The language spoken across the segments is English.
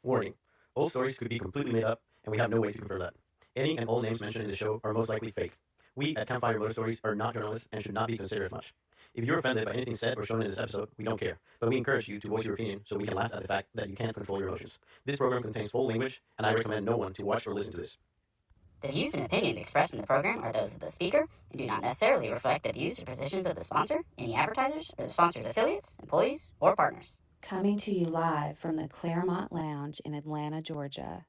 Warning: all stories could be completely made up, and we have no way to confirm that. Any and all names mentioned in the show are most likely fake. We at Campfire Moto Stories are not journalists and should not be considered as much. If you're offended by anything said or shown in this episode, we don't care, but we encourage you to voice your opinion so we can laugh at the fact that you can't control your emotions. This program contains full language, and I recommend no one to watch or listen to this. The views and opinions expressed in the program are those of the speaker and do not necessarily reflect the views or positions of the sponsor, any advertisers, or the sponsor's affiliates, employees, or partners. Coming to you live from the Claremont Lounge in Atlanta, Georgia,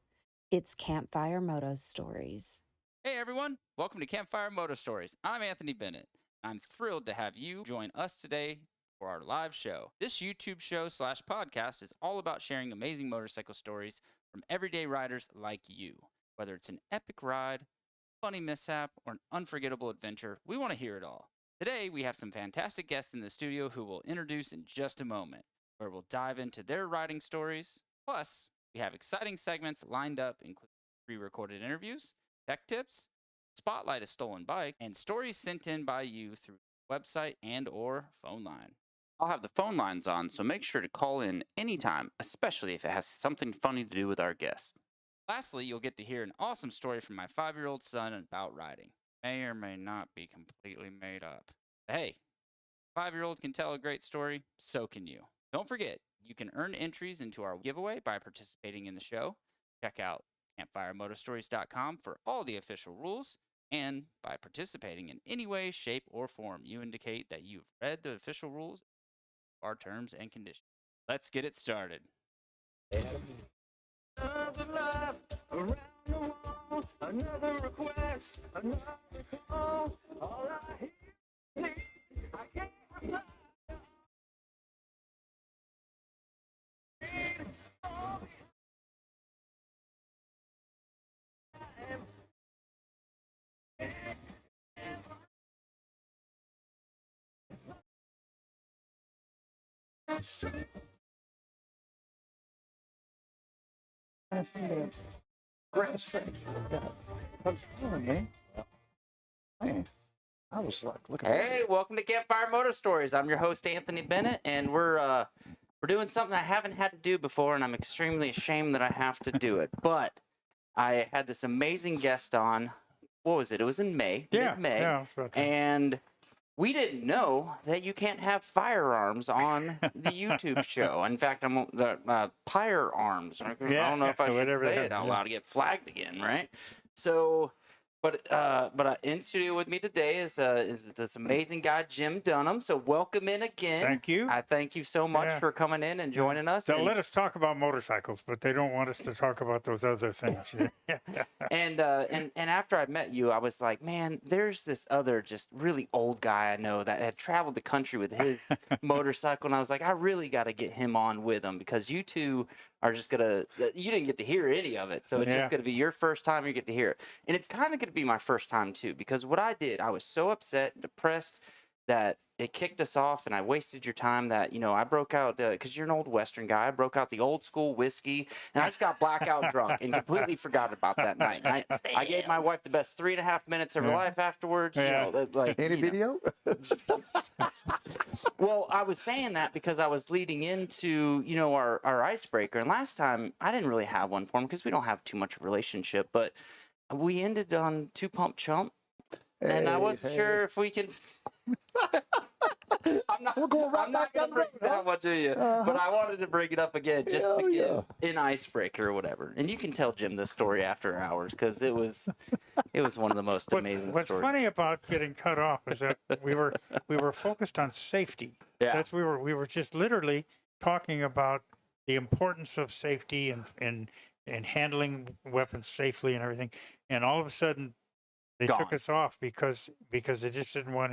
it's Campfire Moto Stories. Hey everyone, welcome to Campfire Moto Stories. I'm Anthony Bennett. I'm thrilled to have you join us today for our live show. This YouTube show / podcast is all about sharing amazing motorcycle stories from everyday riders like you. Whether it's an epic ride, funny mishap, or an unforgettable adventure, we want to hear it all. Today, we have some fantastic guests in the studio who we'll introduce in just a moment, where we'll dive into their riding stories. Plus, we have exciting segments lined up, including pre-recorded interviews, tech tips, spotlight a stolen bike, and stories sent in by you through website and or phone line. I'll have the phone lines on, so make sure to call in anytime, especially if it has something funny to do with our guests. Lastly, you'll get to hear an awesome story from my 5-year-old son about riding. May or may not be completely made up. But hey, 5-year-old can tell a great story, so can you. Don't forget, you can earn entries into our giveaway by participating in the show. Check out campfiremotostories.com for all the official rules, and by participating in any way, shape, or form, you indicate that you've read the official rules, our terms and conditions. Let's get it started. Another lap around the wall, another request, another call. All I hear, I can't reply. I was like, Hey, welcome to Campfire Moto Stories. I'm your host, Anthony Bennett, and we're doing something I haven't had to do before, and I'm extremely ashamed that I have to do it. But I had this amazing guest on. What was it? It was in May, mid-May, yeah, that's about that. and we didn't know that you can't have firearms on the YouTube show. In fact, I'm the firearms. I don't know if I should whatever say it out loud to get flagged again, right? So, but in studio with me today is this amazing guy, Jim Dunham. So welcome in again. Thank you. I thank you so much for coming in and joining us. They'll let us talk about motorcycles, but they don't want us to talk about those other things. And after I met you, I was like, man, there's this other just really old guy I know that had traveled the country with his motorcycle, and I was like, I really got to get him on with him because you two are just gonna. You didn't get to hear any of it, so it's just gonna be your first time you get to hear it, and it's kind of gonna be my first time too because what I did, I was so upset and depressed that it kicked us off and I wasted your time that, I broke out, because you're an old Western guy, I broke out the old school whiskey and I just got blackout drunk and completely forgot about that night. And I gave my wife the best 3.5 minutes of her life afterwards. Any video? Well, I was saying that because I was leading into, our icebreaker. And last time I didn't really have one for him because we don't have too much of a relationship, but we ended on 2 Pump Chump. And I wasn't sure if we could. I'm not going to bring that one to you, but I wanted to bring it up again just to give an icebreaker or whatever. And you can tell Jim this story after hours because it was one of the most amazing What's stories. funny about getting cut off is that we were focused on safety. Yeah. We were just literally talking about the importance of safety and handling weapons safely and everything. And all of a sudden, they took us off because they just didn't want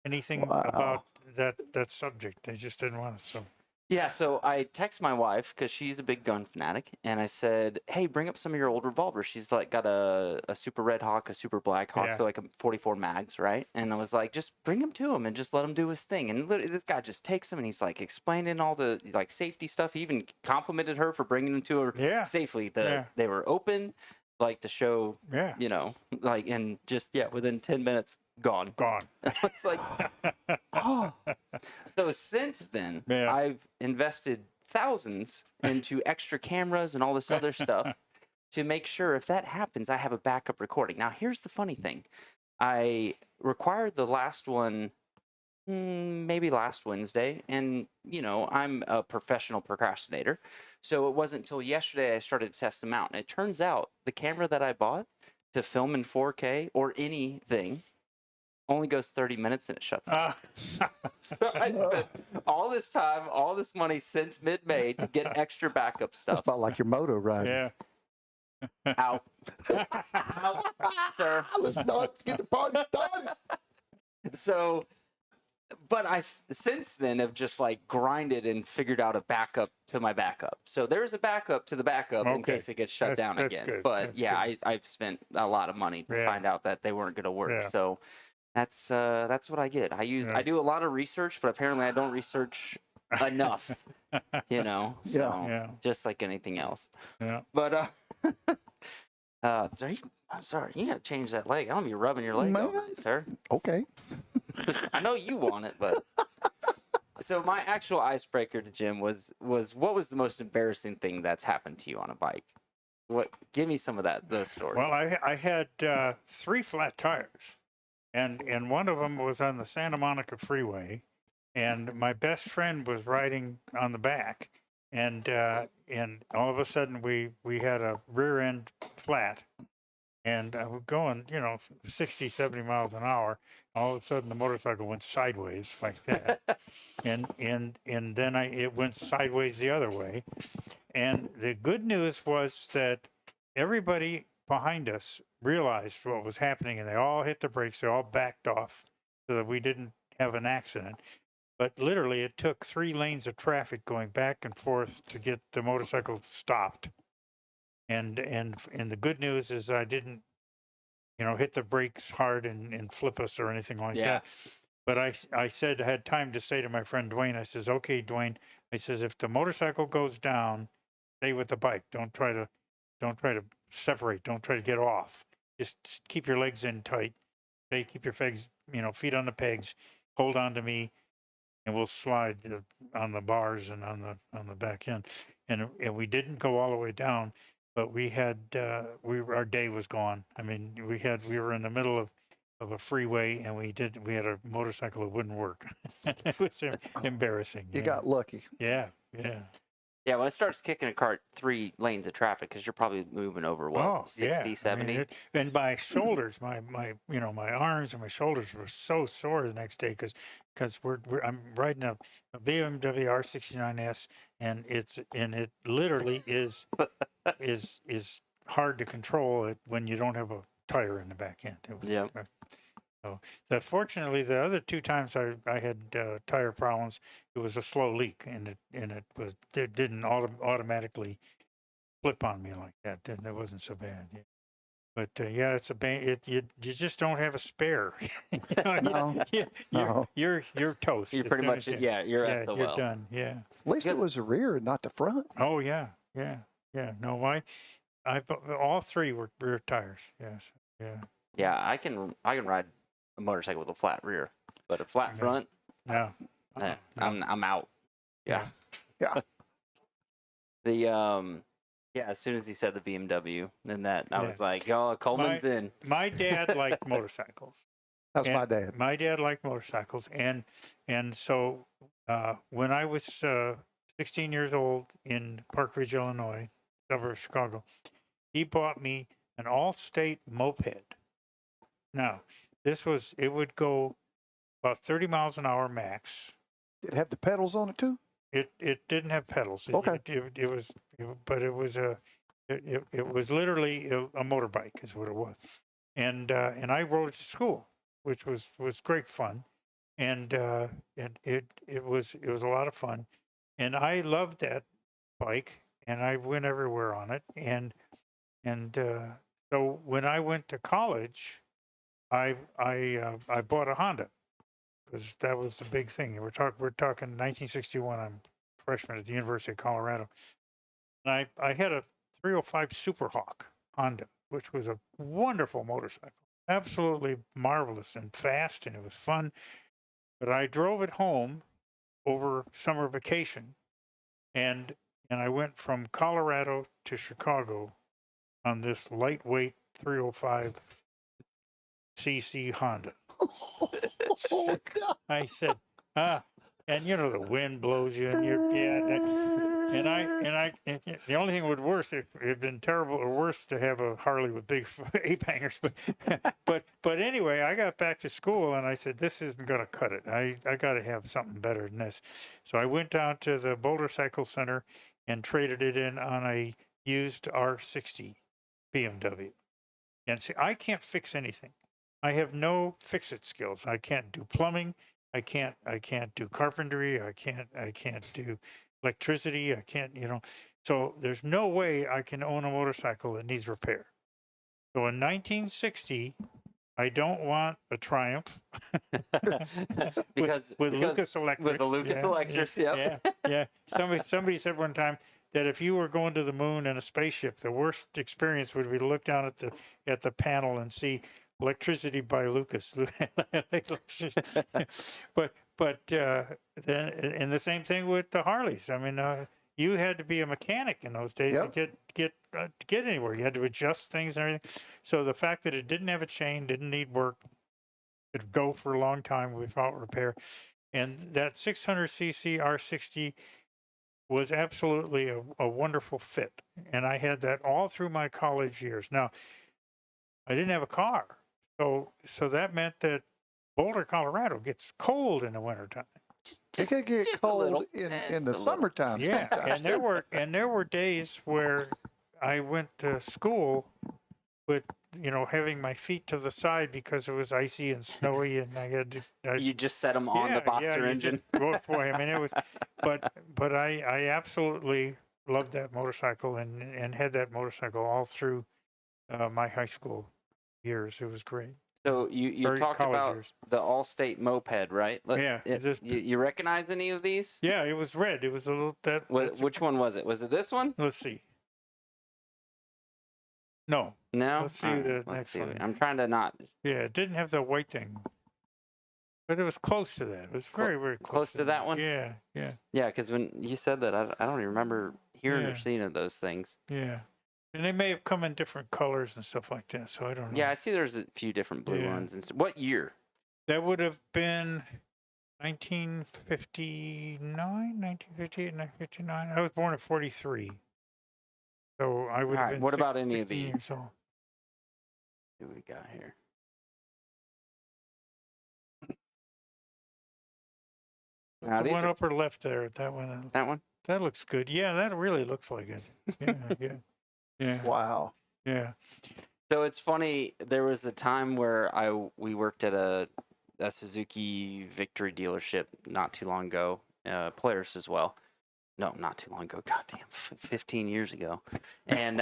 anything about that subject. They just didn't want it. So Yeah, so I text my wife because she's a big gun fanatic, and I said, "Hey, bring up some of your old revolvers." She's like got a Super Red Hawk, a Super Black Hawk, for like a 44 mags, right? And I was like, "Just bring him to him and just let him do his thing." And literally, this guy just takes him and he's like explaining all the like safety stuff. He even complimented her for bringing them to her safely. They were open, like to show, you know, like and just within 10 minutes. Gone. It's like, oh. So since then, I've invested thousands into extra cameras and all this other stuff to make sure if that happens, I have a backup recording. Now, here's the funny thing. I required the last one maybe last Wednesday, and I'm a professional procrastinator, so it wasn't until yesterday I started to test them out. And it turns out the camera that I bought to film in 4K or anything only goes 30 minutes and it shuts off. So I spent all this time, all this money since mid-May to get extra backup stuff. That's about like your moto ride. Yeah. Out. Out, sir. Let's not get the party started. So, but I since then have just like grinded and figured out a backup to my backup. So there's a backup to the backup in case it gets shut down again. Good. But that's yeah, good. I've spent a lot of money to find out that they weren't going to work. Yeah. So that's what I get. I do a lot of research, but apparently I don't research enough. So just like anything else. Yeah. But sorry, you got to change that leg. I don't be rubbing your leg all night, sir. Okay. I know you want it, but so my actual icebreaker to Jim was what was the most embarrassing thing that's happened to you on a bike? Give me some of those stories. Well, I had 3 flat tires, and one of them was on the Santa Monica Freeway, and my best friend was riding on the back, and all of a sudden we had a rear end flat, and I was going 60, 70 miles an hour. All of a sudden the motorcycle went sideways like that, and then it went sideways the other way. And the good news was that everybody behind us realized what was happening, and they all hit the brakes. They all backed off so that we didn't have an accident. But literally, it took 3 lanes of traffic going back and forth to get the motorcycle stopped. And the good news is I didn't, hit the brakes hard and flip us or anything like that. But I had time to say to my friend Dwayne, I says, okay, Dwayne, I says, if the motorcycle goes down, stay with the bike. Don't try to separate. Don't try to get off. Just keep your legs in tight. Keep your feet on the pegs. Hold on to me, and we'll slide on the bars and on the back end. And we didn't go all the way down, but we had our day was gone. I mean, we were in the middle of a freeway, and we had a motorcycle that wouldn't work. It was embarrassing. You got lucky. Yeah. Yeah, when it starts kicking a cart 3 lanes of traffic, because you're probably moving over 60, 70. I mean, and my shoulders, my arms and my shoulders were so sore the next day because I'm riding a BMW R69S, and it literally is hard to control it when you don't have a tire in the back end. So fortunately, the other 2 times I had tire problems, it was a slow leak, and it didn't automatically flip on me like that. That wasn't so bad. Yeah. But it's you just don't have a spare. You're toast. You're pretty much you're at the well. You're done. Yeah. At least it was the rear and not the front. Oh yeah. No, I all 3 were rear tires. Yes. Yeah. Yeah, I can ride a motorcycle with a flat rear, but a flat front. No. I'm out. Yeah. As soon as he said the BMW, then I was like, oh, Coleman's in. My dad liked motorcycles. That's my dad. My dad liked motorcycles, and so when I was 16 years old in Park Ridge, Illinois, suburb of Chicago, he bought me an all-state moped. Now, it would go about 30 miles an hour max. Did it have the pedals on it too? It didn't have pedals. Okay. It was literally a motorbike is what it was. And I rode it to school, which was great fun. And it was a lot of fun. And I loved that bike, and I went everywhere on it. And so when I went to college, I bought a Honda, because that was the big thing. We're talking 1961. I'm a freshman at the University of Colorado, and I had a 305 Superhawk Honda, which was a wonderful motorcycle, absolutely marvelous and fast, and it was fun. But I drove it home over summer vacation, and I went from Colorado to Chicago on this lightweight 305 cc Honda. Oh, God. I said, and the wind blows you, and the only thing would worse, it would have been terrible or worse to have a Harley with big ape hangers, but anyway, I got back to school and I said, this isn't going to cut it. I got to have something better than this. So I went down to the Boulder Cycle Center and traded it in on a used R60 BMW. And see, I can't fix anything. I have no fix-it skills. I can't do plumbing. I can't do carpentry. I can't do electricity. I can't, So there's no way I can own a motorcycle that needs repair. So in 1960, I don't want a Triumph because with Lucas Electric. With the Lucas Electrics, yeah. Somebody said one time that if you were going to the moon in a spaceship, the worst experience would be to look down at the panel and see electricity by Lucas. but then, and the same thing with the Harleys. I mean, you had to be a mechanic in those days to get anywhere. You had to adjust things and everything. So the fact that it didn't have a chain, didn't need work, it'd go for a long time without repair, and that 600cc R60 was absolutely a wonderful fit. And I had that all through my college years. Now, I didn't have a car. So that meant that Boulder, Colorado gets cold in the wintertime. It can get cold in the summertime. Yeah, and there were days where I went to school with having my feet to the side because it was icy and snowy, and I had to. You just set them on the boxer engine. Oh boy, I mean it was, but I absolutely loved that motorcycle and had that motorcycle all through my high school years. It was great. So you talked about the Allstate moped, right? You recognize any of these? Yeah, it was red. It was a little Which one was it? Was it this one? Let's see. No. Let's see the next one. I'm trying to not. Yeah, it didn't have the white thing, but it was close to that. It was very, very close to that one. Yeah. Yeah, because when you said that, I don't even remember hearing or seeing of those things. Yeah. And they may have come in different colors and stuff like that, so I don't know. Yeah, I see there's a few different blue ones. And what year? That would have been 1959, 1958, 1959. I was born in 43. So I would have been. What about any of these? So. What do we got here? The one upper left there, that one. That one? That looks good. Yeah, that really looks like it. Yeah. Wow. Yeah. So it's funny. There was a time where we worked at a Suzuki Victory dealership not too long ago. Polaris as well. No, not too long ago. Goddamn, 15 years ago. And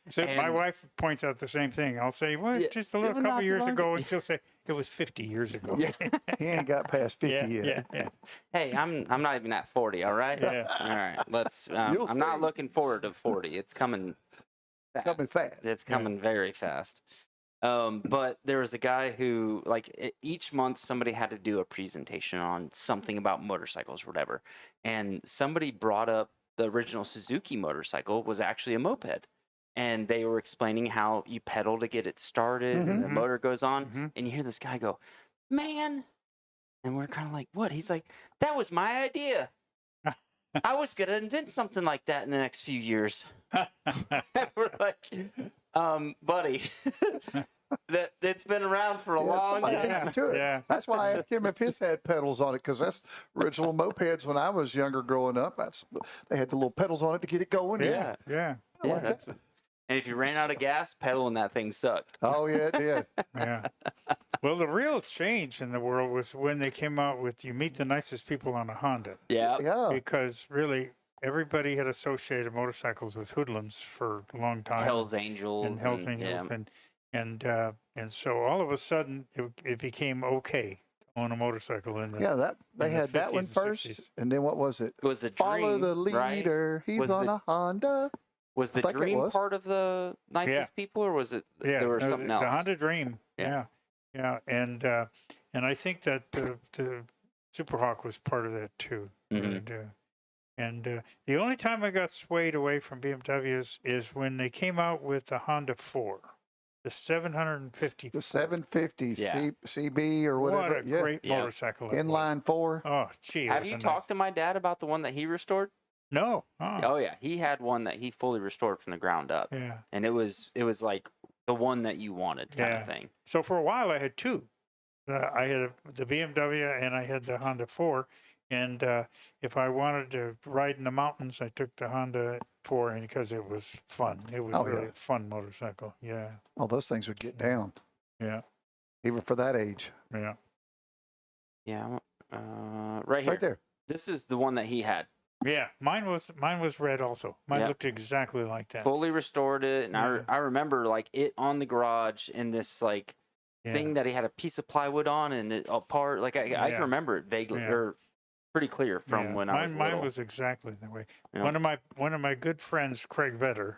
so my wife points out the same thing. I'll say, well, just a little couple years ago, and she'll say it was 50 years ago. Yeah. He ain't got past 50 yet. Yeah. Hey, I'm not even at 40. All right. Yeah. All right. Let's. I'm not looking forward to 40. It's coming fast. Coming fast. It's coming very fast. But there was a guy who, each month somebody had to do a presentation on something about motorcycles or whatever. And somebody brought up the original Suzuki motorcycle was actually a moped. And they were explaining how you pedal to get it started and the motor goes on. And you hear this guy go, man. And we're kind of like, what? He's like, that was my idea. I was going to invent something like that in the next few years. We're like, buddy, it's been around for a long time. Yeah. That's why I asked him if his had pedals on it, because that's original mopeds when I was younger growing up. They had the little pedals on it to get it going. Yeah. And if you ran out of gas, pedaling that thing sucked. Oh, yeah, it did. Yeah. Well, the real change in the world was when they came out with You Meet the Nicest People on a Honda. Yeah. Because really, everybody had associated motorcycles with hoodlums for a long time. Hell's Angels. And so all of a sudden, it became okay to own a motorcycle. They had that one first, 60s. and then what was it? It was the Follow Dream, the leader. Right? He's on a Honda. Was the Dream part of the nicest people, or was it there was something else? The Honda Dream. Yeah. And I think that the Superhawk was part of that too. And the only time I got swayed away from BMWs is when they came out with the Honda 4, the 750. The 750 Yeah. CB or whatever. What a great Yeah. motorcycle it was. Inline 4. Oh, gee. it Have was you a talked to my dad about the one that he restored? No. Oh yeah, he had one that he fully restored from the ground up, Yeah. and it was like the one that you wanted kind of thing. So for a while I had two. I had the BMW and I had the Honda 4. And if I wanted to ride in the mountains, I took the Honda 4 and because it was fun. It was really a fun motorcycle. Yeah. Oh, those things would get down. Yeah. Even for that age. Yeah. Yeah. Right here. Right there. This is the one that he had. Yeah. Mine was red also. Mine looked exactly like that. Fully restored it, and I remember like it on the garage in this like thing that he had a piece of plywood on and it apart. Like I can remember it vaguely or pretty clear from when I was little. Mine was exactly that way. Yeah. One of my good friends, Craig Vetter,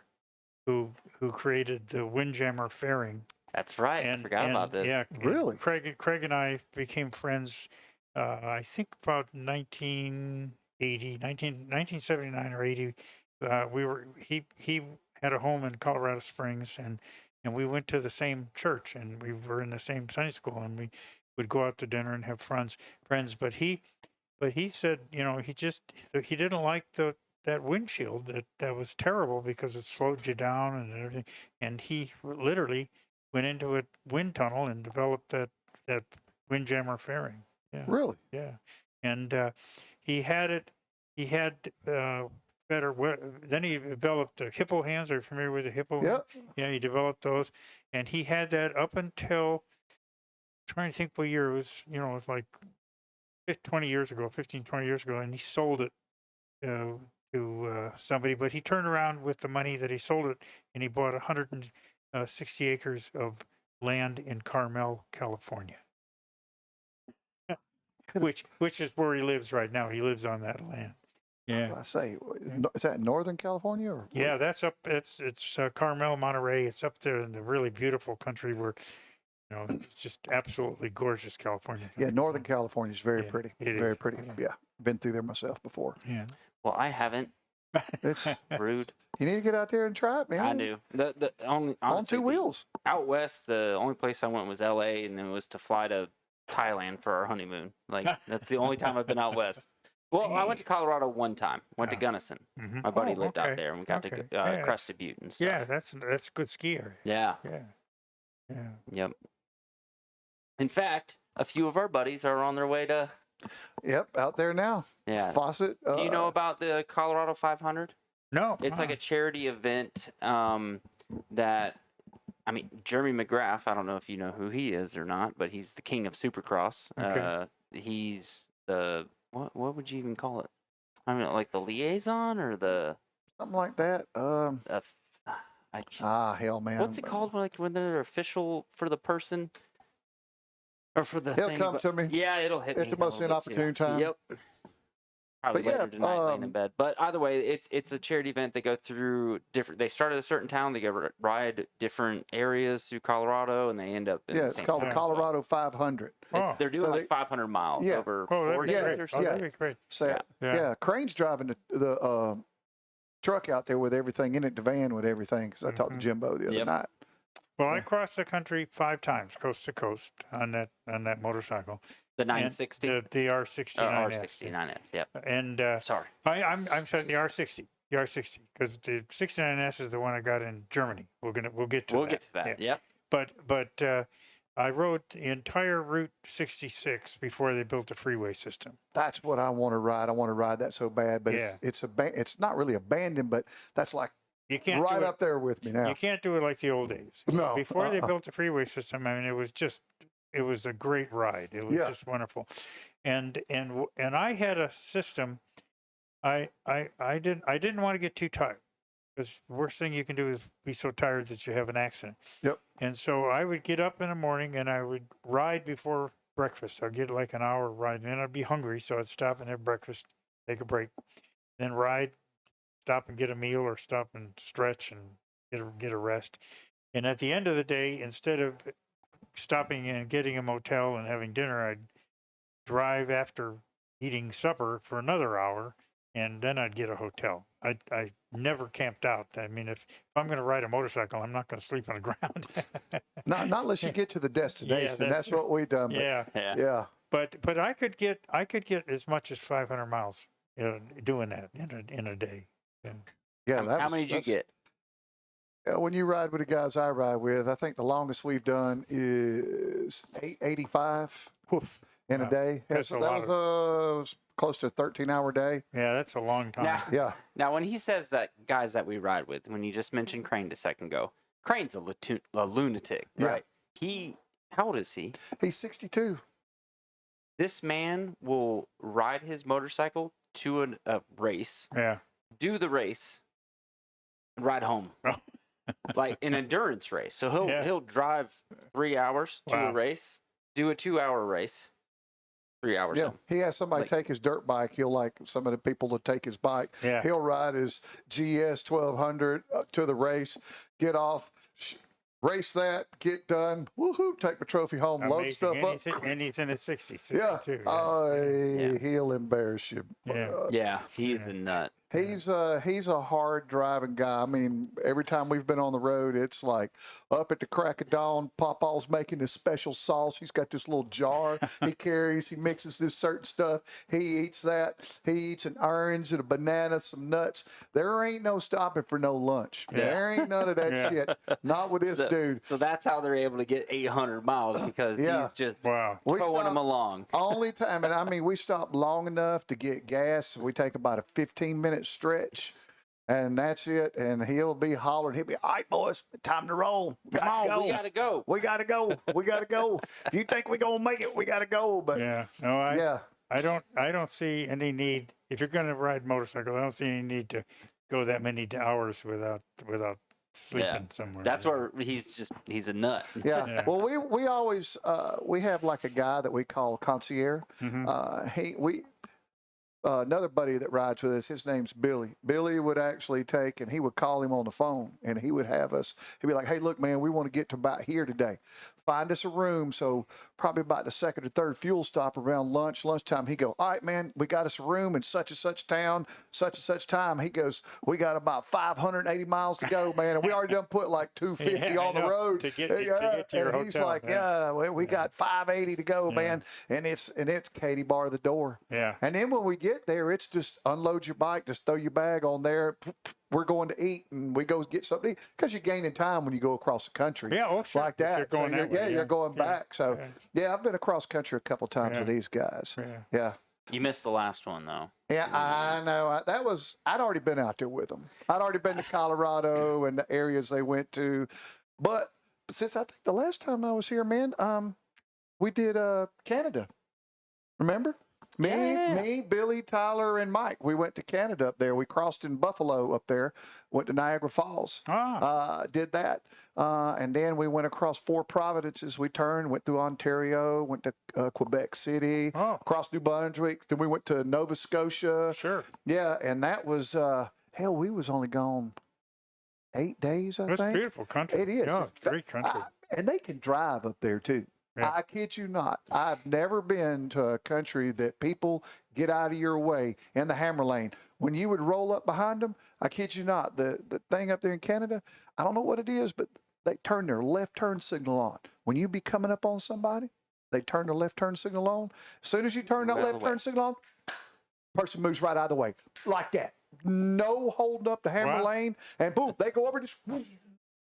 who created the Windjammer fairing. That's right. I forgot about this. Yeah, really. Craig and I became friends. I think about 1979 or 80. He had a home in Colorado Springs, and we went to the same church, and we were in the same Sunday school, and we would go out to dinner and have friends. But he said, he didn't like that windshield that was terrible because it slowed you down and everything. And he literally went into a wind tunnel and developed that Windjammer fairing. Yeah. Really? Yeah. And he had better. Then he developed the hippo hands. Are you familiar with the hippo? Yeah. Yeah, he developed those, and he had that up until. I'm trying to think what year it was. It was like 20 years ago, and he sold it to somebody. But he turned around with the money that he sold it, and he bought 160 acres of land in Carmel, California. Which is where he lives right now. He lives on that land. Yeah. I say, is that Northern California? Or yeah, that's up. It's Carmel, Monterey. It's up there in the really beautiful country where, it's just absolutely gorgeous California. Yeah, Northern California is very pretty. Very is. pretty. Yeah, been through there myself before. Yeah. Well, I haven't. It's Rude. You need to get out there and try it, man. I do. The only On honestly, two wheels. Out west, the only place I went was L.A. and then it was to fly to Thailand for our honeymoon. Like that's the only time I've been out west. Well, I went to Colorado one time. Went to Gunnison. Mm-hmm. My buddy lived out there, and we got to Crested Butte and stuff. Yeah, that's a good ski area. Yeah. Yeah. Yep. In fact, a few of our buddies are on their way to. Yep, out there now. Yeah. Fawcett. Do you know about the Colorado 500? No. It's like a charity event that. I mean, Jeremy McGrath, I don't know if you know who he is or not, but he's the king of Supercross. Okay. He's the, what would you even call it? I mean, like the liaison or the... Something like that. Hell, man. What's it called when they're official for the person? Or for the It'll thing? come to me. Yeah, it'll hit me. It must be an opportune time. Yep. Probably But later tonight, laying in bed. But either way, it's a charity event. They go through different. They start at a certain town. They go ride different areas through Colorado, and they end up. In the It's same called the town as well. Colorado 500. They're doing So like 500 miles over 4 that'd be days great. or something. That'd be great. So, yeah. Crane's driving the truck out there with everything in it, the van with everything. Because I talked to Jimbo the other night. Well, I crossed the country 5 times, coast to coast, on that motorcycle. The 960, the R69S. R69S. Yep. And sorry, I'm sorry, the R60, because the 69S is the one I got in Germany. We'll get to that. We'll get to that. Yeah. Yep. But I rode the entire Route 66 before they built the freeway system. That's what I want to ride. I want to ride that so bad, but it's not really abandoned, but that's like. You can't right up there with me now. You can't do it like the old days. No. Before they built the freeway system, I mean, it was a great ride. It was just wonderful. And I had a system. I didn't want to get too tired, because the worst thing you can do is be so tired that you have an accident. Yep. And so I would get up in the morning and I would ride before breakfast. I'd get like an hour ride, and then I'd be hungry, so I'd stop and have breakfast, take a break, then ride. Stop and get a meal, or stop and stretch and get a rest. And at the end of the day, instead of stopping and getting a motel and having dinner, I'd drive after eating supper for another hour and then I'd get a hotel. I never camped out. I mean, if I'm going to ride a motorcycle, I'm not going to sleep on the ground. Not unless you get to the destination. that's That's true. what we done. But Yeah, yeah. but I could get as much as 500 miles doing that in a day. Yeah. How many did you get? When you ride with the guys I ride with, I think the longest we've done is 885 Oof. in a Wow. day. That's So a that lot was close to a 13-hour day. Yeah, that's a long time. Now, Yeah. now, when he says that guys that we ride with, when you just mentioned Crane a second ago, Crane's a lunatic, Yeah. right? How old is he? He's 62. This man will ride his motorcycle to a race, Yeah. do the race, and ride home. Oh. Like an endurance race. So he'll drive 3 hours to Wow. a race, do a 2-hour race, 3 hours Yeah. home. He has somebody Like- take his dirt bike. He'll like some of the people to take his bike. Yeah. He'll ride his GS 1200 to the race, get off, race that, get done, woohoo, take my trophy home, load Amazing. stuff and up. He's he's in his 60s, Yeah. 62. Yeah. He'll embarrass you. Yeah. Yeah, he's a nut. He's a hard driving guy. I mean, every time we've been on the road, it's like up at the crack of dawn. Papa's making this special sauce. He's got this little jar he carries. He mixes this certain stuff. He eats that. He eats an orange and a banana, some nuts. There ain't no stopping for no lunch. Yeah. There ain't none of that Yeah. shit. Not with this dude. So that's how they're able to get 800 miles because Yeah. he's just Wow. We towing them stop- along. Only time, and I mean, we stop long enough to get gas. We take about a 15-minute stretch, and that's it. And he'll be hollering. He'll be, all right, boys, time to roll. Come on, we gotta go. We gotta go. We gotta go. If you think we're gonna make it, we gotta go. But Yeah. No, yeah, I don't see any need. If you're going to ride motorcycle, I don't see any need to go that many hours without sleeping somewhere. That's where he's a nut. yeah. Yeah. Well, we always we have like a guy that we call concierge. Mhm. Another buddy that rides with us, his name's Billy. Billy would actually take, and he would call him on the phone, and he would have us, he'd be like, hey, look, man, we want to get to about here today. Find us a room. So probably about the second or third fuel stop around lunchtime, he go, all right, man, we got us a room in such and such town, such and such time. He goes, we got about 580 miles to go, man, and we already done put like 250 Yeah, I on the know. road. To get to your and he's hotel, like, yeah. we got 580 to go, Yeah. man. And it's Katie bar the door. Yeah. And then when we get there, it's just unload your bike, just throw your bag on there. We're going to eat, and we go get something because you're gaining time when you go across the country. Yeah, oh, sure. Like If that. you're going So that way, you're going yeah. back. So Yeah. I've been across country a couple times Yeah. with these guys. Yeah. Yeah. You missed the last one though. Yeah, I know. I'd already been out there with them. I'd already been to Colorado and the areas they went to. But since I think the last time I was here, man, we did Canada. Remember? Me, Billy, Tyler, and Mike. We went to Canada up there. We crossed in Buffalo up there, went to Niagara Falls. Did that. And then we went across 4 provinces. We turned, went through Ontario, went to Quebec City, Oh. across New Brunswick. Then we went to Nova Scotia. Sure. Yeah, and that was, hell, we was only gone 8 days, I That's think. beautiful country. It is. Yeah, great country. And they can drive up there too. Yeah. I kid you not. I've never been to a country that people get out of your way in the hammer lane. When you would roll up behind them, I kid you not, the thing up there in Canada, I don't know what it is, but they turn their left turn signal on. When you be coming up on somebody, they turn their left turn signal on. As soon as you turn that Right left away. turn signal on, person moves right out of the way. Like that. No holding up the hammer Wow. lane. And boom, they go over just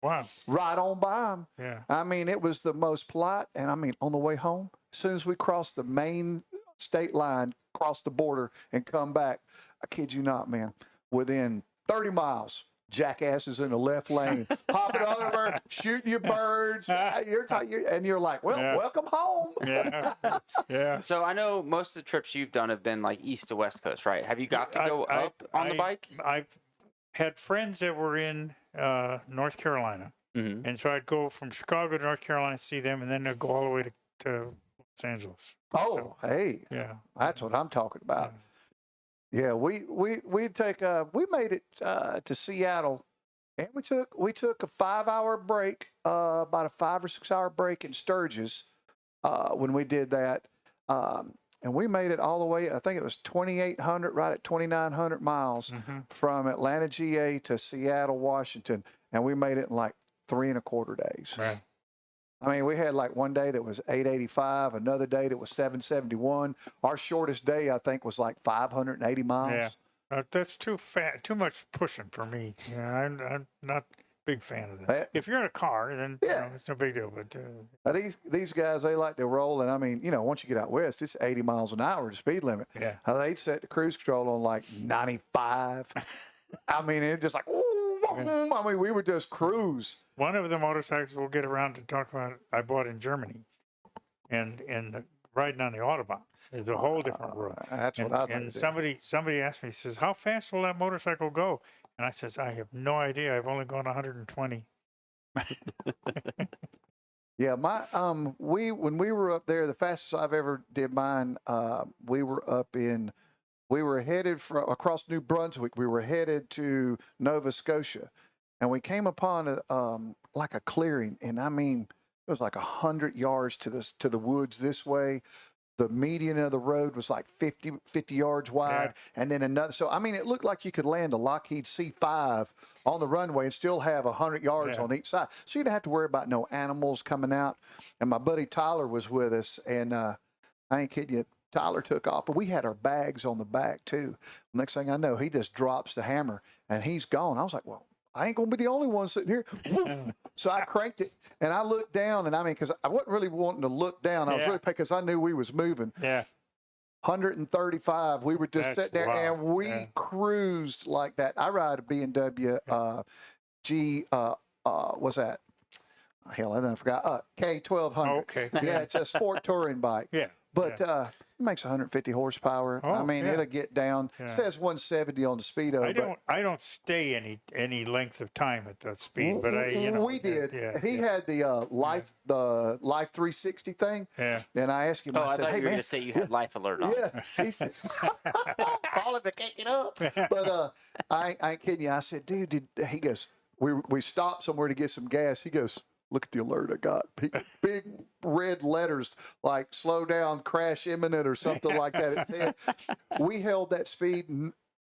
Wow. right on by them. Yeah. I mean, it was the most polite. And I mean, on the way home, as soon as we crossed the main state line, crossed the border, and come back, I kid you not, man, within 30 miles, jackasses in the left lane, hopping over, shooting your birds. And you're like, well, Yeah. welcome home. Yeah. Yeah. So I know most of the trips you've done have been like east to west coast, right? Have you got to go up on the bike? I've had friends that were in North Carolina. Mm-hmm. And so I'd go from Chicago to North Carolina to see them, and then I'd go all the way to Los Angeles. Oh, hey, Yeah. that's what I'm talking about. Yeah, we take we made it to Seattle, and we took a 5-hour break, about a 5 or 6 hour break in Sturgis when we did that. and we made it all the way. I think it was 2,800, right at 2,900 miles from Atlanta, GA to Seattle, Washington, and we made it in like 3.25 days. Right. I mean, we had like one day that was 885, another day that was 771. Our shortest day, I think, was like 580 miles. Yeah. That's too much pushing for me. Yeah, I'm not a big fan of that. If you're in a car, then it's no big deal. But these guys, they like to roll, and I mean, once you get out west, it's 80 miles an hour the speed limit. Yeah. They'd set the cruise control on like 95. I mean, it just like, I mean, we would just cruise. One of the motorcycles we'll get around to talk about I bought in Germany, and riding on the Autobahn is a whole different world. That's what I'd like to do. Somebody asked me, says, how fast will that motorcycle go? And I says, I have no idea. I've only gone 120. Yeah, when we were up there, the fastest I've ever did mine, we were headed across New Brunswick. We were headed to Nova Scotia, and we came upon like a clearing, and I mean, it was like 100 yards to the woods this way. The median of the road was like 50 yards wide, and then another. So I mean, it looked like you could land a Lockheed C5 on the runway and still have 100 yards on each side. So you didn't have to worry about no animals coming out. And my buddy Tyler was with us, and I ain't kidding you. Tyler took off, but we had our bags on the back too. Next thing I know, he just drops the hammer and he's gone. I was like, well, I ain't going to be the only one sitting here. So I cranked it, and I looked down, and I mean, because I wasn't really wanting to look down. I was really because I knew we was moving. Yeah. 135. We were just sitting there, and we cruised like that. I ride a BMW what's that? Hell, I forgot. K1200. Okay. Yeah, it's a sport touring bike. Yeah. But it makes 150 horsepower. I mean, it'll get down. It says 170 on the speedo. I don't stay any length of time at that speed, but we did. He had the Life 360 thing. Yeah. And I asked him. I said, thought hey, you were man, going to say you had Life Alert on. Yeah. He said, calling to kick it up. But I ain't kidding you. I said, dude, he goes, we stopped somewhere to get some gas. He goes, look at the alert I got. Big red letters like slow down, crash imminent or something like that. It said we held that speed.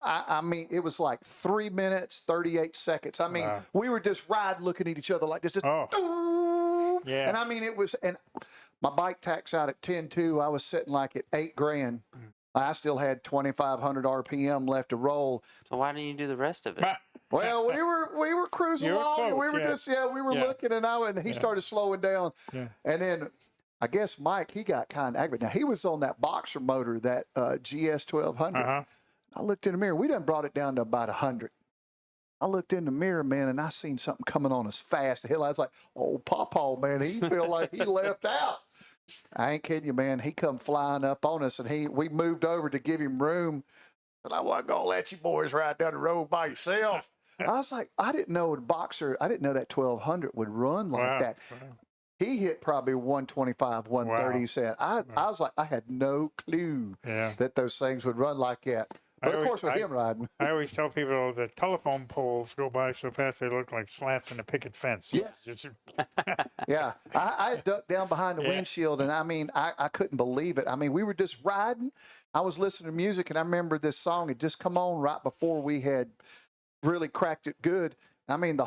I mean, it was like 3 minutes, 38 seconds. I mean, we were just riding, looking at each other like this. Just, yeah. And I mean, and my bike tax out at 10.2. I was sitting like at $8,000. I still had 2,500 RPM left to roll. So why didn't you do the rest of it? Well, we were cruising along, close, and we were we were looking, and he started slowing down, and then I guess Mike, he got kind of aggravated. Now he was on that boxer motor, that GS 1200. I looked in the mirror. We done brought it down to about 100. I looked in the mirror, man, and I seen something coming on us fast. Hell, I was like, "Oh, Pawpaw, man, he feel like he left out." I ain't kidding you, man. He come flying up on us, and we moved over to give him room. But I wasn't gonna let you boys ride down the road by yourself. I was like, I didn't know that 1200 would run like that. Wow. He hit probably 125, 130. He said, I was like, I had no clue that those things would run like that. But of course, with him riding. I always tell people that telephone poles go by so fast they look like slats in a picket fence. Yes. Yeah. I ducked down behind the windshield, and I mean, I couldn't believe it. I mean, we were just riding. I was listening to music, and I remember this song had just come on right before we had really cracked it good. I mean, the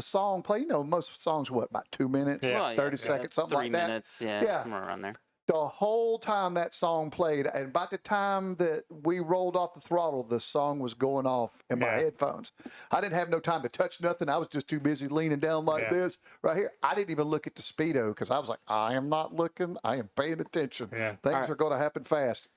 song play, most songs, about 2 minutes, 30 seconds, something like that. 3 minutes, somewhere around there. The whole time that song played, and by the time that we rolled off the throttle, the song was going off in my headphones. I didn't have no time to touch nothing. I was just too busy leaning down like this right here. I didn't even look at the speedo because I was like, I am not looking. I am paying attention. Yeah. Things are going to happen fast,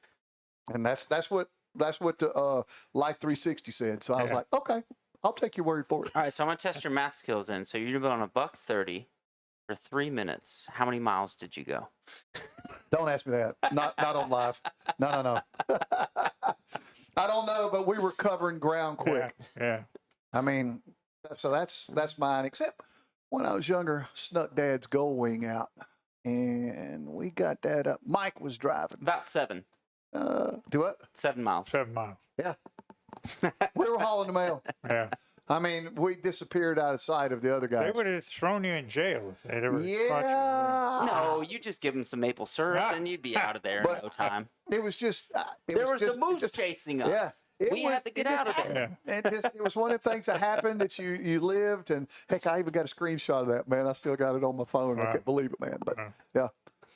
and that's what the Life 360 said. So I was like, okay, I'll take your word for it. All right, so I'm gonna test your math skills then. So you're on a $130 for 3 minutes. How many miles did you go? Don't ask me that. Not on live. No. I don't know, but we were covering ground quick. Yeah. I mean, so that's mine. Except when I was younger, snuck Dad's Gold Wing out, and we got that up. Mike was driving. About 7. Do what? 7 miles. 7 miles. Yeah. We were hauling the mail. Yeah. I mean, we disappeared out of sight of the other They guys. would have thrown you in jail if they'd ever caught you. Yeah. No, you just give them some maple syrup and you'd be out of there in But- no time. It was just. There was just, the moose chasing us. Yeah. We had to get out of there. It was one of the things that happened that you lived, and heck, I even got a screenshot of that, man. I still got it on my phone. I Wow. can't believe it, man. But Wow. yeah,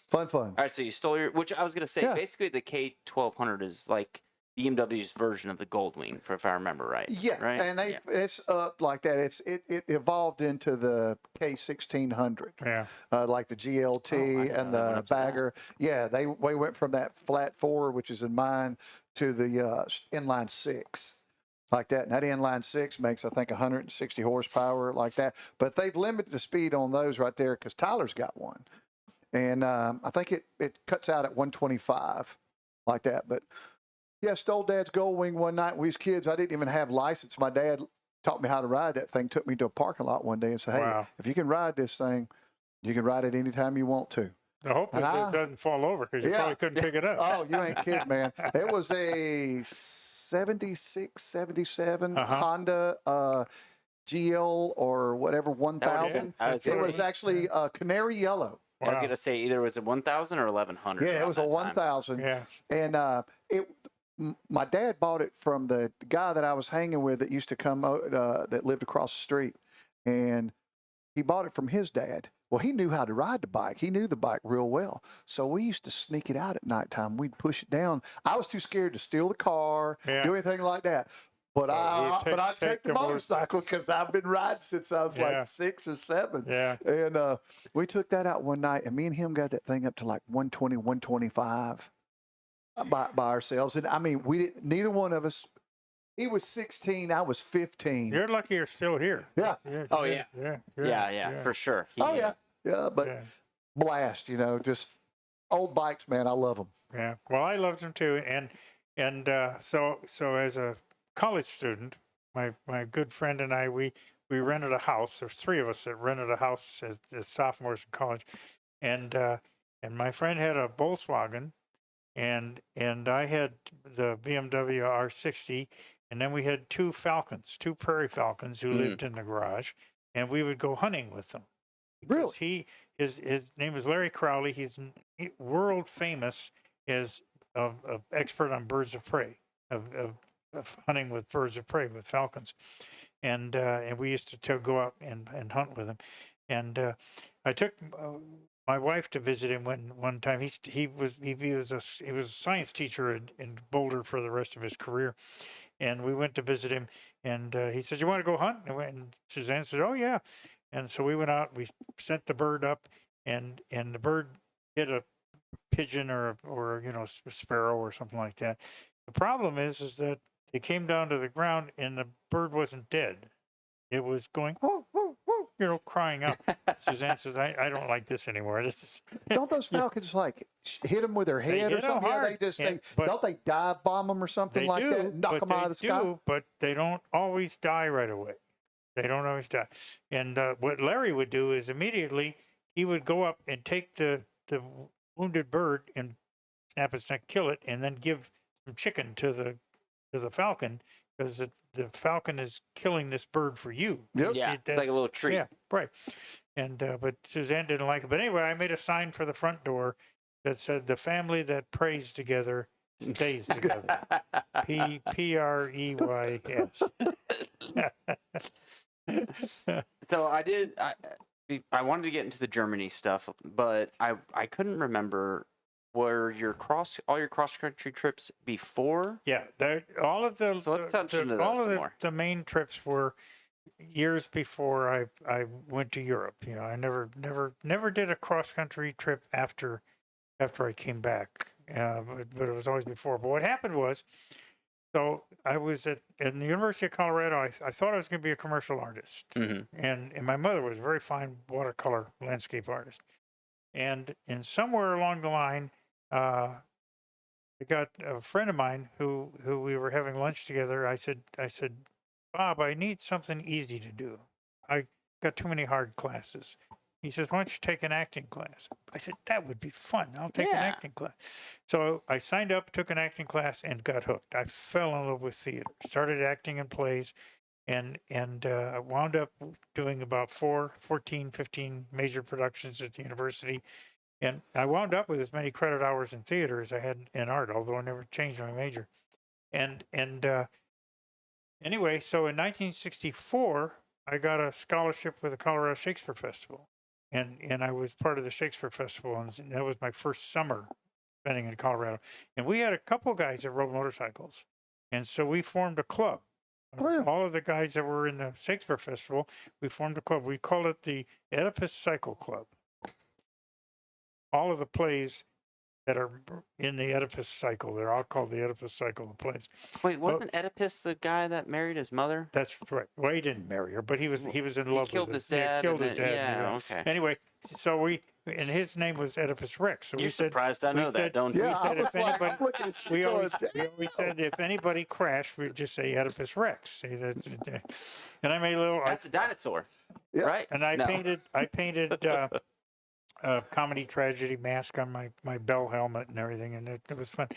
fun. All right, so you stole your, which I was going to say, Yeah. basically the K1200 is like BMW's version of the Goldwing, if I remember right. Yeah, Right? and it's up like that. It evolved into the K1600. Yeah. Like the GLT Oh, I didn't and know they went the up to that. Bagger. Yeah, they went from that flat four, which is in mine, to the inline six, like that. And that inline six makes, I think, 160 horsepower, like that. But they've limited the speed on those right there because Tyler's got one, and I think it cuts out at 125, like that. But yeah, stole Dad's Goldwing one night when we was kids. I didn't even have license. My dad taught me how to ride that thing. Took me to a parking lot one day and said, "Hey, Wow. if you can ride this thing, you can ride it anytime you want to." I hope And it doesn't fall over because you Yeah. probably couldn't pick it up. Oh, you ain't kidding, man. It was a 76, 77 Uh-huh. Honda GL or whatever 1000. I was It gonna- was actually canary yellow. I was Wow. going to say either was it 1,000 or 1,100. Yeah, it around was a that time. 1000. Yeah. And my dad bought it from the guy that I was hanging with that used to come that lived across the street, and he bought it from his dad. Well, he knew how to ride the bike. He knew the bike real well. So we used to sneak it out at nighttime. We'd push it down. I was too scared to steal the car, Yeah. do anything like that. But Oh, you I take take the the motorcycle because I've been riding since I was Yeah. like 6 or 7. Yeah. And we took that out one night, and me and him got that thing up to like 120, 125 by ourselves. And I mean, we didn't. Neither one of us. He was 16. I was 15. You're lucky you're still here. Yeah. Oh, yeah. Yeah. Yeah, for sure. Oh yeah, yeah. But Yeah. blast, just old bikes, man. I love them. Yeah. Well, I loved them too, and so as a college student, my good friend and I we rented a house. There's 3 of us that rented a house as sophomores in college, and my friend had a Volkswagen, and I had the BMW R60, and then we had 2 Falcons, 2 Prairie Falcons who lived in the garage, and we would go hunting with them. Really? His name is Larry Crowley. He's world famous as an expert on birds of prey, of hunting with birds of prey, with falcons. And we used to go out and hunt with him. And I took my wife to visit him one time. He was a science teacher in Boulder for the rest of his career. And we went to visit him, and he said, "You want to go hunt?" And Suzanne said, "Oh yeah." And so we went out. We sent the bird up, and the bird hit a pigeon or a sparrow or something like that. The problem is that it came down to the ground, and the bird wasn't dead. It was going, "Oh, oh, oh," crying out. Suzanne says, "I don't like this anymore. This is." Don't those falcons like hit them with their They head or hit 'em something? Yeah, hard, they just but don't they dive bomb them or something They like do, that? Knock but them out of the they sky. do, but they don't always die right away. They don't always die. And what Larry would do is immediately he would go up and take the wounded bird and snap its neck, kill it, and then give some chicken to the falcon, because the falcon is killing this bird for you. Yep. Yeah, it's like a little treat. Yeah, right. And but Suzanne didn't like it. But anyway, I made a sign for the front door that said, "The family that prays together stays together." Preys. So I wanted to get into the Germany stuff, but I couldn't remember, were all your cross country trips before? Yeah, all of the So let's touch into those all of some more. the main trips were years before I went to Europe. I never did a cross country trip after I came back, but it was always before. But what happened was, so I was in the University of Colorado. I thought I was going to be a commercial artist, and my mother was a very fine watercolor landscape artist, and somewhere along the line, I got a friend of mine who we were having lunch together. I said, "Bob, I need something easy to do. I got too many hard classes." He says, "Why don't you take an acting class?" I said, "That would be fun. I'll take an Yeah. acting class." So I signed up, took an acting class, and got hooked. I fell in love with theater, started acting in plays, and I wound up doing about 14, 15 major productions at the university. And I wound up with as many credit hours in theater as I had in art, although I never changed my major. And anyway, so in 1964, I got a scholarship with the Colorado Shakespeare Festival, and I was part of the Shakespeare Festival, and that was my first summer spending in Colorado. And we had a couple guys that rode motorcycles, and so we formed a club. Oh, yeah. All of the guys that were in the Shakespeare Festival, we formed a club. We called it the Oedipus Cycle Club. All of the plays that are in the Oedipus cycle, they're all called the Oedipus cycle of plays. Wait, wasn't Oedipus the guy that married his mother? That's right. Well, he didn't marry her, but he was in love killed with his dad. Killed his dad. Yeah, okay. Anyway, so and his name was Oedipus Rex. So You're we said, surprised I know that, don't you? Yeah, I said if was like, anybody- I'm looking at you we going, always said if anybody crashed, we'd just say Oedipus Rex. Say that, and I made a little. That's a dinosaur, Yeah. right? And I No. painted a comedy tragedy mask on my bell helmet and everything, and it was fun.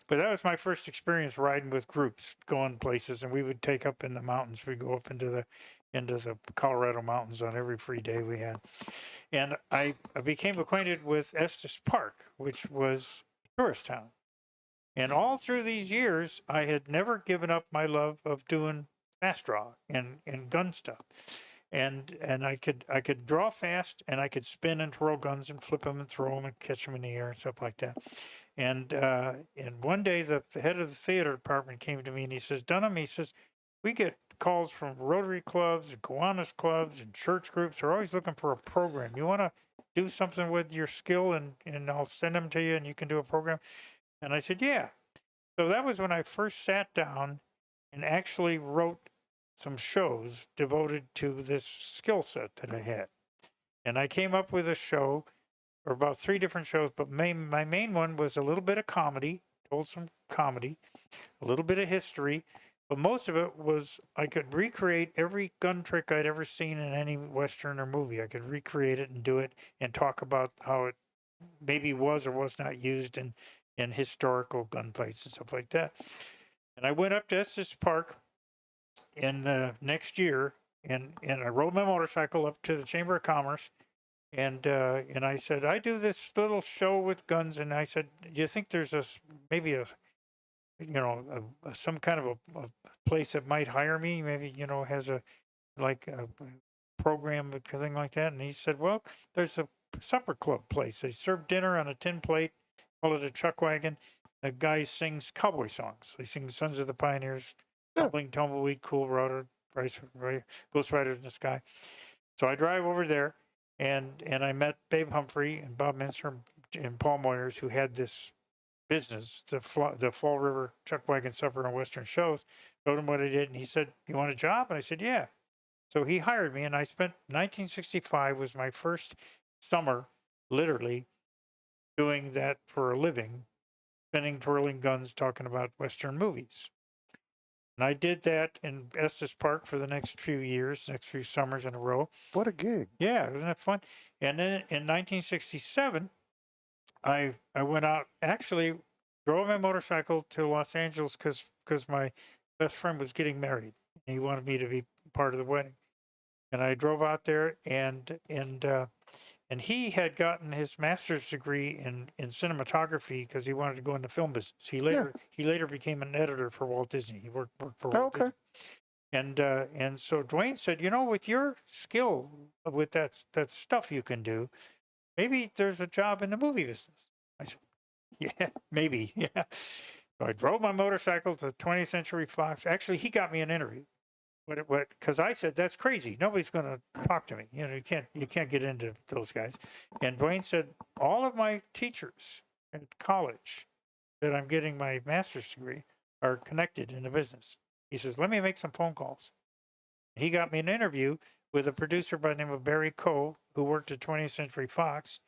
But that was my first experience riding with groups, going places, and we would take up in the mountains. We'd go up into the Colorado mountains on every free day we had. And I became acquainted with Estes Park, which was a tourist town. And all through these years, I had never given up my love of doing fast draw and gun stuff. And I could draw fast, and I could spin and twirl guns and flip them and throw them and catch them in the air and stuff like that. And one day the head of the theater department came to me and he says, Dunham, he says, we get calls from Rotary clubs and Kiwanis clubs and church groups. They're always looking for a program. You want to do something with your skill, and I'll send them to you and you can do a program. And I said, yeah. So that was when I first sat down and actually wrote some shows devoted to this skill set that I had. And I came up with a show, or about 3 different shows, but my main one was a little bit of comedy, told some comedy, a little bit of history, but most of it was I could recreate every gun trick I'd ever seen in any Western or movie. I could recreate it and do it and talk about how it maybe was or was not used in historical gunfights and stuff like that. And I went up to Estes Park in the next year, and I rode my motorcycle up to the Chamber of Commerce, and I said, I do this little show with guns, and I said, do you think there's some kind of a place that might hire me? Maybe, has a program or thing like that? And he said, well, there's a supper club place. They serve dinner on a tin plate, call it a chuck wagon. The guy sings cowboy songs. They sing Sons of the Pioneers, Tumbling Tumbleweed, Cool Rider, Ghost Riders in the Sky. So I drive over there, and I met Babe Humphrey and Bob Minster and Paul Moyers, who had this business, the Fall River Chuck Wagon Supper and Western Shows. Told him what I did, and he said, you want a job? And I said, yeah. So he hired me, and I spent 1965 was my first summer, literally, doing that for a living, spinning, twirling guns, talking about Western movies. And I did that in Estes Park for the next few summers in a row. What a gig. Yeah, wasn't that fun? And then in 1967, I went out, actually drove my motorcycle to Los Angeles because my best friend was getting married. And he wanted me to be part of the wedding. And I drove out there, and he had gotten his master's degree in cinematography because he wanted to go into film business. He later became an editor for Walt Disney. He worked for Walt Disney. And so Dwayne said, with your skill with that stuff you can do, maybe there's a job in the movie business. I said, yeah, maybe, yeah. So I drove my motorcycle to 20th Century Fox. Actually, he got me an interview. Because I said, that's crazy. Nobody's going to talk to me. You can't get into those guys. And Dwayne said, all of my teachers at college that I'm getting my master's degree are connected in the business. He says, let me make some phone calls. He got me an interview with a producer by the name of Barry Coe, who worked at 20th Century Fox.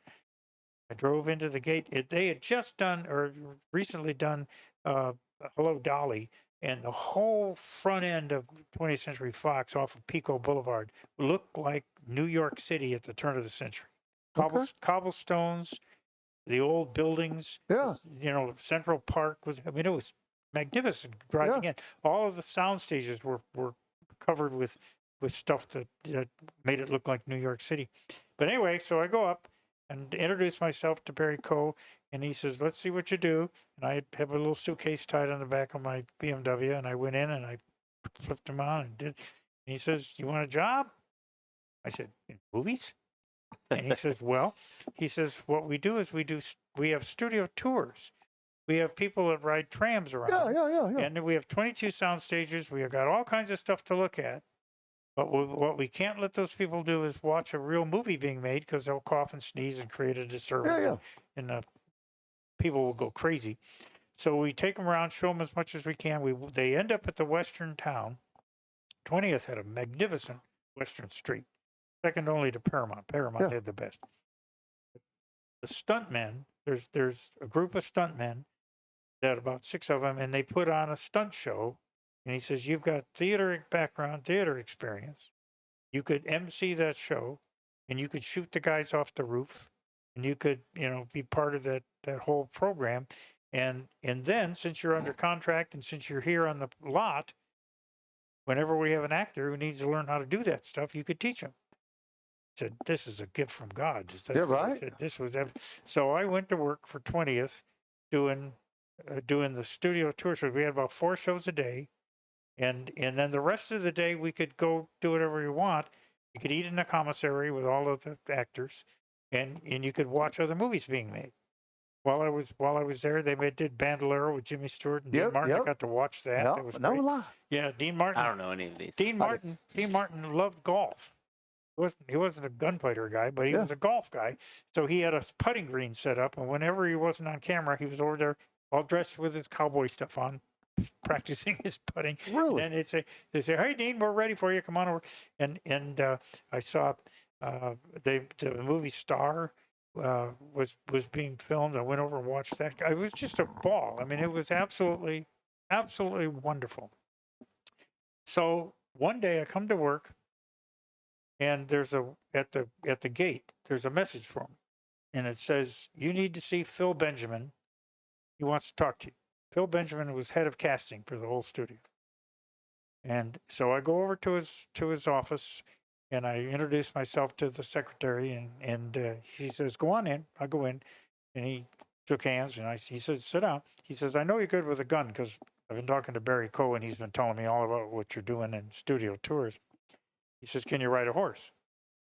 I drove into the gate. They had just done, or recently done, Hello, Dolly. And the whole front end of 20th Century Fox off of Pico Boulevard looked like New York City at the turn of the century. Cobblestones, the old buildings. Yeah. Central Park it was magnificent driving in. All of the sound stages were covered with stuff that made it look like New York City. But anyway, so I go up and introduce myself to Barry Coe, and he says, "Let's see what you do." And I have a little suitcase tied on the back of my BMW, and I went in and I flipped him on and did. And he says, "You want a job?" I said, "In movies?" And he says, "Well," he says, "what we do is we have studio tours. We have people that ride trams around. Yeah. And we have 22 sound stages. We have got all kinds of stuff to look at. But what we can't let those people do is watch a real movie being made because they'll cough and sneeze and create a disturbance. And people will go crazy. So we take them around, show them as much as we can. They end up at the Western town. 20th had a magnificent Western street, second only to Paramount. Paramount had the best. The stuntmen, there's a group of stuntmen, that about 6 of them, and they put on a stunt show. And he says, "You've got theater background, theater experience. You could MC that show, and you could shoot the guys off the roof, and you could, be part of that whole program. And then, since you're under contract and since you're here on the lot, whenever we have an actor who needs to learn how to do that stuff, you could teach him." I said, "This is a gift from God." Yeah, right. Said, this was so I went to work for 20th doing the studio tour shows. We had about 4 shows a day. And then the rest of the day, we could go do whatever you want. You could eat in the commissary with all of the actors, and you could watch other movies being made. While I was there, they did Bandolero with Jimmy Stewart and Dean Martin. I got to watch that. That was no great. lie. Yeah, Dean Martin. I don't know any of these. Dean Martin loved golf. He wasn't a gunfighter guy, but he was a golf guy. So he had a putting green set up, and whenever he wasn't on camera, he was over there all dressed with his cowboy stuff on, practicing his putting. Really? And they say, "Hey, Dean, we're ready for you. Come on over." And I saw the movie Star was being filmed. I went over and watched that. It was just a ball. I mean, it was absolutely wonderful. So one day I come to work, and there's at the gate there's a message for me, and it says, "You need to see Phil Benjamin. He wants to talk to you." Phil Benjamin was head of casting for the whole studio. And so I go over to his office, and I introduce myself to the secretary, and he says, "Go on in." I go in, and he shook hands, and he says, "Sit down." He says, "I know you're good with a gun because I've been talking to Barry Coe, and he's been telling me all about what you're doing in studio tours." He says, "Can you ride a horse?"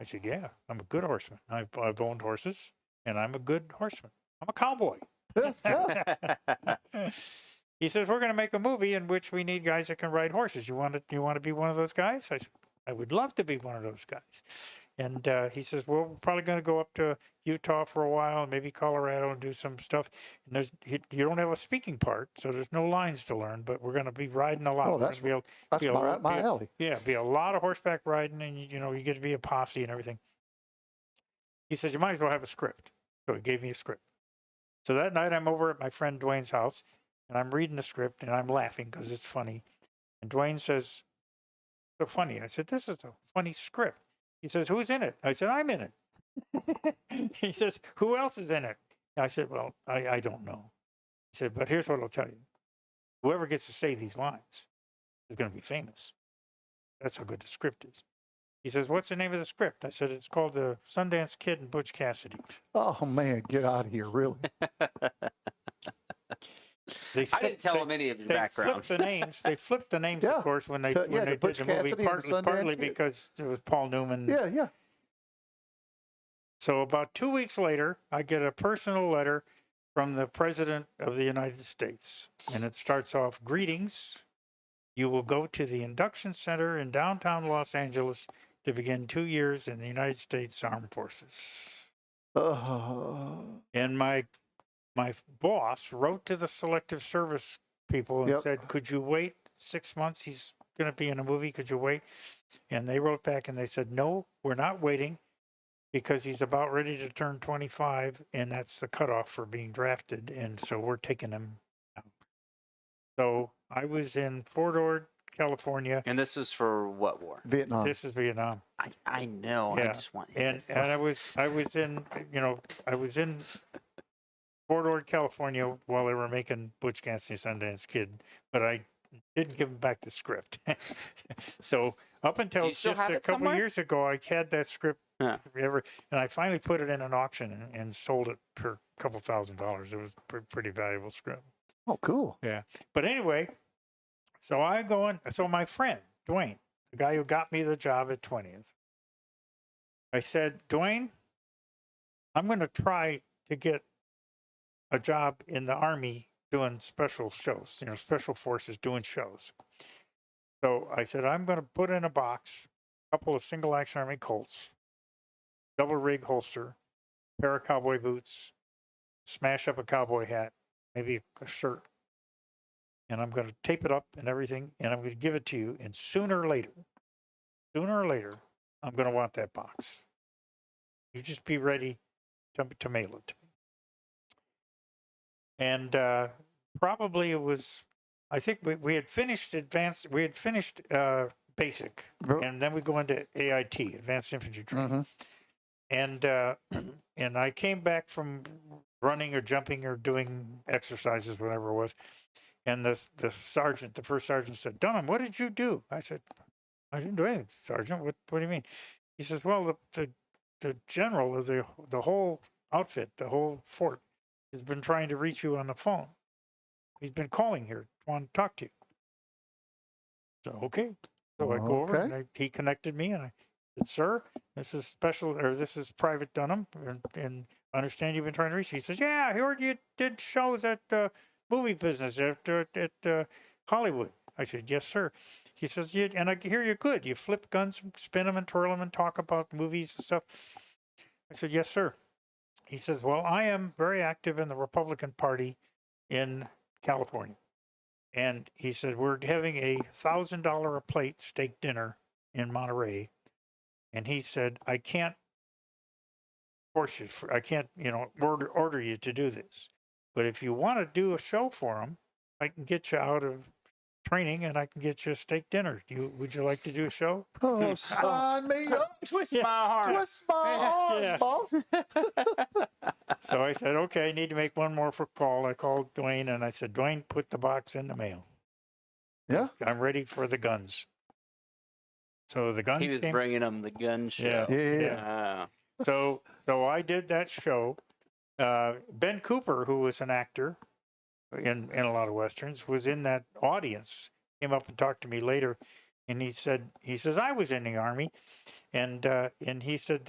I said, "Yeah, I'm a good horseman. I've owned horses, and I'm a good horseman. I'm a cowboy." He says, "We're going to make a movie in which we need guys that can ride horses. You want to be one of those guys?" I said, "I would love to be one of those guys." And he says, "Well, we're probably going to go up to Utah for a while, and maybe Colorado, and do some stuff. And you don't have a speaking part, so there's no lines to learn. But we're going to be riding a lot. Oh, that's right my alley. Yeah, be a lot of horseback riding, and you get to be a posse and everything." He says, "You might as well have a script." So he gave me a script. So that night I'm over at my friend Dwayne's house, and I'm reading the script, and I'm laughing because it's funny. And Dwayne says, "So funny." I said, "This is a funny script." He says, "Who's in it?" I said, "I'm in it." He says, "Who else is in it?" I said, "Well, I don't know." He said, "But here's what I'll tell you. Whoever gets to say these lines is going to be famous. That's how good the script is." He says, "What's the name of the script?" I said, "It's called The Sundance Kid and Butch Cassidy." Oh, man, get out of here, really. I didn't tell him any of your background. They flipped the names, of course, when they did the movie, partly because it was Paul Newman. Yeah. So about 2 weeks later, I get a personal letter from the President of the United States. And it starts off, "Greetings. You will go to the induction center in downtown Los Angeles to begin 2 years in the United States Armed Forces." And my boss wrote to the Selective Service people and said, "Could you wait 6 months? He's going to be in a movie. Could you wait?" And they wrote back and they said, "No, we're not waiting because he's about ready to turn 25, and that's the cutoff for being drafted. And so we're taking him out." So I was in Fort Ord, California. And this was for what war? Vietnam. This is Vietnam. I know. Yeah. I just want to hear this. And I was in Fort Ord, California while they were making Butch Cassidy Sundance Kid, but I didn't give him back the script. So up until you still just have a it couple somewhere? years ago, I had that script Yeah. and I finally put it in an auction and sold it for a couple $1,000s. It was a pretty valuable script. Oh, cool. Yeah. But anyway, so I go in. So my friend, Dwayne, the guy who got me the job at 20th, I said, Dwayne, I'm going to try to get a job in the Army doing special shows, special forces doing shows. So I said, I'm going to put in a box a couple of single action Army Colts, double rig holster, pair of cowboy boots, smash up a cowboy hat, maybe a shirt. And I'm going to tape it up and everything, and I'm going to give it to you. And sooner or later, I'm going to want that box. You just be ready to mail it to me. And probably it was, I think we had finished advanced, we had finished basic, and then we go into AIT, Advanced Infantry Training. And I came back from running or jumping or doing exercises, whatever it was. And the sergeant, the first sergeant said, Dunham, what did you do? I said, I didn't do anything, Sergeant. What do you mean? He says, well, the general of the whole outfit, the whole fort, has been trying to reach you on the phone. He's been calling here, wanting to talk to you. So, okay. So I go over and he connected me and I said, sir, this is Private Dunham. And I understand you've been trying to reach. He says, yeah, I heard you did shows at the movie business at Hollywood. I said, yes, sir. He says, and I hear you're good. You flip guns, spin them and twirl them and talk about movies and stuff. I said, yes, sir. He says, well, I am very active in the Republican Party in California. And he said, we're having a $1,000 a plate steak dinner in Monterey. And he said, I can't force you. I can't, order you to do this. But if you want to do a show for them, I can get you out of training and I can get you a steak dinner. Would you like to do a show? Oh, sign me up. Twist my arm. Twist my arm, boss. So I said, okay, I need to make one more call. I called Dwayne and I said, Dwayne, put the box in the mail. Yeah. I'm ready for the guns. So the guns He was bringing them the gun show. Yeah. So I did that show. Ben Cooper, who was an actor in a lot of Westerns, was in that audience, came up and talked to me later. And he says, I was in the Army. And he said,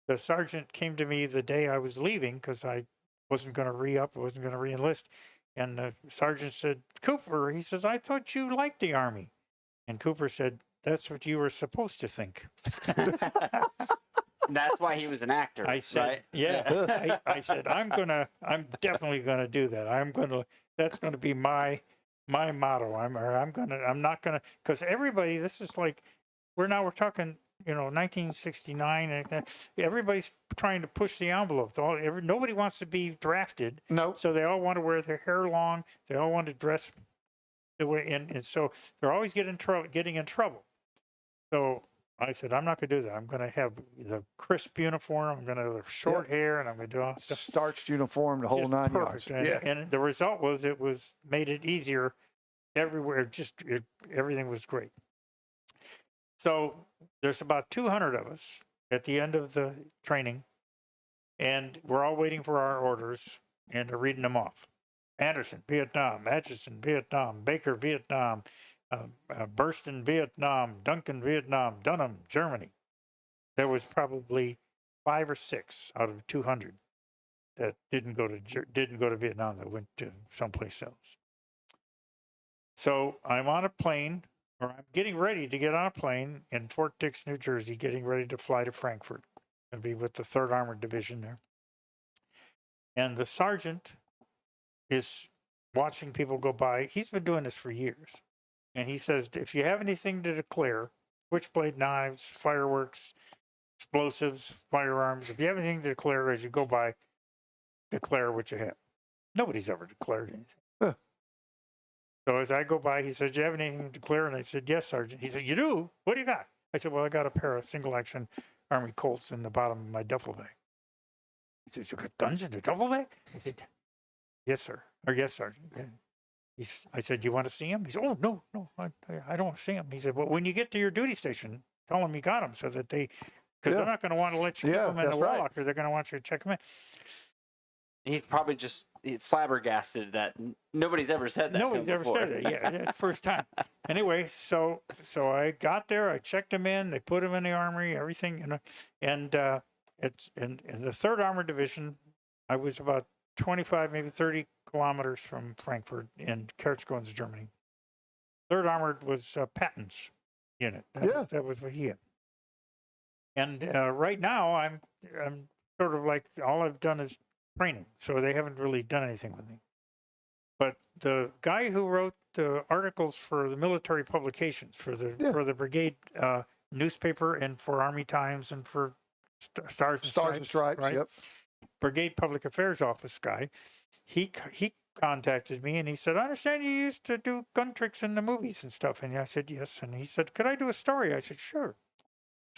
the sergeant came to me the day I was leaving because I wasn't going to re-up, I wasn't going to re-enlist. And the sergeant said, Cooper, he says, I thought you liked the Army. And Cooper said, that's what you were supposed to think. That's why he was an actor. I said, right? yeah. I said, I'm definitely gonna do that. That's gonna be my motto. I'm not gonna, because everybody, this is like, we're talking, 1969, and everybody's trying to push the envelope. Nobody wants to be drafted. No. So they all want to wear their hair long. They all want to dress the way, and so they're always getting in trouble. So I said, I'm not going to do that. I'm going to have the crisp uniform. I'm going to have short hair, and I'm going to do all stuff. Starched uniform, the whole Just 9 perfect. yards. And the result was made it easier everywhere. Everything was great. So there's about 200 of us at the end of the training, and we're all waiting for our orders, and they're reading them off. Anderson, Vietnam. Atchison, Vietnam. Baker, Vietnam. Burston, Vietnam. Duncan, Vietnam. Dunham, Germany. There was probably 5 or 6 out of 200 that didn't go to Vietnam, that went to someplace else. So I'm on a plane, or I'm getting ready to get on a plane in Fort Dix, New Jersey, getting ready to fly to Frankfurt. Going to be with the 3rd Armored Division there. And the sergeant is watching people go by. He's been doing this for years. And he says, if you have anything to declare, switchblade knives, fireworks, explosives, firearms, if you have anything to declare as you go by, declare what you have. Nobody's ever declared anything. Huh. So as I go by, he said, do you have anything to declare? And I said, yes, Sergeant. He said, you do? What do you got? I said, well, I got a pair of single-action Army Colts in the bottom of my duffel bag. He says, you got guns in the duffel bag? I said, yes, sir. Or yes, Sergeant. Yeah. I said, "You want to see him?" He said, "Oh, no, I don't want to see him." He said, "Well, when you get to your duty station, tell them you got him so that because they're not going to want to let you keep them in the wall locker. They're going to want you to check them in." He's probably just flabbergasted that nobody's ever said that. Nobody's ever said it. Yeah, first time. Anyway, so I got there. I checked him in. They put him in the armory. Everything, and it's in the 3rd Armored Division. I was about 25, maybe 30 kilometers from Frankfurt in Karlsruhe, Germany. 3rd Armored was Patton's unit. That was what he had. And right now, I'm sort of like all I've done is training, so they haven't really done anything with me. But the guy who wrote the articles for the military publications for the brigade newspaper and for Army Times and for Stars and Stripes, right? Yep. Brigade Public Affairs Office guy, he contacted me and he said, "I understand you used to do gun tricks in the movies and stuff." And I said, "Yes." And he said, "Could I do a story?" I said, "Sure."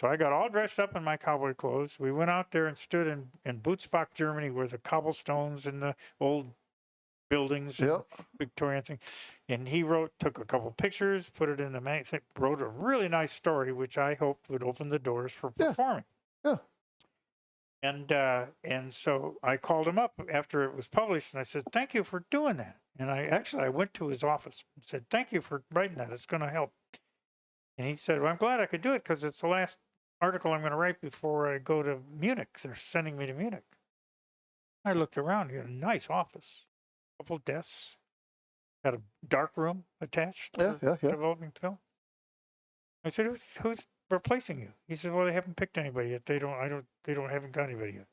So I got all dressed up in my cowboy clothes. We went out there and stood in Butzbach, Germany, where the cobblestones and the old buildings, and Victorian thing. And he took a couple pictures, put it in the magazine, wrote a really nice story, which I hoped would open the doors for performing. Yeah. And so I called him up after it was published, and I said, "Thank you for doing that." And I went to his office and said, "Thank you for writing that. It's going to help." And he said, "Well, I'm glad I could do it because it's the last article I'm going to write before I go to Munich. They're sending me to Munich." I looked around. He had a nice office, a couple desks, had a dark room attached to developing film. I said, "Who's replacing you?" He said, "Well, they haven't picked anybody yet. They haven't got anybody yet."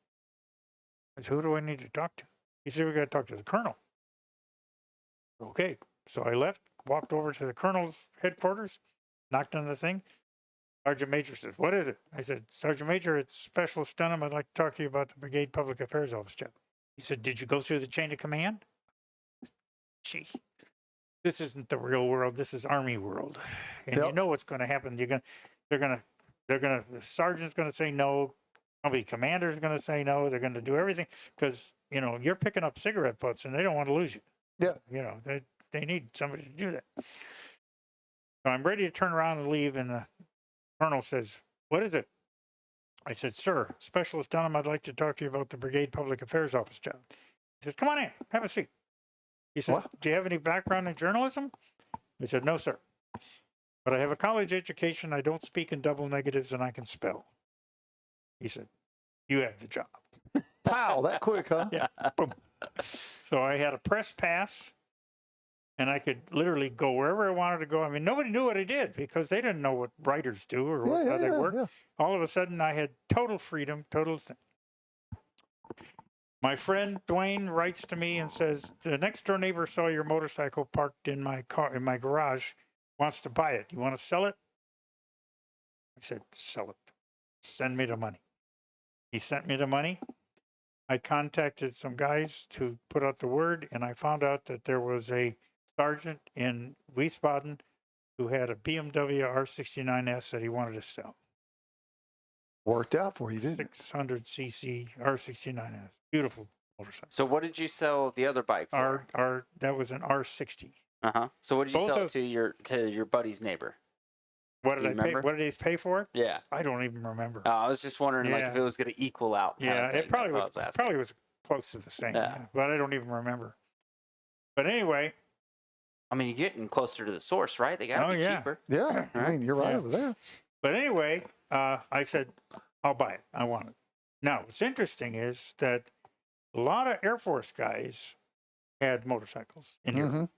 I said, "Who do I need to talk to?" He said, "We got to talk to the colonel." Okay. So I left, walked over to the colonel's headquarters, knocked on the thing. Sergeant Major says, "What is it?" I said, "Sergeant Major, it's Specialist Dunham. I'd like to talk to you about the Brigade Public Affairs Office job." He said, "Did you go through the chain of command?" Gee, this isn't the real world. This is Army world. And you know what's going to happen. The sergeant's going to say no. The commander's going to say no. They're going to do everything because, you're picking up cigarette butts and they don't want to lose you. Yeah. They need somebody to do that. So I'm ready to turn around and leave, and the colonel says, "What is it?" I said, "Sir, Specialist Dunham, I'd like to talk to you about the Brigade Public Affairs Office job." He says, "Come on in, have a seat." He said, "Do you have any background in journalism?" I said, "No, sir. But I have a college education, I don't speak in double negatives, and I can spell." He said, "You have the job." Pow, that quick, huh? Yeah. Boom. So I had a press pass, and I could literally go wherever I wanted to go. I mean, nobody knew what I did because they didn't know what writers do or how they work. Yeah. All of a sudden, I had total freedom, My friend Dwayne writes to me and says, "The next door neighbor saw your motorcycle parked in my garage, wants to buy it. You want to sell it?" I said, "Sell it. Send me the money." He sent me the money. I contacted some guys to put out the word, and I found out that there was a sergeant in Wiesbaden who had a BMW R69S that he wanted to sell. Worked out for you, didn't it? 600cc R69S. Beautiful motorcycle. So what did you sell the other bike for? That was an R60. So what did you sell to your buddy's neighbor? What did I pay? What did he pay for it? Yeah. I don't even remember. I was just wondering if it was going to equal out. It probably was close to the same. Yeah. But I don't even remember. But anyway. I mean, you're getting closer to the source, right? They got to be cheaper. Yeah. I mean, you're right over there. But anyway, I said, "I'll buy it. I want it." Now, what's interesting is that a lot of Air Force guys had motorcycles in here. A lot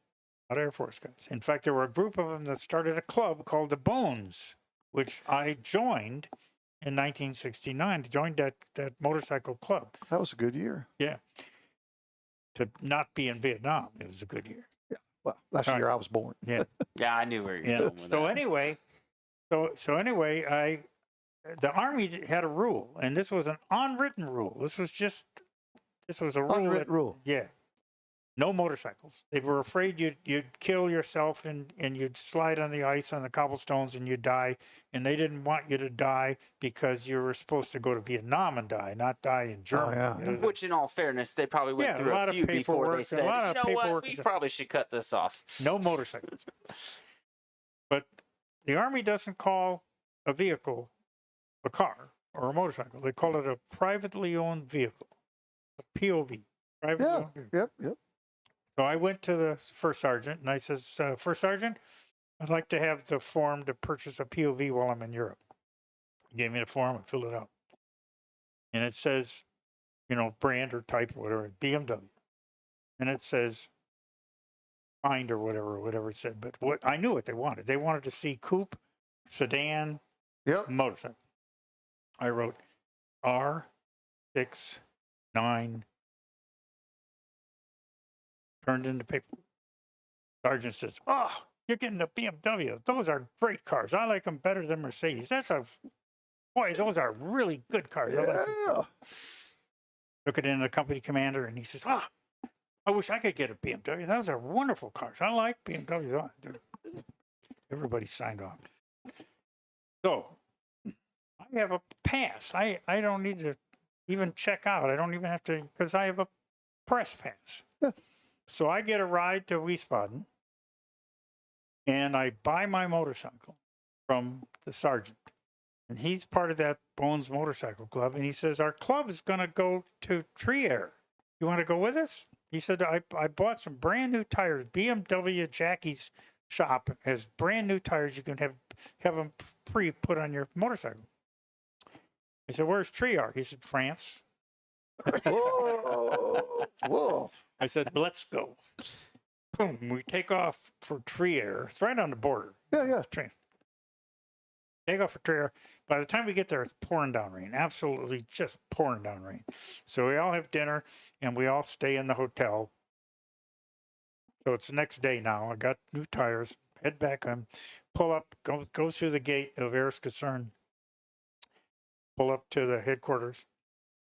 of Air Force guys. In fact, there were a group of them that started a club called the Bones, which I joined in 1969. Joined that motorcycle club. That was a good year. Yeah. To not be in Vietnam, it was a good year. Yeah. Well, that's the year I was born. Yeah. Yeah, I knew where you were going with that. Anyway, the Army had a rule, and this was an unwritten rule. This was a rule. Unwritten rule. Yeah. No motorcycles. They were afraid you'd kill yourself and you'd slide on the ice on the cobblestones and you'd die. And they didn't want you to die because you were supposed to go to Vietnam and die, not die in Germany. yeah. You know, Which, in all fairness, they probably went Yeah, through a lot a of few before paperwork, they a said, lot you of know what, paperwork we and stuff. probably should cut this off. No motorcycles. But the Army doesn't call a vehicle a car or a motorcycle. They call it a privately owned vehicle, a POV. Privately Yeah. owned vehicle. Yep. So I went to the first sergeant and I says, First Sergeant, I'd like to have the form to purchase a POV while I'm in Europe. He gave me the form, I filled it out. And it says, brand or type or whatever, BMW. And it says find or whatever it said. But I knew what they wanted. They wanted to see coupe, sedan, Yep. motorcycle. I wrote R69, turned into paper. Sergeant says, "Oh, you're getting a BMW. Those are great cars. I like them better than Mercedes. Boy, those are really good cars. I like them." Yeah. Look at it in the company commander, and he says, I wish I could get a BMW. Those are wonderful cars. I like BMWs. Everybody signed off. So I have a pass. I don't need to even check out. I don't even have to, because I have a press pass. So I get a ride to Wiesbaden, and I buy my motorcycle from the sergeant. And he's part of that Bones Motorcycle Club. And he says, our club is going to go to Trier. You want to go with us? He said, I bought some brand new tires. BMW Jackie's shop has brand new tires. You can have them free put on your motorcycle. I said, where's Trier? He said, France. Whoa. I said, let's go. Boom. We take off for Trier. It's right on the border. Yeah. Train. Take off for Trier. By the time we get there, it's pouring down rain. Absolutely just pouring down rain. So we all have dinner and we all stay in the hotel. So it's the next day now. I got new tires. Head back on. Pull up. Go through the gate of Erzkazerne. Pull up to the headquarters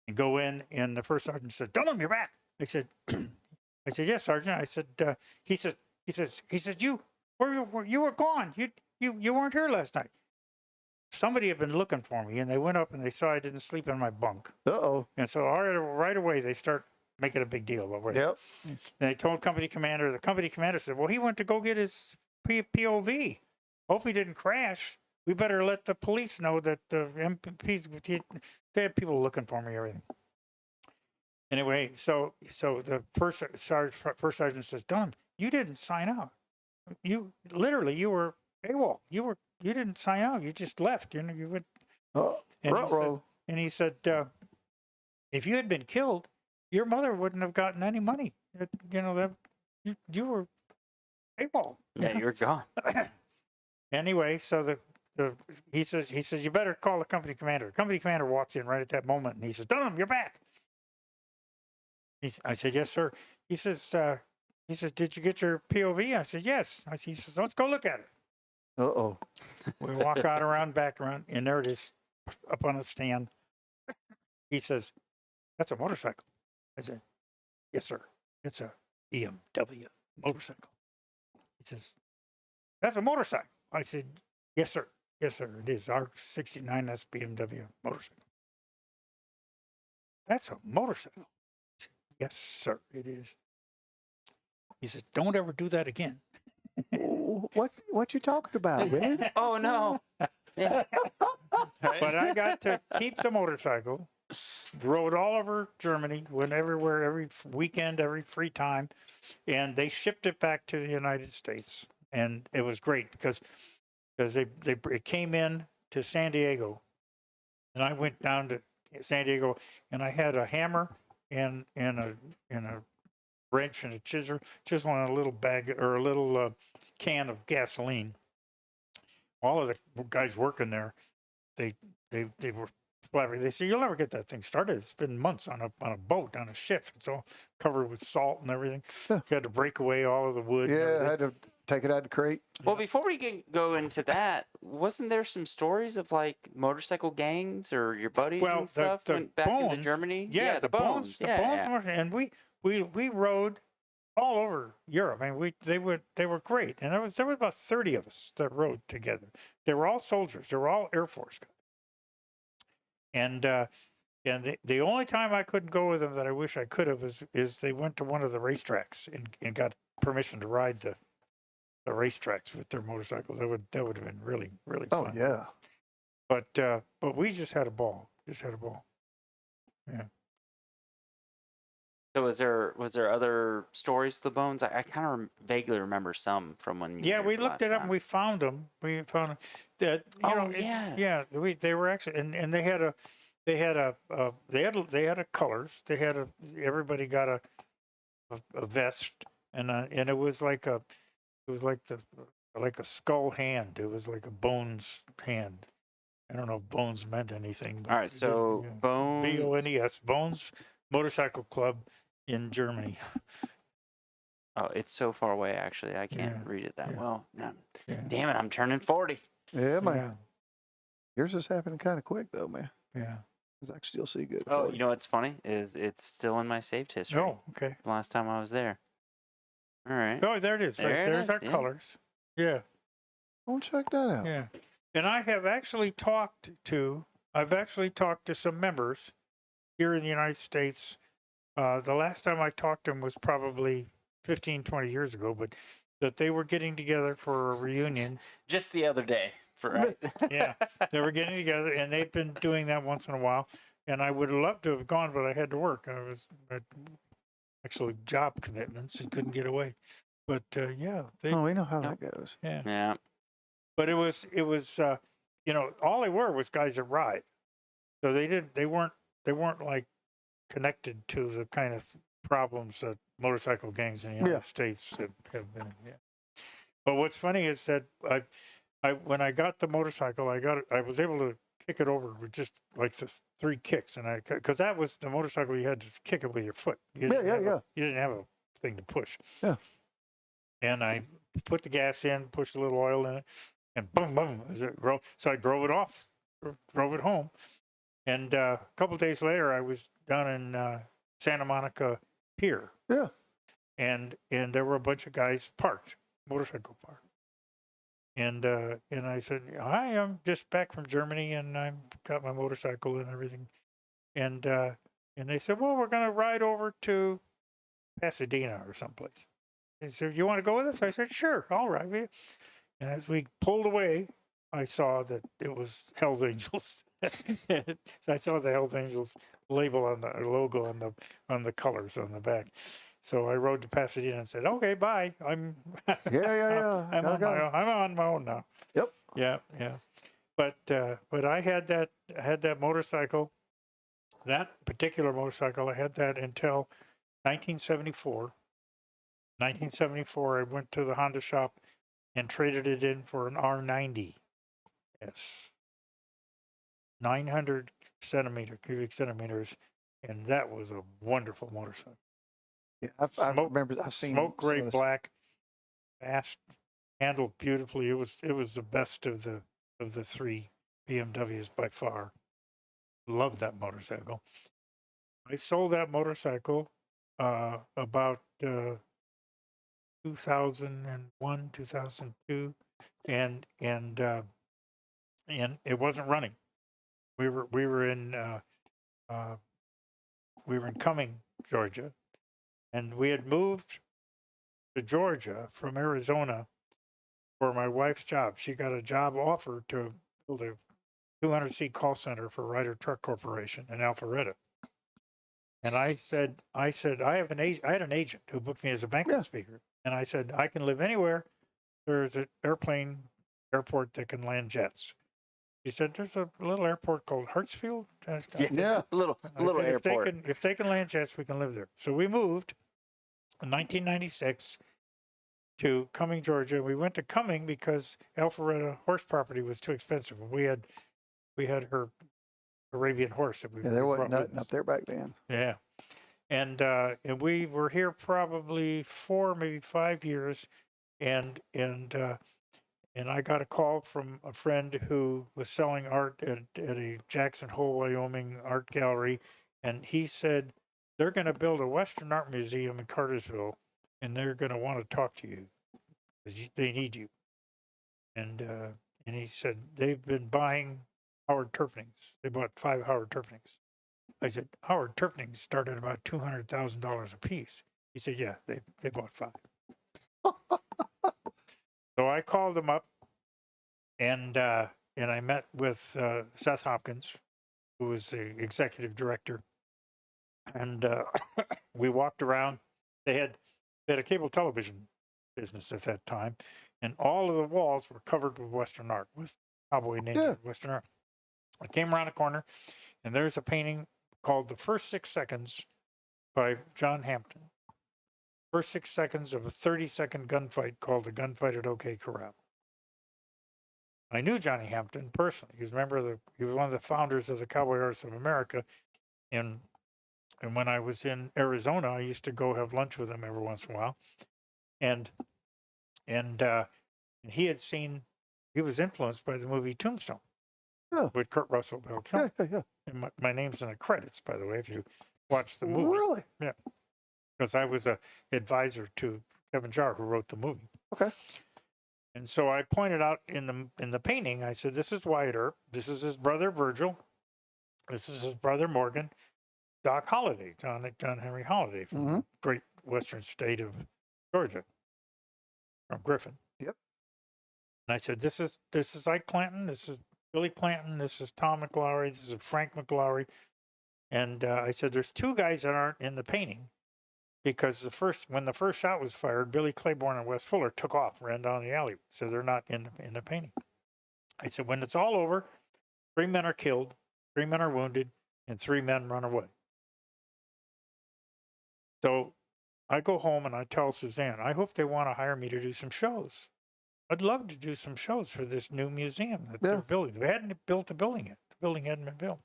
and go in. And the first sergeant said, Dunham, you're back. I said, yes, Sergeant. I said, he said, you were gone. You weren't here last night. Somebody had been looking for me, and they went up and they saw I didn't sleep in my bunk. Uh-oh. And so right away they start making a big deal about it. Yep. And they told company commander. The company commander said, well, he went to go get his POV. Hope he didn't crash. We better let the police know that the MPs, they had people looking for me, everything. Anyway, so the first sergeant says, Dunham, you didn't sign out. You were AWOL. You didn't sign out. You just left. You went. And he said, if you had been killed, your mother wouldn't have gotten any money. You were AWOL. Yeah, you were gone. Anyway, so he says you better call the company commander. The company commander walks in right at that moment, and he says, Dunham, you're back. I said, yes, sir. He says, did you get your POV? I said, yes. He says, let's go look at it. Uh-oh. We walk back around, and there it is, up on a stand. He says, that's a motorcycle. I said, yes, sir. It's a BMW motorcycle. He says, that's a motorcycle. I said, yes, sir. Yes, sir. It is our 69S BMW motorcycle. That's a motorcycle. I said, yes, sir. It is. He said, don't ever do that again. What you talking about, man? Oh, no. Yeah. But I got to keep the motorcycle. Rode all over Germany, went everywhere, every weekend, every free time, and they shipped it back to the United States, and it was great because it came in to San Diego, and I went down to San Diego, and I had a hammer and a wrench and a chisel on a little bag or a little can of gasoline. All of the guys working there, they were flabbergasted. They said, "You'll never get that thing started. It's been months on a boat, on a ship. It's all covered with salt and everything. You had to break away all of the wood." Yeah, I had to take it out of the crate. Well, before we go into that, wasn't there some stories of like motorcycle gangs or your buddies and stuff the went back into Germany? Yeah, the Bones. Yeah. And we rode all over Europe. I mean, they were great, and there was about 30 of us that rode together. They were all soldiers. They were all Air Force guys. And the only time I couldn't go with them that I wish I could have is they went to one of the racetracks and got permission to ride the racetracks with their motorcycles. That would have been really Oh fun. yeah. But we just had a ball. Yeah. So was there other stories to the bones? I kind of vaguely remember some from when you. Yeah, were we here looked last it up time. and we found them. That they were actually and they had colors. Everybody got a vest and it was like a skull hand. It was like a bones hand. I don't know if bones meant anything. But All right, so Bones. BONES, Bones Motorcycle Club in Germany. Oh, it's so far away. Actually, I can't read it that yeah. well. No. Yeah. Damn it! I'm turning 40. Yeah, man. Yours is happening kind of quick though, man. Yeah. Because I can still see good. Oh, you know what's funny is it's still in my saved history. Oh, okay. Last time I was there. All right. Oh, there it is. There's our colors. Yeah. Go check that out. Yeah. And I have actually talked to some members here in the United States. The last time I talked to them was probably 15, 20 years ago, but that they were getting together for a reunion. Just the other day. Right. Yeah. They were getting together, and they've been doing that once in a while. And I would have loved to have gone, but I had to work. I was actually job commitments and couldn't get away. But yeah. We know how that goes. Yeah. Yeah. But it was all they were was guys that ride. So they weren't like connected to the kind of problems that motorcycle gangs in the United States have been. Yeah. But what's funny is that when I got the motorcycle, I was able to kick it over with just like the 3 kicks, and because that was the motorcycle you had to kick it with your foot. You didn't have a thing to push. Yeah. And I put the gas in, pushed a little oil in it, and boom, boom. So I drove it home. And a couple of days later, I was down in Santa Monica Pier. Yeah. And there were a bunch of guys parked, motorcycle parked. And I said, "Hi, I'm just back from Germany, and I've got my motorcycle and everything." And they said, "Well, we're going to ride over to Pasadena or someplace." They said, "You want to go with us?" I said, "Sure, I'll ride with you." And as we pulled away, I saw that it was Hell's Angels. So I saw the Hell's Angels label on the logo on the colors on the back. So I rode to Pasadena and said, "Okay, bye. I'm I'm on my own now." Yep. Yeah. But I had that motorcycle, that particular motorcycle. I had that until 1974. 1974, I went to the Honda shop and traded it in for an R90. Yes. 900 cubic centimeters, and that was a wonderful motorcycle. Yeah, I remember. I've seen smoke gray black, fast, handled beautifully. It was the best of the 3 BMWs by far. Loved that motorcycle. I sold that motorcycle about 2001, 2002, and it wasn't running. We were in Cumming, Georgia. And we had moved to Georgia from Arizona for my wife's job. She got a job offer to build a 200-seat call center for Ryder Truck Corporation in Alpharetta. And I said, I had an agent who booked me as a banquet speaker. And I said, I can live anywhere. There's an airport that can land jets. She said, there's a little airport called Hartsfield. A little airport. If they can land jets, we can live there. So we moved in 1996 to Cumming, Georgia. We went to Cumming because Alpharetta horse property was too expensive. We had her Arabian horse that we there wasn't nothing up there back then. Yeah. And we were here probably 4, maybe 5 years. And I got a call from a friend who was selling art at a Jackson Hole, Wyoming art gallery. And he said, they're going to build a Western art museum in Cartersville. and they're going to want to talk to you because they need you. And he said, they've been buying Howard Turfnings. They bought 5 Howard Turfnings. I said, Howard Turfnings started about $200,000 a piece. He said, yeah, they bought 5. So I called them up, and I met with Seth Hopkins, who was the executive director, and we walked around. They had a cable television business at that time, and all of the walls were covered with Western art, with cowboy named Western art. I came around a corner, and there's a painting called The First 6 Seconds by John Hampton. First 6 seconds of a 30-second gunfight called The Gunfight at OK Corral. I knew Johnny Hampton personally. He was one of the founders of the Cowboy Artists of America. And when I was in Arizona, I used to go have lunch with him every once in a while. And he was influenced by the movie Tombstone with Kurt Russell, Bill Kilmer. Yeah. And my name's in the credits, by the way, if you watch the movie. Really? Yeah. Because I was a advisor to Kevin Jarre, who wrote the movie. Okay. And so I pointed out in the painting, I said, this is Wyatt Earp. This is his brother Virgil. This is his brother Morgan. Doc Holliday, John Henry Holliday from the great western state of Georgia, from Griffin. Yep. And I said, this is Ike Clanton. This is Billy Clanton. This is Tom McLaury. This is Frank McLaury. And I said, there's 2 guys that aren't in the painting. Because when the first shot was fired, Billy Claiborne and Wes Fuller took off, ran down the alley. So they're not in the painting. I said, when it's all over, 3 men are killed, 3 men are wounded, and 3 men run away. So I go home and I tell Suzanne, I hope they want to hire me to do some shows. I'd love to do some shows for this new museum that they're building. They hadn't built the building yet. The building hadn't been built.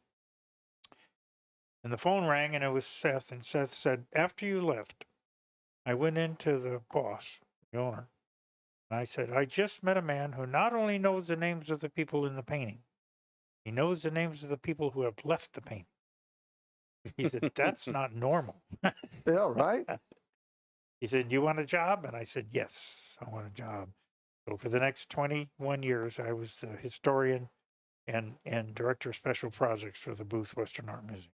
And the phone rang, and it was Seth. And Seth said, after you left, I went into the boss, the owner, and I said, I just met a man who not only knows the names of the people in the painting, he knows the names of the people who have left the painting. He said, that's not normal. Yeah, right? He said, you want a job? And I said, yes, I want a job. So for the next 21 years, I was the historian and director of special projects for the Booth Western Art Museum.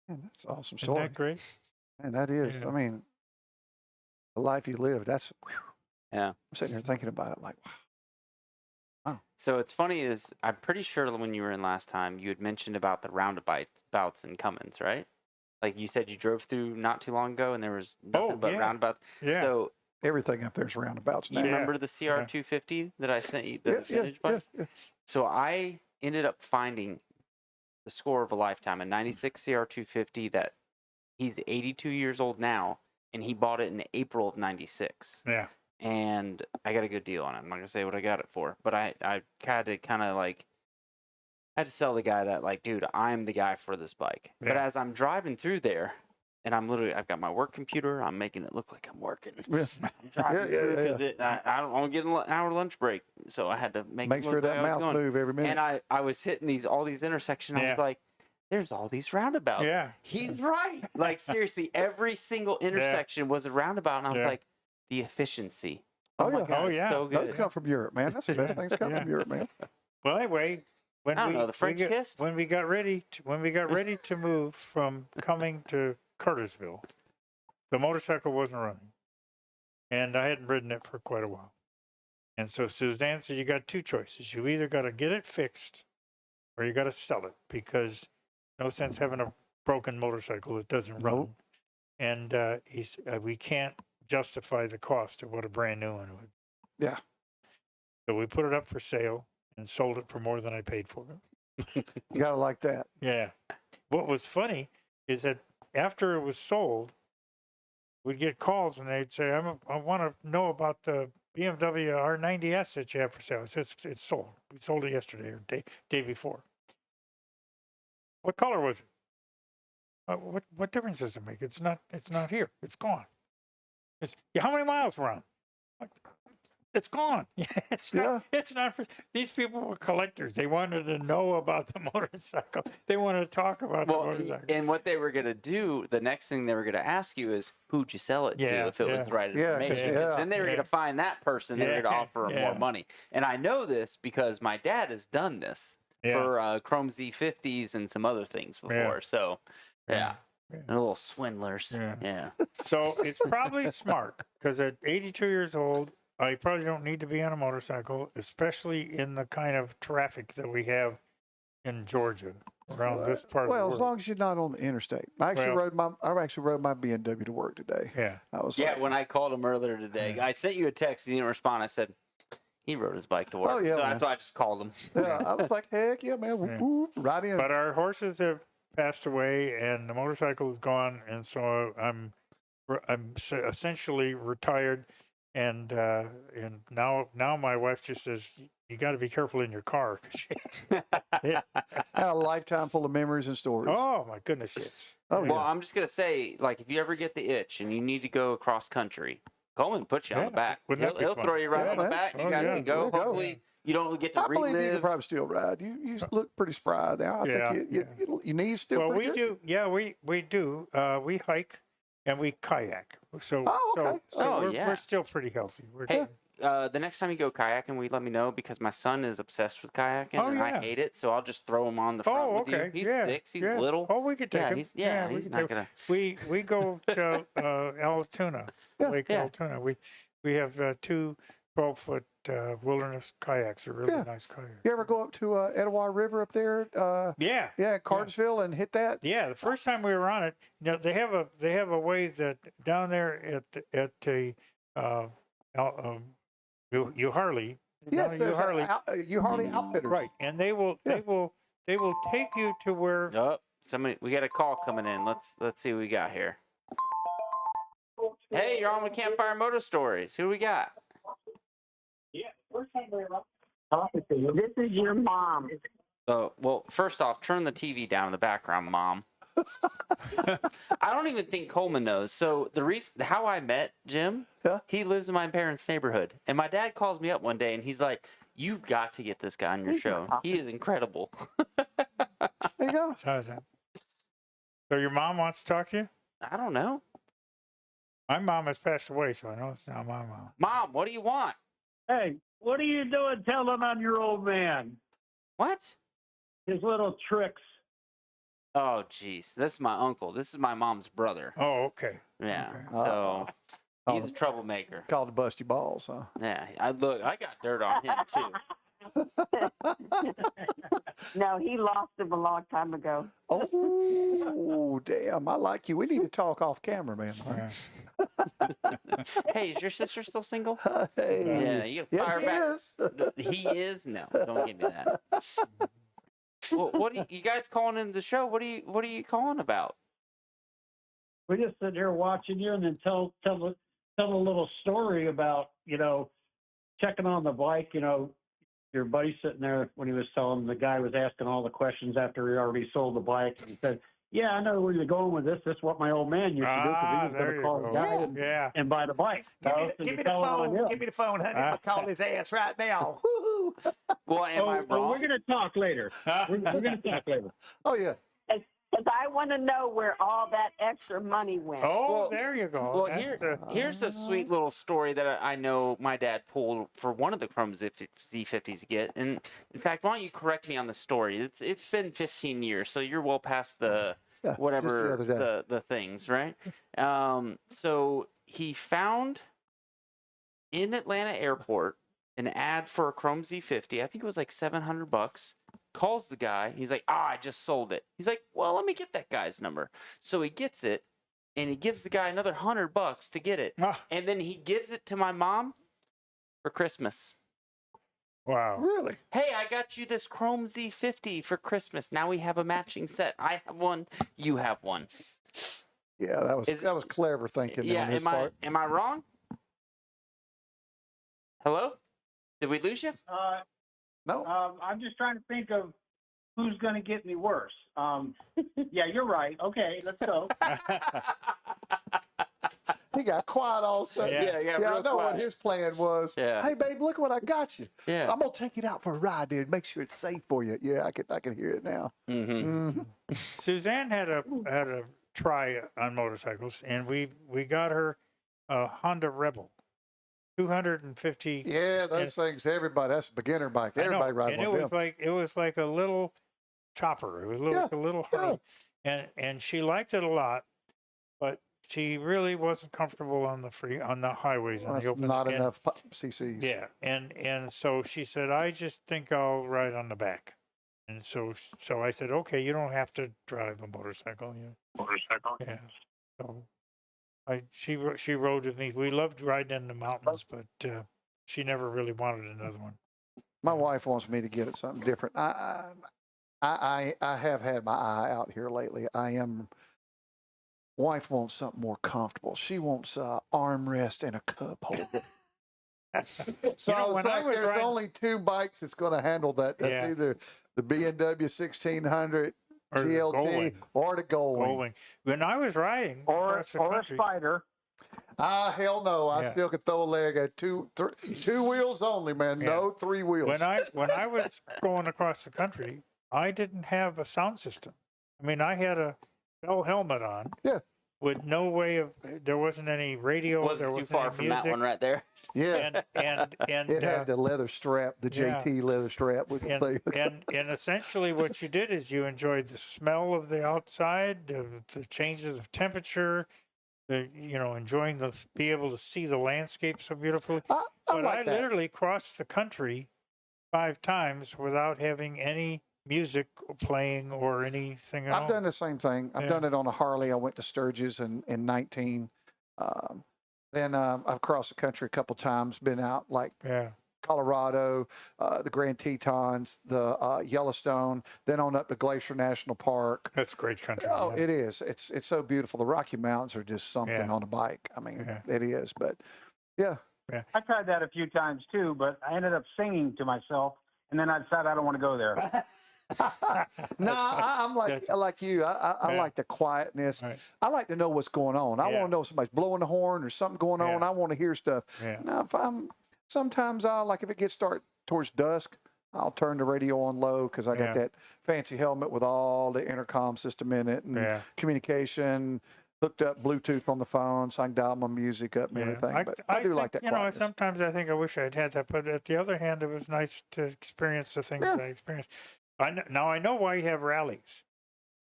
Man, that's an awesome Isn't story. that great? Man, that is. Yeah. I mean, the life you lived, that's, Yeah. I'm sitting here thinking about it like, wow. So it's funny is I'm pretty sure when you were in last time, you had mentioned about the roundabouts in Cummins, right? Like you said, you drove through not too long ago, and there was nothing but roundabouts. Yeah. So Everything up there's roundabouts now. you remember the CR250 that I sent you, the vintage bike? Yeah. So I ended up finding the score of a lifetime, a 96 CR250 that he's 82 years old now, and he bought it in April of 96. Yeah. And I got a good deal on it. I'm not going to say what I got it for, but I had to kind of like, I had to sell the guy that like, dude, I'm the guy for this bike. Yeah. But as I'm driving through there, and I've got my work computer, I'm making it look like I'm working. Yeah. I'm driving through because I don't want to get an hour lunch break, so I had to make Sure look that like I was mouse going. move every minute. And I was hitting all these intersections. I was like, there's all these roundabouts. Yeah. He's right. Like seriously, every single intersection was a roundabout, and I was like, the efficiency. Oh, my yeah. God, Oh, yeah. so Those good. come from Europe, man. That's the best things come from Europe, man. Well, anyway, when I don't know, the French kissed? when we got ready to move from Cumming to Cartersville, the motorcycle wasn't running, and I hadn't ridden it for quite a while. And so Suzanne said, you got 2 choices. You either got to get it fixed or you got to sell it, because no sense having a broken motorcycle that doesn't run. Nope. And he said, we can't justify the cost of what a brand new one would. Yeah. So we put it up for sale and sold it for more than I paid for it. You got to like that. Yeah. What was funny is that after it was sold, we'd get calls and they'd say, I want to know about the BMW R90S that you have for sale. I said, it's sold. We sold it yesterday or day before. What color was it? What difference does it make? It's not here. It's gone. How many miles were on? It's gone. It's not. Yeah. It's not. These people were collectors. They wanted to know about the motorcycle. They wanted to talk about the motorcycle. And what they were going to do, the next thing they were going to ask you is who'd you sell it to if it was the right information. Then they were going to find that person. They were going to offer them more money. And I know this because my dad has done this for Chrome Z50s and some other things before. So, yeah. And little swindlers. Yeah. So it's probably smart because at 82 years old, I probably don't need to be on a motorcycle, especially in the kind of traffic that we have in Georgia around this part of the world. Well, as long as you're not on the interstate. I actually rode my BMW to work today. Yeah. I was when I called him earlier today, I sent you a text. He didn't respond. I said, he rode his bike to work. Oh, yeah, so that's why I just called him. Yeah, I was like, heck yeah, man. Whoop, right in. But our horses have passed away and the motorcycle is gone. And so I'm essentially retired. And now my wife just says, you got to be careful in your car. Had a lifetime full of memories and stories. Oh, my goodness, yes. Oh, well, I'm just going to say, like, if you ever get the itch and you need to go across country, Coleman puts you on the back. He'll throw you right on the back. You got to go. Hopefully, you don't get to relive. I believe you can probably still ride. You look pretty spry now. I think your knees still pretty good. Do. Yeah, we do. We hike. And we kayak, so we're still pretty healthy. The next time you go kayaking, let me know because my son is obsessed with kayaking and I hate it. So I'll just throw him on the front with you. He's 6, he's little. Oh, we could take him. He's not gonna. We go to Altoona, Lake Altoona. We have 2 12-foot wilderness kayaks. They're really nice kayaks. You ever go up to Etowah River up there? Cartersville and hit that? Yeah, the first time we were on it, they have a way that down there at the Uharli. Uharli Outfitters. Right, and they will take you to where. Oh, we got a call coming in. Let's see what we got here. Hey, you're on with Campfire Moto Stories. Who we got? This is your mom. Oh, well, first off, turn the TV down in the background, Mom. I don't even think Coleman knows. So the reason how I met Jim, he lives in my parents' neighborhood, and my dad calls me up one day, and he's like, "You've got to get this guy on your show. He is incredible." There you go. So your mom wants to talk to you? I don't know. My mom has passed away, so I know it's not my mom. Mom, what do you want? Hey, what are you doing telling on your old man? What? His little tricks. Oh, jeez. This is my uncle. This is my mom's brother. Oh, okay. Yeah. Okay. So he's a troublemaker. Called to bust your balls, huh? Yeah. I got dirt on him too. No, he lost him a long time ago. Oh, damn. I like you. We need to talk off camera, man. Hey, is your sister still single? Hey. Yeah, you gotta fire back. He is? No, don't give me that. Well, what are you guys calling in the show? What are you calling about? We just sit here watching you and then tell a little story about, checking on the bike, your buddy sitting there when he was telling the guy was asking all the questions after he already sold the bike. And he said, "Yeah, I know where you're going with this. This is what my old man used to do because he was going to call the guy and buy the bike." Give me the phone. Give me the phone, honey. I'm calling his ass right now. Well, am I wrong? We're going to talk later. We're going to talk later. Oh, yeah. Because I want to know where all that extra money went. Oh, there you go. Well, here's a sweet little story that I know my dad pulled for one of the Chrome Z50s to get. And in fact, why don't you correct me on the story? It's been 15 years, so you're well past the the things, right? So he found in Atlanta airport an ad for a Chrome Z50. I think it was like $700. Calls the guy. He's like, I just sold it. He's like, well, let me get that guy's number. So he gets it, and he gives the guy another $100 to get it. And then he gives it to my mom for Christmas. Wow. Really? Hey, I got you this Chrome Z50 for Christmas. Now we have a matching set. I have one. You have one. Yeah, that was clever thinking on his part. Am I wrong? Hello? Did we lose you? No. I'm just trying to think of who's going to get me worse. Yeah, you're right. Okay, let's go. He got quiet all of a sudden. Yeah, I real know what quiet. his plan was. Yeah. Hey, babe, look what I got you. Yeah. I'm gonna take you out for a ride, dude. Make sure it's safe for you. Yeah, I can hear it now. Mm-hmm. Suzanne had a try on motorcycles, and we got her a Honda Rebel, 250. Yeah, those things. Everybody, that's a beginner bike. I know, Everybody ride and one of them. it was like a little chopper. It was like a little Harley, and she liked it a lot, but she really wasn't comfortable on the highways. Well, on the that's open, not enough CCs. Yeah, and so she said, I just think I'll ride on the back. And so I said, okay, you don't have to drive a motorcycle. Yeah. So she rode with me. We loved riding in the mountains, but she never really wanted another one. My wife wants me to get it something different. I have had my eye out here lately. Wife wants something more comfortable. She wants armrest and a cup holder. So I was like, there's only two bikes that's going to handle that. That's either the BMW 1600 or GLT or the Goldwing. When I was riding across the country, a Spider. Hell no! I still could throw a leg at two wheels only, man. Yeah. No 3 wheels. when I was going across the country, I didn't have a sound system. I mean, I had a Bell helmet on. Yeah. With no way of, there wasn't any radio. Wasn't too far from that one right there. Yeah. And it had the leather strap, the JT leather strap. And essentially what you did is you enjoyed the smell of the outside, the changes of temperature, enjoying be able to see the landscape so beautifully. I literally crossed the country 5 times without having any music playing or anything at all. I've done the same thing. I've done it on a Harley. I went to Sturgis in 19. Then I've crossed the country a couple times, been out like Colorado, the Grand Tetons, the Yellowstone, then on up to Glacier National Park. That's a great country. Oh, it is. It's so beautiful. The Rocky Mountains are just something on a bike. I mean, it is. But yeah. I tried that a few times too, but I ended up singing to myself, and then I decided I don't want to go there. No, I'm like you. I like the quietness. Right. I like to know what's going on. I want to know if somebody's blowing the horn or something going on. I want to hear stuff. Now, sometimes if it gets dark towards dusk, I'll turn the radio on low because I got that fancy helmet with all the intercom system in it and communication. Hooked up Bluetooth on the phone so I can dial my music up and everything. But I do like that quietness. Sometimes I think I wish I'd had that, but at the other hand, it was nice to experience the things I experienced. Now I know why you have rallies.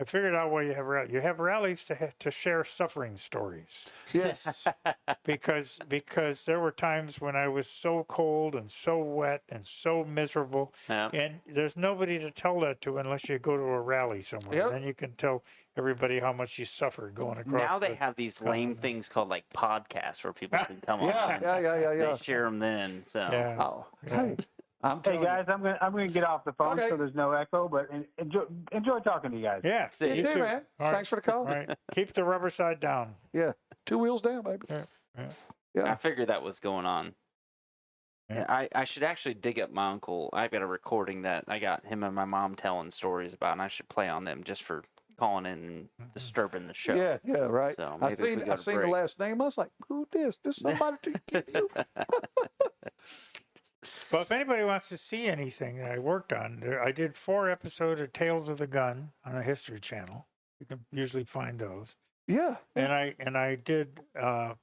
I figured out why you have rallies. You have rallies to share suffering stories. Yes. because there were times when I was so cold and so wet and so miserable, and there's nobody to tell that to unless you go to a rally somewhere. Yep. Then you can tell everybody how much you suffered going across. Now they have these lame things called like podcasts where people can come on. Yeah. They share them then. So. Hey, hey guys, I'm gonna get off the phone so there's no echo, but enjoy talking to you guys. Yeah, you too, man. Thanks for the call. All right. Keep the rubber side down. Yeah, 2 wheels down, baby. I figured that was going on. Yeah. I should actually dig up my uncle. I've got a recording that I got him and my mom telling stories about, and I should play on them just for calling in and disturbing the show. Yeah, right. So I seen the last name. I was like, who this? This somebody to get you. Well, if anybody wants to see anything that I worked on, I did 4 episodes of Tales of the Gun on a History Channel. You can usually find those. Yeah. And I did a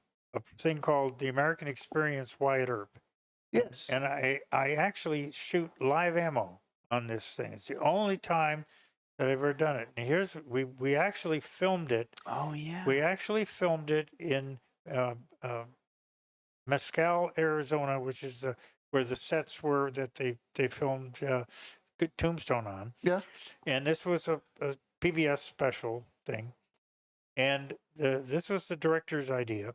thing called The American Experience Wyatt Earp. Yes. And I actually shoot live ammo on this thing. It's the only time that I've ever done it. And we actually filmed it. Oh yeah. We actually filmed it in Mescal, Arizona, which is where the sets were that they filmed Tombstone on. Yeah. And this was a PBS special thing. And this was the director's idea.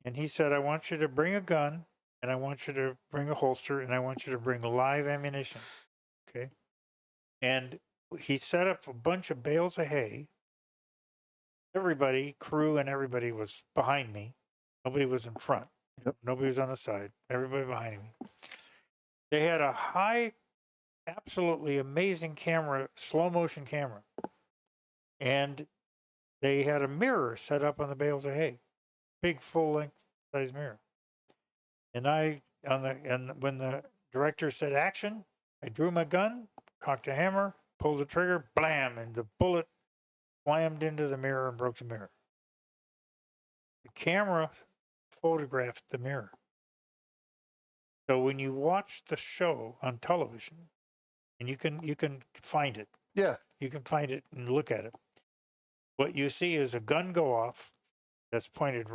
And he said, I want you to bring a gun, and I want you to bring a holster, and I want you to bring live ammunition. Okay. And he set up a bunch of bales of hay. Everybody, crew and everybody was behind me. Nobody was in front. Yep. Nobody was on the side. Everybody behind me. They had a high, absolutely amazing camera, slow motion camera. And they had a mirror set up on the bales of hay. big full length size mirror. And when the director said action, I drew my gun, cocked the hammer, pulled the trigger, blam, and the bullet slammed into the mirror and broke the mirror. The camera photographed the mirror. So when you watch the show on television, and you can find it. Yeah. You can find it and look at it. What you see is a gun go off that's pointed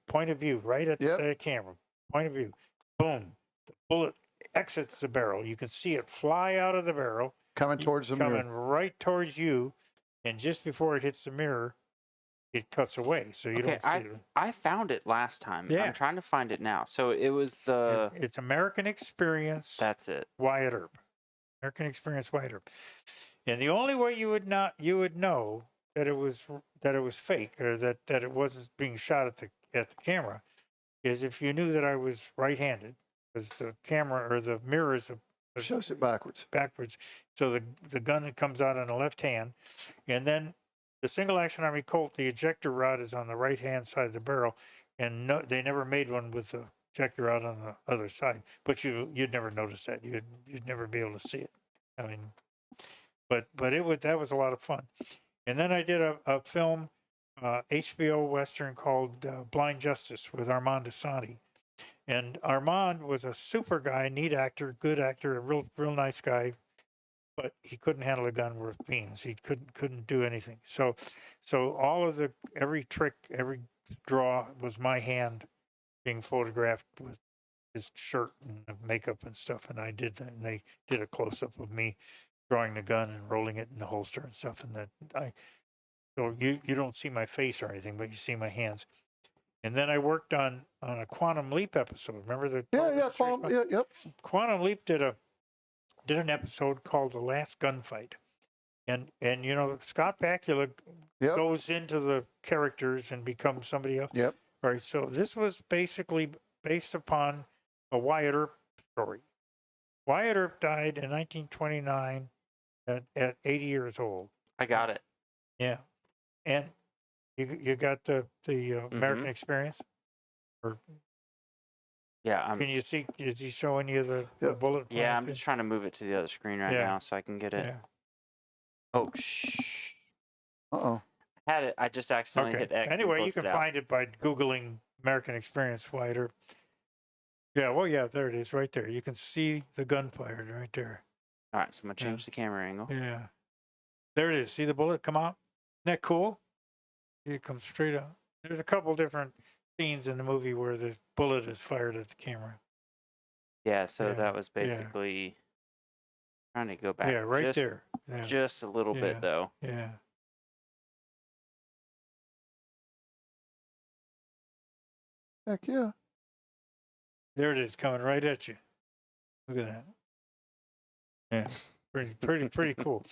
point of view, right at the camera. Point of view. Boom. The bullet exits the barrel. You can see it fly out of the barrel. Coming towards the mirror. Coming right towards you. And just before it hits the mirror, it cuts away. So you don't see it. I found it last time. Yeah. I'm trying to find it now. So it was the... It's American Experience. That's it. Wyatt Earp. American Experience Wyatt Earp. And the only way you would know that it was fake, or that it wasn't being shot at the camera, is if you knew that I was right-handed, because the camera or the mirror shows it backwards. So the gun comes out on the left hand, and then the single action Army Colt, the ejector rod is on the right hand side of the barrel, and they never made one with the ejector rod on the other side. But you'd never notice that. You'd never be able to see it. I mean, but that was a lot of fun. And then I did a film, HBO Western called Blind Justice with Armand Assante. And Armand was a super guy, neat actor, good actor, a real nice guy, but he couldn't handle a gun worth beans. He couldn't do anything. So all of every trick, every draw was my hand being photographed with his shirt and makeup and stuff. And I did that, and they did a close up of me drawing the gun and rolling it in the holster and stuff. And so you don't see my face or anything, but you see my hands. And then I worked on a Quantum Leap episode. Remember the Quantum Leap did an episode called The Last Gunfight. And Scott Bakula goes into the characters and becomes somebody else. Yep. Right. So this was basically based upon a Wyatt Earp story. Wyatt Earp died in 1929 at 80 years old. I got it. Yeah. And you got the American Experience? Or yeah. can you see? Did he show any of the bullet? Yeah, I'm just trying to move it to the other screen right now so I can get it. Yeah. Oh, shh. Uh-oh. Had it. I just accidentally hit X. Anyway, you can find it by Googling American Experience Wyatt Earp. Yeah, well, yeah, there it is right there. You can see the gun fired right there. All right, so I'm going to change the camera angle. Yeah. There it is. See the bullet come out? Isn't that cool? It comes straight out. There's a couple different scenes in the movie where the bullet is fired at the camera. Yeah, so that was basically trying to go back. Yeah, right there. Yeah. Just a little bit, though. Yeah. Heck yeah. There it is, coming right at you. Look at that. Yeah, pretty cool.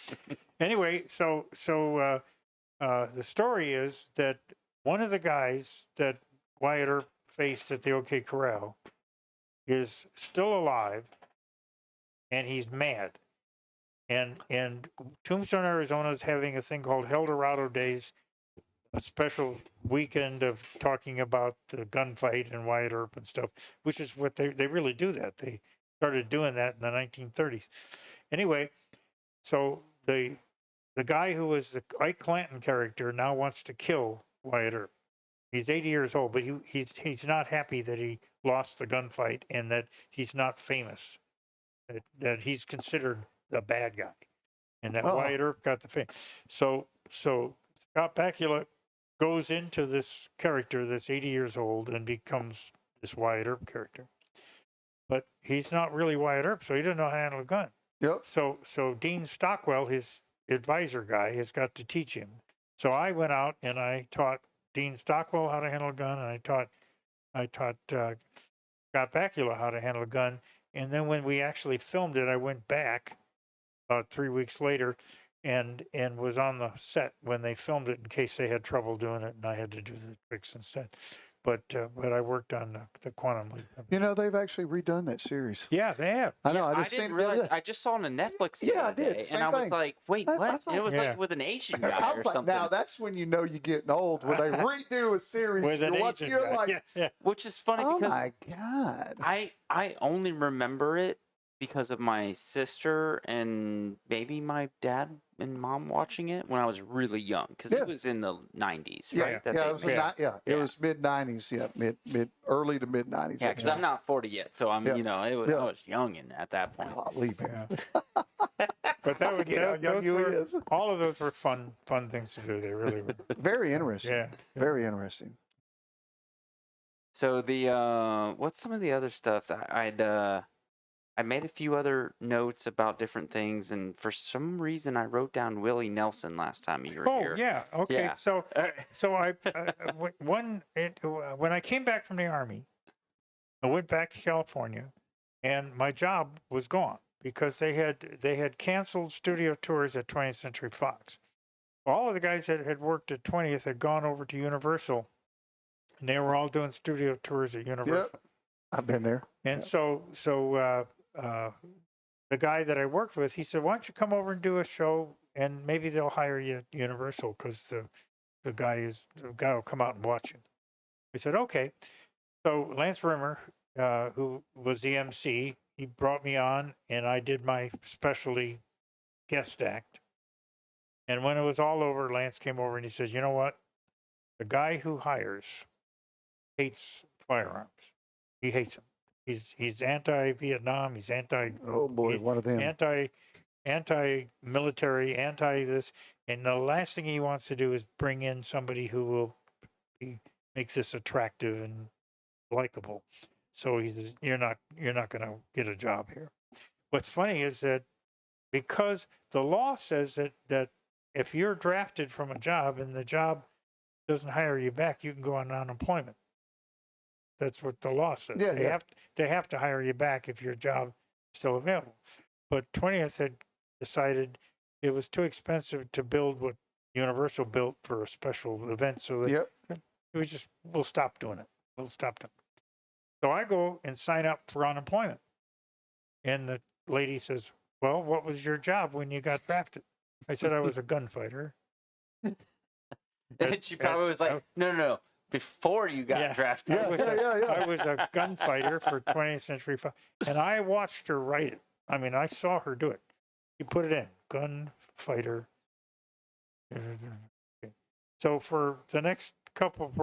Anyway, so the story is that one of the guys that Wyatt Earp faced at the OK Corral is still alive, and he's mad. And Tombstone, Arizona is having a thing called Eldorado Days, a special weekend of talking about the gunfight and Wyatt Earp and stuff, which is what they really do that. They started doing that in the 1930s. Anyway, so the guy who was the Ike Clanton character now wants to kill Wyatt Earp. He's 80 years old, but he's not happy that he lost the gunfight and that he's not famous, that he's considered the bad guy, and that Wyatt Earp got the fame. So Scott Bakula goes into this character that's 80 years old and becomes this Wyatt Earp character. But he's not really Wyatt Earp, so he doesn't know how to handle a gun. Yep. So Dean Stockwell, his advisor guy, has got to teach him. So I went out and I taught Dean Stockwell how to handle a gun, and I taught Scott Bakula how to handle a gun. And then when we actually filmed it, I went back about 3 weeks later and was on the set when they filmed it in case they had trouble doing it, and I had to do the tricks instead. but I worked on the Quantum Leap. You know, they've actually redone that series. Yeah, they have. I know. I I just didn't seen realize. it. I just saw it on Netflix. the Yeah, I other did. day, Same and I was thing. like, "Wait, I what?" was And it was Yeah. like with an Asian guy I or was like, something. now that's when you know you're getting old. When they redo a series, With an you're watching, Asian you're guy. like, Yeah. Which is funny oh because my God. I only remember it because of my sister and maybe my dad and mom watching it when I was really young because Yeah. it was in the 90s, Yeah, right? that yeah, they it was made it. it was mid '90s. Yeah, mid early to mid '90s. Yeah, because I'm not 40 yet, so I'm Yeah. I Yeah. was young at that point. Golly, man. But that was Forget how young those you were, is. all of those were fun things to do. They really were. Very interesting. Yeah. Very interesting. So the what's some of the other stuff that I made a few other notes about different things, and for some reason I wrote down Willie Nelson last time you were here. Oh yeah. Okay. Yeah. So when I came back from the Army, I went back to California, and my job was gone because they had canceled studio tours at 20th Century Fox. All of the guys that had worked at 20th had gone over to Universal, and they were all doing studio tours at Universal. Yep. I've been there. And Yep. so the guy that I worked with, he said, "Why don't you come over and do a show, and maybe they'll hire you at Universal because the guy will come out and watch you." I said, "Okay." So Lance Rimmer, who was the MC, he brought me on, and I did my specialty guest act. And when it was all over, Lance came over and he said, "You know what? The guy who hires hates firearms. He hates them. He's anti-Vietnam. He's Oh boy, one of them. anti-military, anti this, and the last thing he wants to do is bring in somebody who will makes this attractive and likable. So he says, you're not going to get a job here." What's funny is that because the law says that if you're drafted from a job and the job doesn't hire you back, you can go on unemployment. That's what the law says. Yeah, They have to hire you back if your job is still available. But 20th had decided it was too expensive to build what Universal built for a special event, so that Yep. we'll stop doing it. We'll stop doing it. So I go and sign up for unemployment, and the lady says, "Well, what was your job when you got drafted?" I said I was a gunfighter. And she probably was like, no. Before you got drafted. I was a gunfighter for 20th Century Fox, and I watched her write it. I mean, I saw her do it. She put it in, gunfighter. So for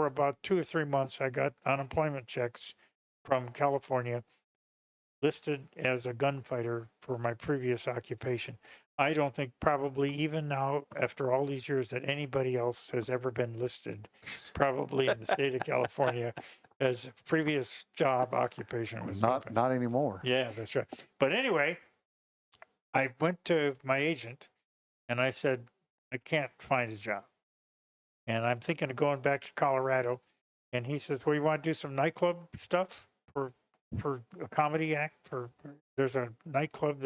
about 2 or 3 months, I got unemployment checks from California, listed as a gunfighter for my previous occupation. I don't think probably even now, after all these years, that anybody else has ever been listed, probably in the state of California, as a previous job occupation was gunfighter. Not anymore. Yeah, that's right. But anyway, I went to my agent and I said, I can't find a job. And I'm thinking of going back to Colorado. And he says, well, you want to do some nightclub stuff for a comedy act? There's a nightclub,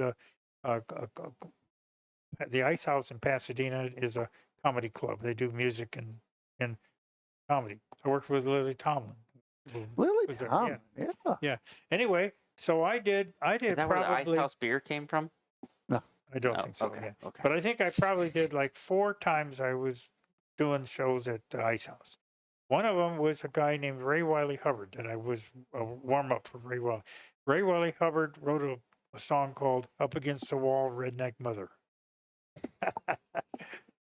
the Ice House in Pasadena is a comedy club. They do music and comedy. I worked with Lily Tomlin. Lily Tomlin, yeah. Anyway, so I did Is that probably, where the Ice House beer came from? No, I don't think so. Okay, Yeah. okay. But I think I probably did like 4 times I was doing shows at the Ice House. One of them was a guy named Ray Wiley Hubbard that I was a warm-up for Ray Wiley. Ray Wiley Hubbard wrote a song called Up Against the Wall, Redneck Mother.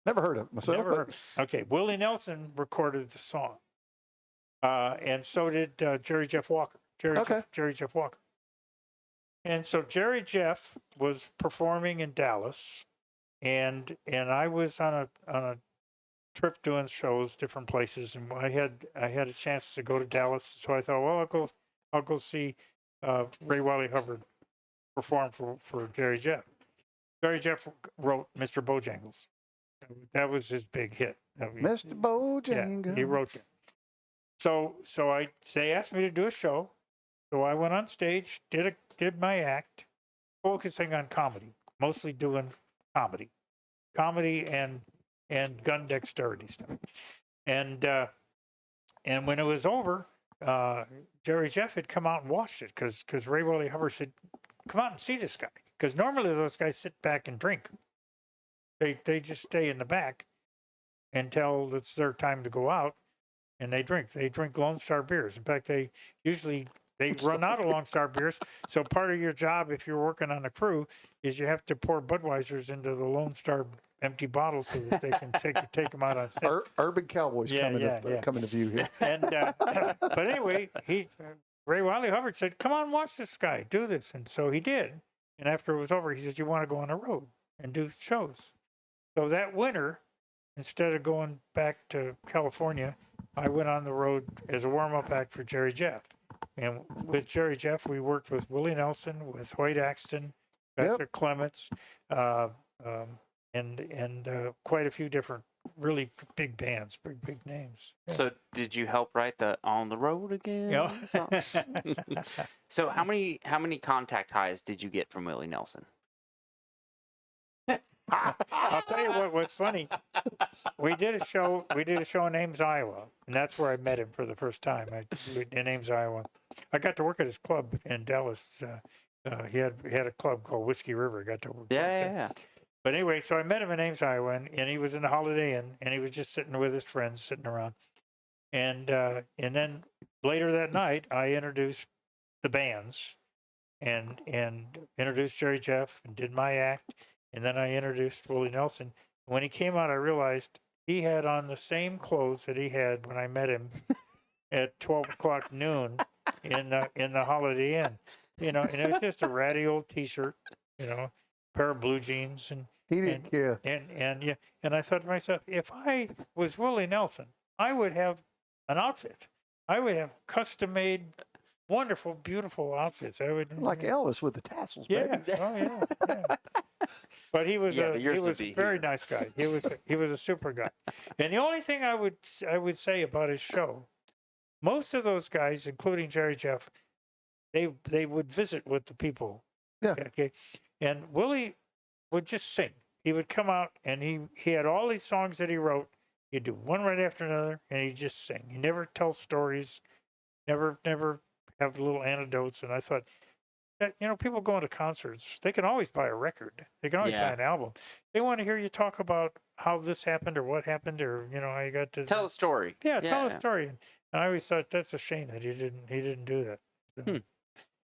Never heard of it myself. Never heard. Okay, Willie Nelson recorded the song. And so did Jerry Jeff Walker. Jerry Jeff Walker. And so Jerry Jeff was performing in Dallas, and I was on a trip doing shows, different places, and I had a chance to go to Dallas. So I thought, well, I'll go see Ray Wiley Hubbard perform for Jerry Jeff. Jerry Jeff wrote Mr. Bojangles. That was his big hit. Mr. Bojangles. Yeah, he wrote that. So they asked me to do a show. So I went on stage, did my act, focusing on comedy, mostly doing comedy and gun dexterity stuff. And And when it was over, Jerry Jeff had come out and watched it because Ray Willie Hubbard said, "Come out and see this guy." Because normally those guys sit back and drink. They just stay in the back until it's their time to go out, and they drink. They drink Lone Star beers. In fact, they run out of Lone Star beers. So part of your job, if you're working on a crew, is you have to pour Budweisers into the Lone Star empty bottles so that they can take them out on stage. Urban Cowboys coming to view here. And but anyway, Ray Wiley Hubbard said, "Come on, watch this guy do this," and so he did. And after it was over, he said, "You want to go on the road and do shows?" So that winter, instead of going back to California, I went on the road as a warm-up act for Jerry Jeff. And with Jerry Jeff, we worked with Willie Nelson, with Hoyt Axton, Buster Clements, and quite a few different really big bands, big names. Yeah. So did you help write the On the Road Again? Yeah. So how many contact highs did you get from Willie Nelson? I'll tell you what's funny. We did a show in Ames, Iowa, and that's where I met him for the first time. In Ames, Iowa. I got to work at his club in Dallas. He had a club called Whiskey River. I got to work. Yeah. But anyway, so I met him in Ames, Iowa, and he was in the Holiday Inn, and he was just sitting with his friends, sitting around. And then later that night, I introduced the bands, and introduced Jerry Jeff, and did my act, and then I introduced Willie Nelson. When he came out, I realized he had on the same clothes that he had when I met him at 12 o'clock noon in the Holiday Inn. You know, and it was just a ratty old T-shirt, you know, pair of blue jeans, and he didn't care. And I thought to myself, if I was Willie Nelson, I would have an outfit. I would have custom-made, wonderful, beautiful outfits. I would like Elvis with the tassels. Yeah, baby. yeah. But he was a very nice guy. He was a super guy. And the only thing I would say about his show, most of those guys, including Jerry Jeff, they would visit with the people. Yeah. Okay. And Willie would just sing. He would come out and he had all these songs that he wrote. He'd do one right after another, and he'd just sing. He never tells stories, never have little anecdotes. And I thought that, you know, people going to concerts, they can always buy a record. They can always buy an album. They want to hear you talk about how this happened or what happened, or, you know, how you got to tell a story. Yeah, tell a story. And I always thought that's a shame that he didn't do that. So,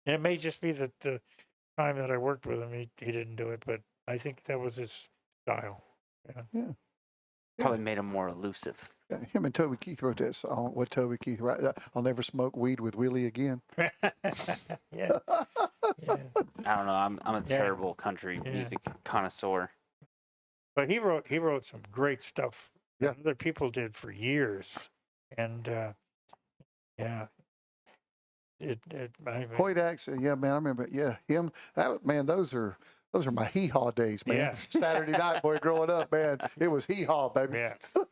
and it may just be that the time that I worked with him, he didn't do it, but I think that was his style. Yeah. Probably made him more elusive. Yeah, him and Toby Keith wrote that song. What Toby Keith wrote? I'll never smoke weed with Willie again. Yeah. I don't know. I'm a terrible country music connoisseur. But he wrote some great stuff that other people did for years, and Hoyt Axton, yeah, man, I remember. Yeah, him. Those are my hee-haw days, man. Yeah. Saturday night, boy, growing up, man, it was hee-haw, baby.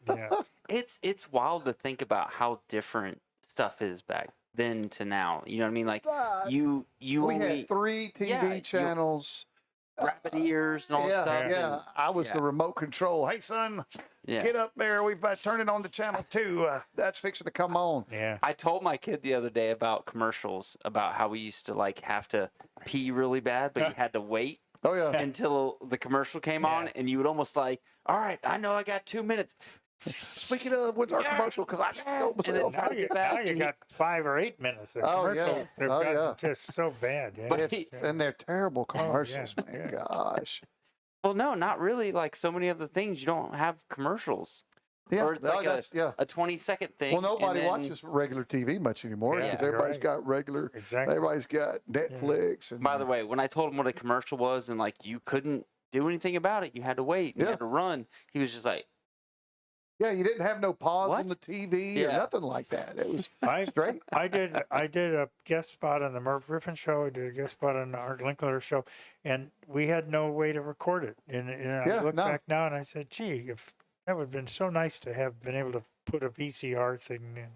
Yeah. It's wild to think about how different stuff is back then to now. You know what I mean? Like we had 3 TV channels, rabbit ears and all that stuff. Yeah, and I was the remote control. Hey, son, get up there. We've got turn it on to channel 2. That's fixing to come on. Yeah. I told my kid the other day about commercials, about how we used to like have to pee really bad, but you had to wait. Oh yeah. Until the commercial came on, and you would almost like, all right, I know I got 2 minutes. Speaking of, what's our commercial? Because I know myself. Now you got 5 or 8 minutes. They're just so bad. Yeah. And they're terrible commercials, man. Gosh. Well, no, not really. Like so many other things, you don't have commercials. Yeah, or it's like a 20-second thing. Well, nobody watches regular TV much anymore because everybody's got regular. Exactly. Everybody's got Netflix. And by the way, when I told him what a commercial was and like you couldn't do anything about it, you had to wait, and you had to run. He was just like, yeah, you didn't have no pause on the TV or nothing like that. It was straight. I did a guest spot on the Merv Griffin show. I did a guest spot on the Art Linkletter show, and we had no way to record it. And I look back now and I said, gee, if that would have been so nice to have been able to put a VCR thing in.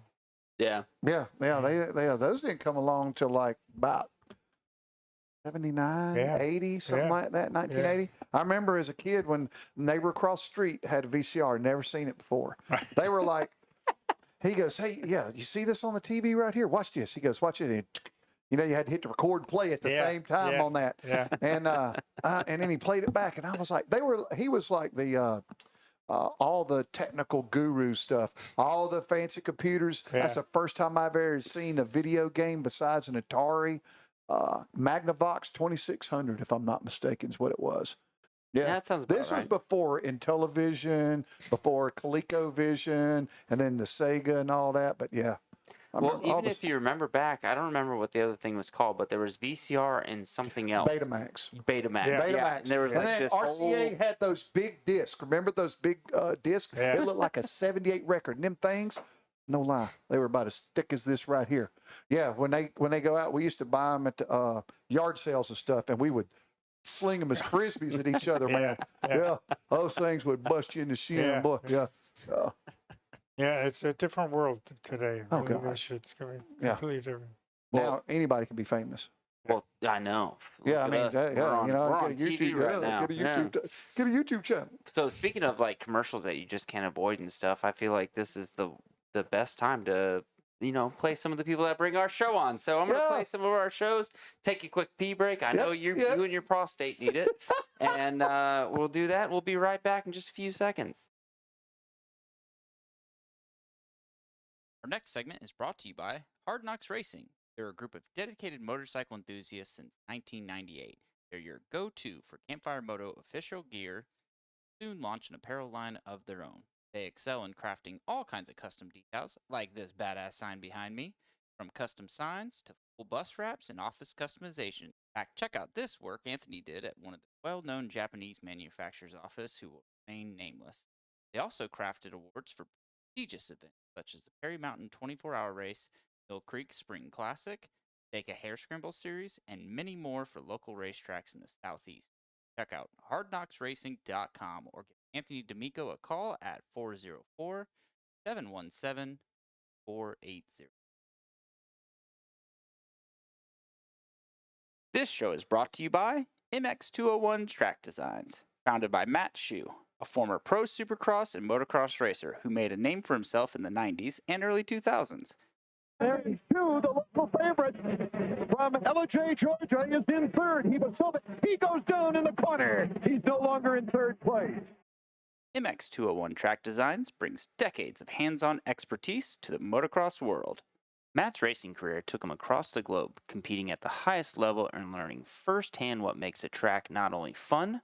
Yeah. Those didn't come along till like about 79, 80, something like that, 1980. Yeah. I remember as a kid when neighbor across the street had a VCR, never seen it before. They were like, he goes, hey, yeah, you see this on the TV right here? Watch this. He goes, watch it. And, you know, you had to hit the record and play at the same time on that. Yeah. And then he played it back, and I was like, he was like the all the technical guru stuff, all the fancy computers. Yeah. That's the first time I've ever seen a video game besides an Atari. Magnavox 2600, if I'm not mistaken, is what it was. Yeah, that sounds about This was right. before Intellivision, before ColecoVision, and then the Sega and all that. But yeah. Well, even if you remember back, I don't remember what the other thing was called, but there was VCR and something else. Betamax. Betamax. Yeah. Betamax. And there was And like then this RCA whole... had those big discs. Remember those big discs? Yeah. They looked like a 78 record. And them things, no lie, they were about as thick as this right here. Yeah, when they go out, we used to buy them at the yard sales and stuff, and we would sling them as frisbees at each other, man. Yeah, those things would bust you in the shin, Yeah. boy. Yeah. Yeah, it's a different world today. Oh, really gosh. is. It's Yeah. completely different. Now anybody can be famous. Well, I know. Yeah, I Look mean, at us. yeah, We're on, you know, we're on get a TV YouTube, right now. get a YouTube channel. So speaking of like commercials that you just can't avoid and stuff, I feel like this is the best time to, you know, play some of the people that bring our show on. So I'm gonna play some of our shows. Take a quick pee break. I know you and your prostate need it, and we'll do that. We'll be right back in just a few seconds. Our next segment is brought to you by Hard Knocks Racing. They're a group of dedicated motorcycle enthusiasts since 1998. They're your go-to for Campfire Moto official gear. Soon launch an apparel line of their own. They excel in crafting all kinds of custom decals, like this badass sign behind me, from custom signs to full bus wraps and office customization. In fact, check out this work Anthony did at one of the well-known Japanese manufacturer's office who will remain nameless. They also crafted awards for prestigious events such as the Perry Mountain 24-hour race, Mill Creek Spring Classic, Deka Hair Scramble Series, and many more for local racetracks in the Southeast. Check out hardknocksracing.com or give Anthony D'Amico a call at 404-717-480. This show is brought to you by MX201 Track Designs, founded by Matt Shue, a former pro supercross and motocross racer who made a name for himself in the 90s and early 2000s. There is Shue, the local favorite from LJ, Georgia, is in third. He was so that he goes down in the corner. He's no longer in third place. MX201 Track Designs brings decades of hands-on expertise to the motocross world. Matt's racing career took him across the globe, competing at the highest level and learning firsthand what makes a track not only fun,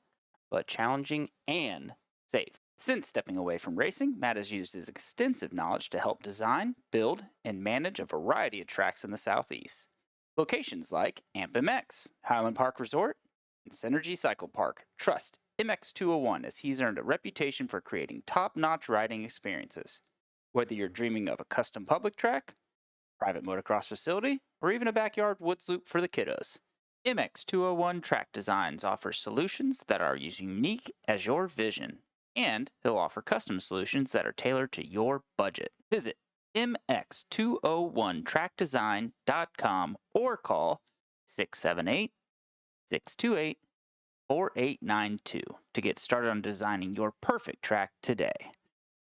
but challenging and safe. Since stepping away from racing, Matt has used his extensive knowledge to help design, build, and manage a variety of tracks in the Southeast. Locations like AmpMX, Highland Park Resort, and Synergy Cycle Park trust MX201 as he's earned a reputation for creating top-notch riding experiences. Whether you're dreaming of a custom public track, private motocross facility, or even a backyard woods loop for the kiddos, MX201 Track Designs offers solutions that are as unique as your vision, and he'll offer custom solutions that are tailored to your budget. Visit mx201trackdesign.com or call 678-628-4892 to get started on designing your perfect track today.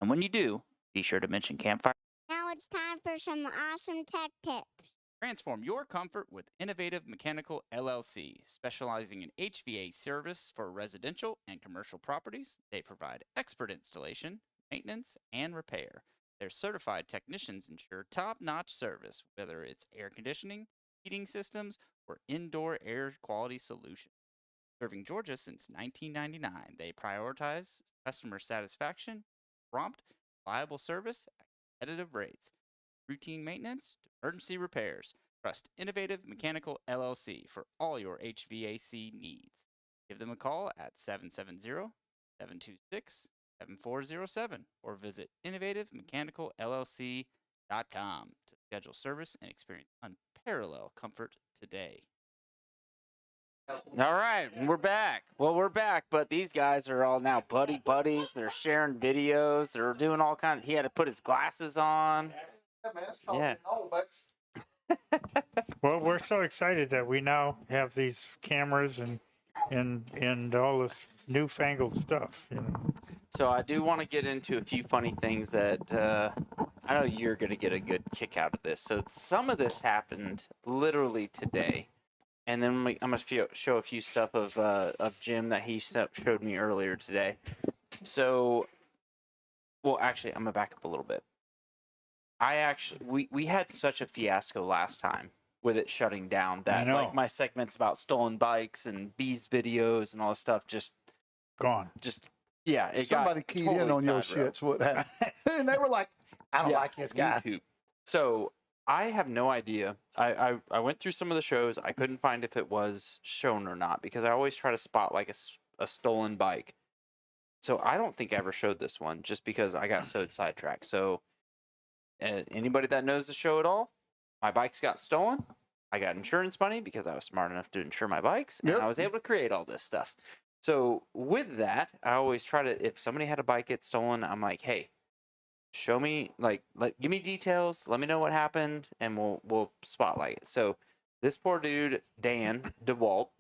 And when you do, be sure to mention Campfire. Now it's time for some awesome tech tips. Transform your comfort with Innovative Mechanical LLC, specializing in HVAC service for residential and commercial properties. They provide expert installation, maintenance, and repair. Their certified technicians ensure top-notch service, whether it's air conditioning, heating systems, or indoor air quality solutions. Serving Georgia since 1999, they prioritize customer satisfaction, prompt, reliable service at competitive rates, routine maintenance to emergency repairs. Trust Innovative Mechanical LLC for all your HVAC needs. Give them a call at 770-726-7407 or visit innovativemechanical.llc.com to schedule service and experience unparalleled comfort today. All right, we're back. Well, we're back, but these guys are all now buddies. They're sharing videos. They're doing all kinds. He had to put his glasses on. Yeah. Well, we're so excited that we now have these cameras and all this newfangled stuff. You know. So I do want to get into a few funny things that I know you're gonna get a good kick out of this. So some of this happened literally today, and then I'm gonna show a few stuff of Jim that he showed me earlier today. So, well, actually, I'm gonna back up a little bit. We had such a fiasco last time with it shutting down that like my segments about stolen bikes and bees videos and all this stuff just gone. Yeah, it Somebody got keyed totally in on your flat, bro. shits. What happened? And they were like, I don't like this guy. YouTube. So I have no idea. I went through some of the shows. I couldn't find if it was shown or not because I always try to spot like a stolen bike. So I don't think I ever showed this one just because I got so sidetracked. So anybody that knows the show at all, my bikes got stolen. I got insurance money because I was smart enough to insure my bikes, and I was able to create all this stuff. So with that, I always try to, if somebody had a bike get stolen, I'm like, hey, show me, give me details, let me know what happened, and we'll spotlight it. So this poor dude, Dan DeWalt,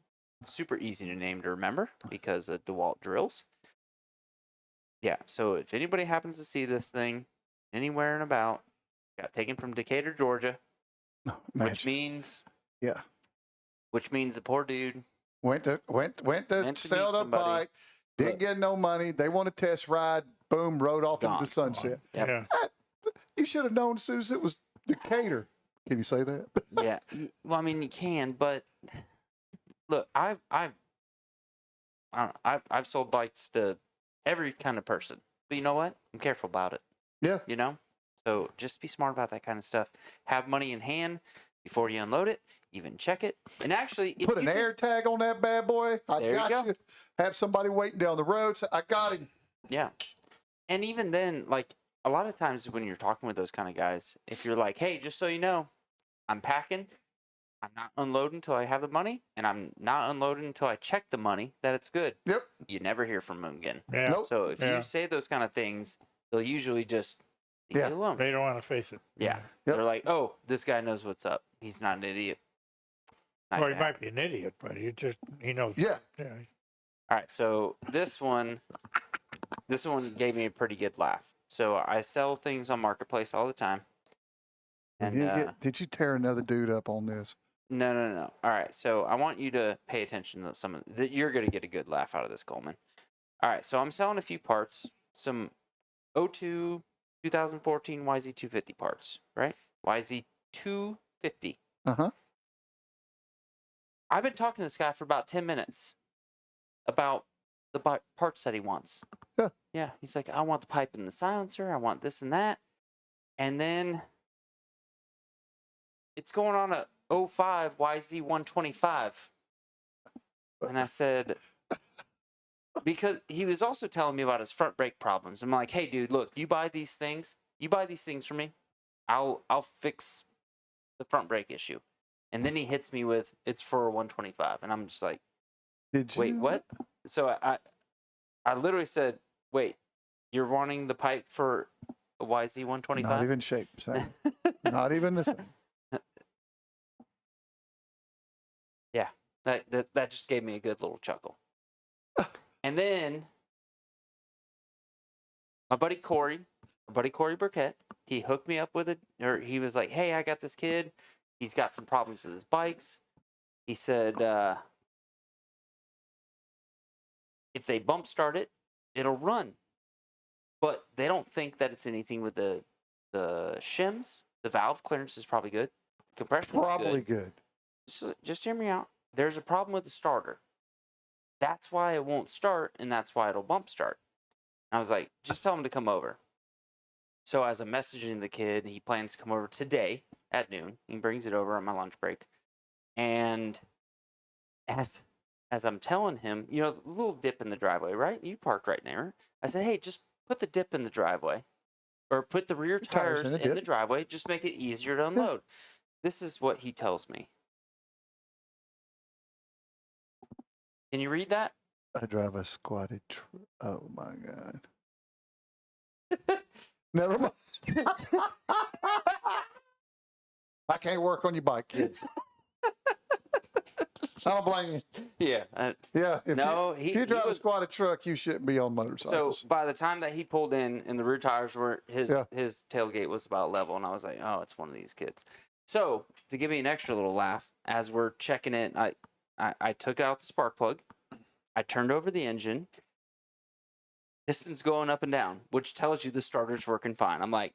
super easy to name to remember because of DeWalt drills. Yeah, so if anybody happens to see this thing anywhere and about, got taken from Decatur, Georgia, which means the poor dude went to sell the bike, didn't get no money. They want a test ride. Boom, rode off into the sunset. Yep. You should have known as soon as it was Decatur. Can you say that? Yeah. Well, I mean, you can, but look, I've sold bikes to every kind of person, but you know what? I'm careful about it. Yeah. You know, so just be smart about that kind of stuff. Have money in hand before you unload it. Even check it. And actually, put an air tag on that bad boy. There you go. Have somebody waiting down the road. Say, I got him. Yeah. And even then, like a lot of times when you're talking with those kind of guys, if you're like, hey, just so you know, I'm packing. I'm not unloading until I have the money, and I'm not unloading until I check the money that it's good. Yep. You never hear from them again. Yeah. Nope. So if you say those kind of things, they'll usually just leave it alone. They don't want to face it. Yeah. Yep. They're like, oh, this guy knows what's up. He's not an idiot. Well, he might be an idiot, but he knows. Yeah. All right. So this one gave me a pretty good laugh. So I sell things on Marketplace all the time. And did you tear another dude up on this? No. All right. So I want you to pay attention to some of that. You're going to get a good laugh out of this, Coleman. All right. So I'm selling a few parts, some 2014 YZ250 parts, right? YZ250. Uh-huh. I've been talking to this guy for about 10 minutes about the parts that he wants. Yeah. Yeah. He's like, I want the pipe and the silencer. I want this and that. And then it's going on a 05 YZ125. And I said, because he was also telling me about his front brake problems. I'm like, hey, dude, look, you buy these things for me. I'll fix the front brake issue. And then he hits me with, it's for a 125. And I'm just like, wait, what? So I literally said, wait, you're wanting the pipe for a YZ125? Not even shape, same. Not even the same. Yeah, that just gave me a good little chuckle. And then my buddy Corey Burkett, he hooked me up with he was like, hey, I got this kid. He's got some problems with his bikes. He said, if they bump start it, it'll run. But they don't think that it's anything with the shims. The valve clearance is probably good. Compression is probably good. Just hear me out. There's a problem with the starter. That's why it won't start, and that's why it'll bump start. And I was like, just tell him to come over. So as I'm messaging the kid, he plans to come over today at noon. He brings it over on my lunch break. And as I'm telling him, you know, the little dip in the driveway, right? You parked right there. I said, hey, just put the dip in the driveway. Or put the rear tires in the driveway. Just make it easier to unload. Yeah. This is what he tells me. Can you read that? I drive a squatted oh my God. Never mind. I can't work on your bike, kids. I don't blame you. Yeah. Yeah. If No, if you drive a squatted truck, you shouldn't be on So motorcycles. by the time that he pulled in and the rear tires were Yeah. his tailgate was about level, and I was like, oh, it's one of these kids. So to give me an extra little laugh, as we're checking it, I took out the spark plug, I turned over the engine, piston's going up and down, which tells you the starter's working fine. I'm like,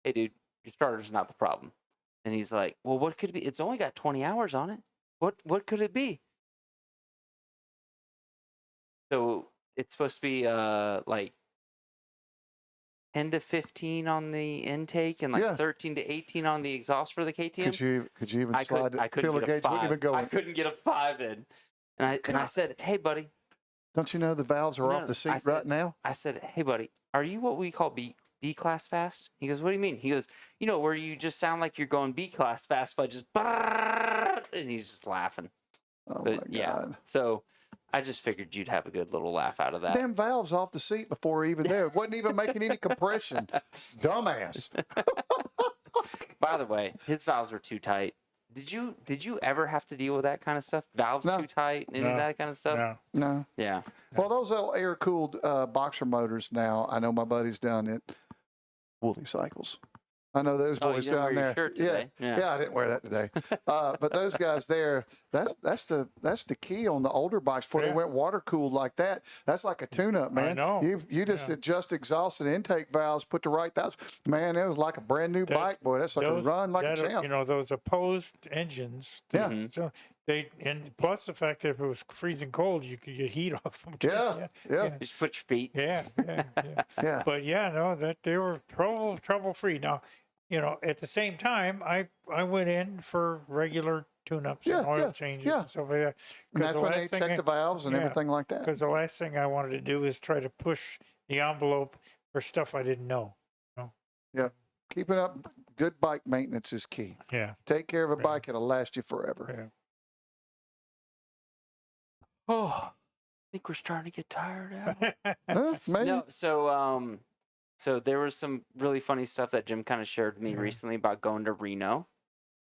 hey dude, your starter's not the problem. And he's like, well, what could it be? It's only got 20 hours on it. What could it be? So it's supposed to be like 10 to 15 on the intake and like 13 to 18 on the exhaust for the KTM. Could you even slide I couldn't feel get the a gauge? Wouldn't even 5. go I in. couldn't get a 5 in. And I said, hey buddy. Don't you know the valves are off the seat right now? I said, hey buddy, are you what we call B class fast? He goes, what do you mean? He goes, you know, where you just sound like you're going B class fast by just and he's just laughing. Oh But my God. So I just figured you'd have a good little laugh out of that. Damn valves off the seat before even there. Wasn't even making any compression. Dumbass. By the way, his valves are too tight. Did you ever have to deal with that kind of stuff? Valves too tight, any of that kind of stuff? No. Yeah. Well, those little air-cooled boxer motors now, I know my buddies down at Woolly Cycles. I know those boys you didn't down wear your there. shirt today. Yeah, I didn't wear that today. But those guys there, that's the key on the older bikes before they went water cooled like that. That's like a tune-up, man. I know. You just adjust exhaust and intake valves, put the right valves. Man, it was like a brand new bike, boy. That's like a run like a champ. You know, those opposed engines. So and plus the fact that if it was freezing cold, you could get heat off them. Yeah. Just put your feet. Yeah. Yeah. But that they were trouble free. Now, you know, at the same time, I went in for regular tune-ups and oil changes and stuff like that. And that's when they check the valves and everything like that. Because the last thing I wanted to do is try to push the envelope for stuff I didn't know. Yeah. Keeping up good bike maintenance is key. Yeah. Take care of a bike, it'll last you forever. Yeah. Oh, I think we're starting to get tired out. Maybe. No, so there was some really funny stuff that Jim kind of shared with me recently about going to Reno.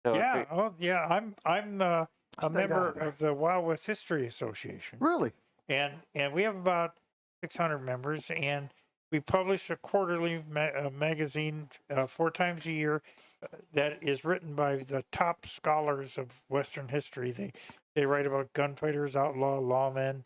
So I'm a member of the Wild West History Association. Really? And we have about 600 members, and we publish a quarterly magazine 4 times a year that is written by the top scholars of Western history. They write about gunfighters, outlaw, lawmen,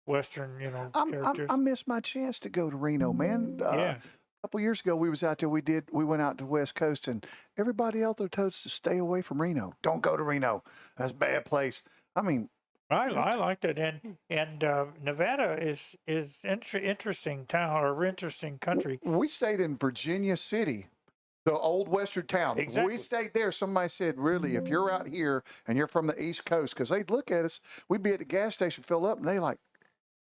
Western, characters. I missed my chance to go to Reno, man. A couple years ago, we was out there. We went out to the West Coast, and everybody out there told us to stay away from Reno. Don't go to Reno. That's a bad place. I mean, I liked it, and Nevada is interesting town or interesting country. We stayed in Virginia City, the old Western town. Exactly. We stayed there. Somebody said, really, if you're out here and you're from the East Coast, because they'd look at us, we'd be at the gas station, fill up, and they like,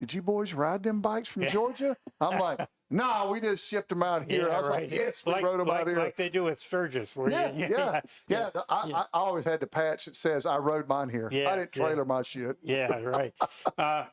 did you boys ride them bikes from Georgia? I'm like, no, we just shipped them out here. I was like, yes, we rode them out here. Like they do with Sturgis. I always had the patch that says I rode mine here. I didn't trailer my shit. Yeah, right.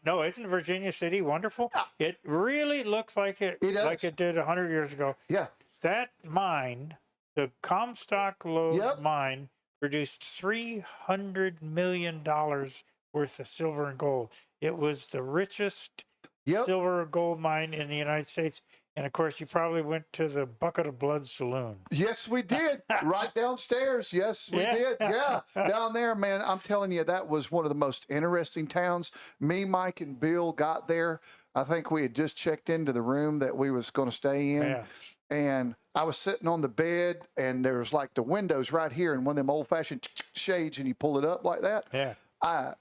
No, isn't Virginia City wonderful? It really looks like it did 100 years ago. Yeah. That mine, the Comstock Lode mine, produced $300 million worth of silver and gold. It was the richest silver and gold mine in the United States. And of course, you probably went to the Bucket of Blood Saloon. Yes, we did. Right downstairs. Yes, we did. Yeah. Down there, man, I'm telling you, that was one of the most interesting towns. Me, Mike, and Bill got there. I think we had just checked into the room that we was going to stay in. Yeah. And I was sitting on the bed, and there was like the windows right here, and one of them old-fashioned shades, and you pull it up like that. Yeah. I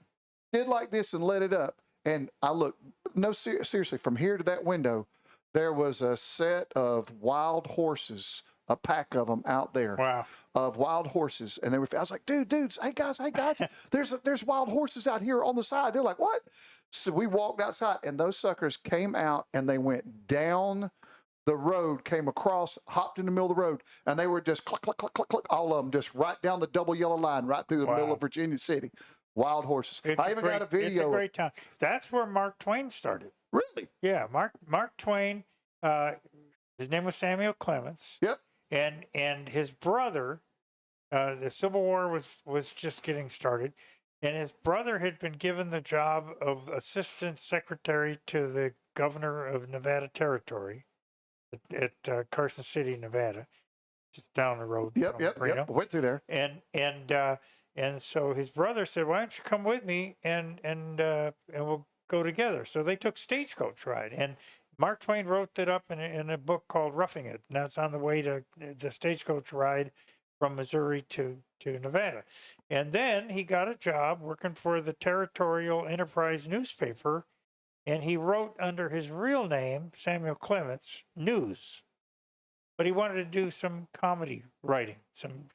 did like this and let it up, and I looked. No, seriously, from here to that window, there was a set of wild horses, a pack of them out there. Wow. Of wild horses, and I was like, dudes, hey guys, there's wild horses out here on the side. They're like, what? So we walked outside, and those suckers came out, and they went down the road, came across, hopped in the middle of the road, and they were just click, click, click, click, click, all of them, just right down the double yellow line, right through the middle of Virginia City. Wild horses. I even got a video. It's a great town. That's where Mark Twain started. Really? Yeah, Mark Twain. His name was Samuel Clemens. Yep. And his brother, the Civil War was just getting started, And his brother had been given the job of assistant secretary to the governor of Nevada Territory at Carson City, Nevada, just down the road. Yep, from yep, Reno. yep. Went through there. And so his brother said, "Why don't you come with me and we'll go together?" So they took stagecoach ride, and Mark Twain wrote that up in a book called Roughing It, and that's on the way to the stagecoach ride from Missouri to Nevada. And then he got a job working for the Territorial Enterprise newspaper, and he wrote under his real name, Samuel Clements, news. But he wanted to do some comedy writing, some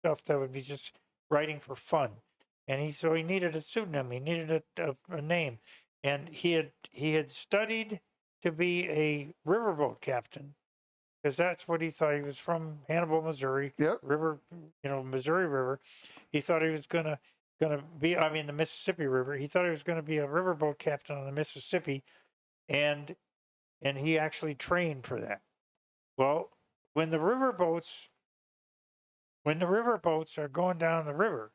stuff that would be just writing for fun. And so he needed a pseudonym, he needed a name. And he had studied to be a riverboat captain, because that's what he thought. He was from Hannibal, Missouri. Yep. River, Missouri River. He thought he was gonna be, the Mississippi River. He thought he was gonna be a riverboat captain on the Mississippi, and he actually trained for that. Well, when the riverboats are going down the river,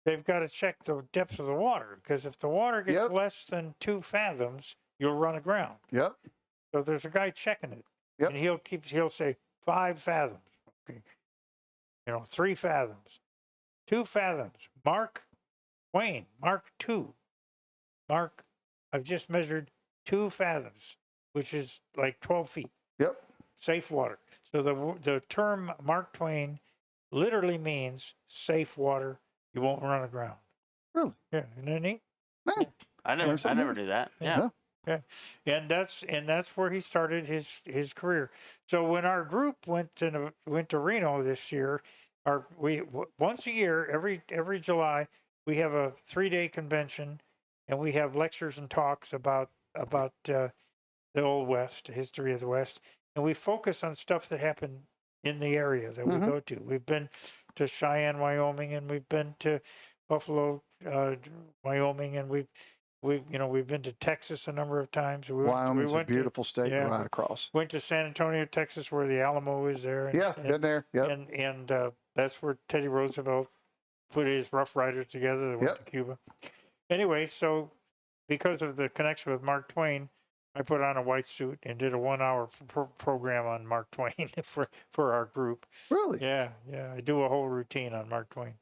they've got to check the depth of the water, because if the water gets less than 2 fathoms, you'll run aground. Yep. So there's a guy checking it. Yep. And he'll say 5 fathoms. Okay. 3 fathoms. 2 fathoms. Mark Twain. Mark 2. Mark, I've just measured 2 fathoms, which is like 12 feet. Yep. Safe water. So the term Mark Twain literally means safe water. You won't run aground. Really? Yeah. Isn't that neat? No. Yeah. I never knew that. Yeah. Yeah, and that's where he started his career. So when our group went to Reno this year, once a year, every July, we have a 3-day convention, and we have lectures and talks about the Old West, the history of the West, and we focus on stuff that happened in the area that we go to. We've been to Cheyenne, Wyoming, and we've been to Buffalo, Wyoming, and we've been to Texas a number of times. Wyoming's a beautiful state right across. Went to San Antonio, Texas, where the Alamo is there. Been there. Yep. And that's where Teddy Roosevelt put his Rough Riders together. They went to Cuba. Anyway, so because of the connection with Mark Twain, I put on a white suit and did a 1-hour program on Mark Twain for our group. Really? Yeah. I do a whole routine on Mark Twain.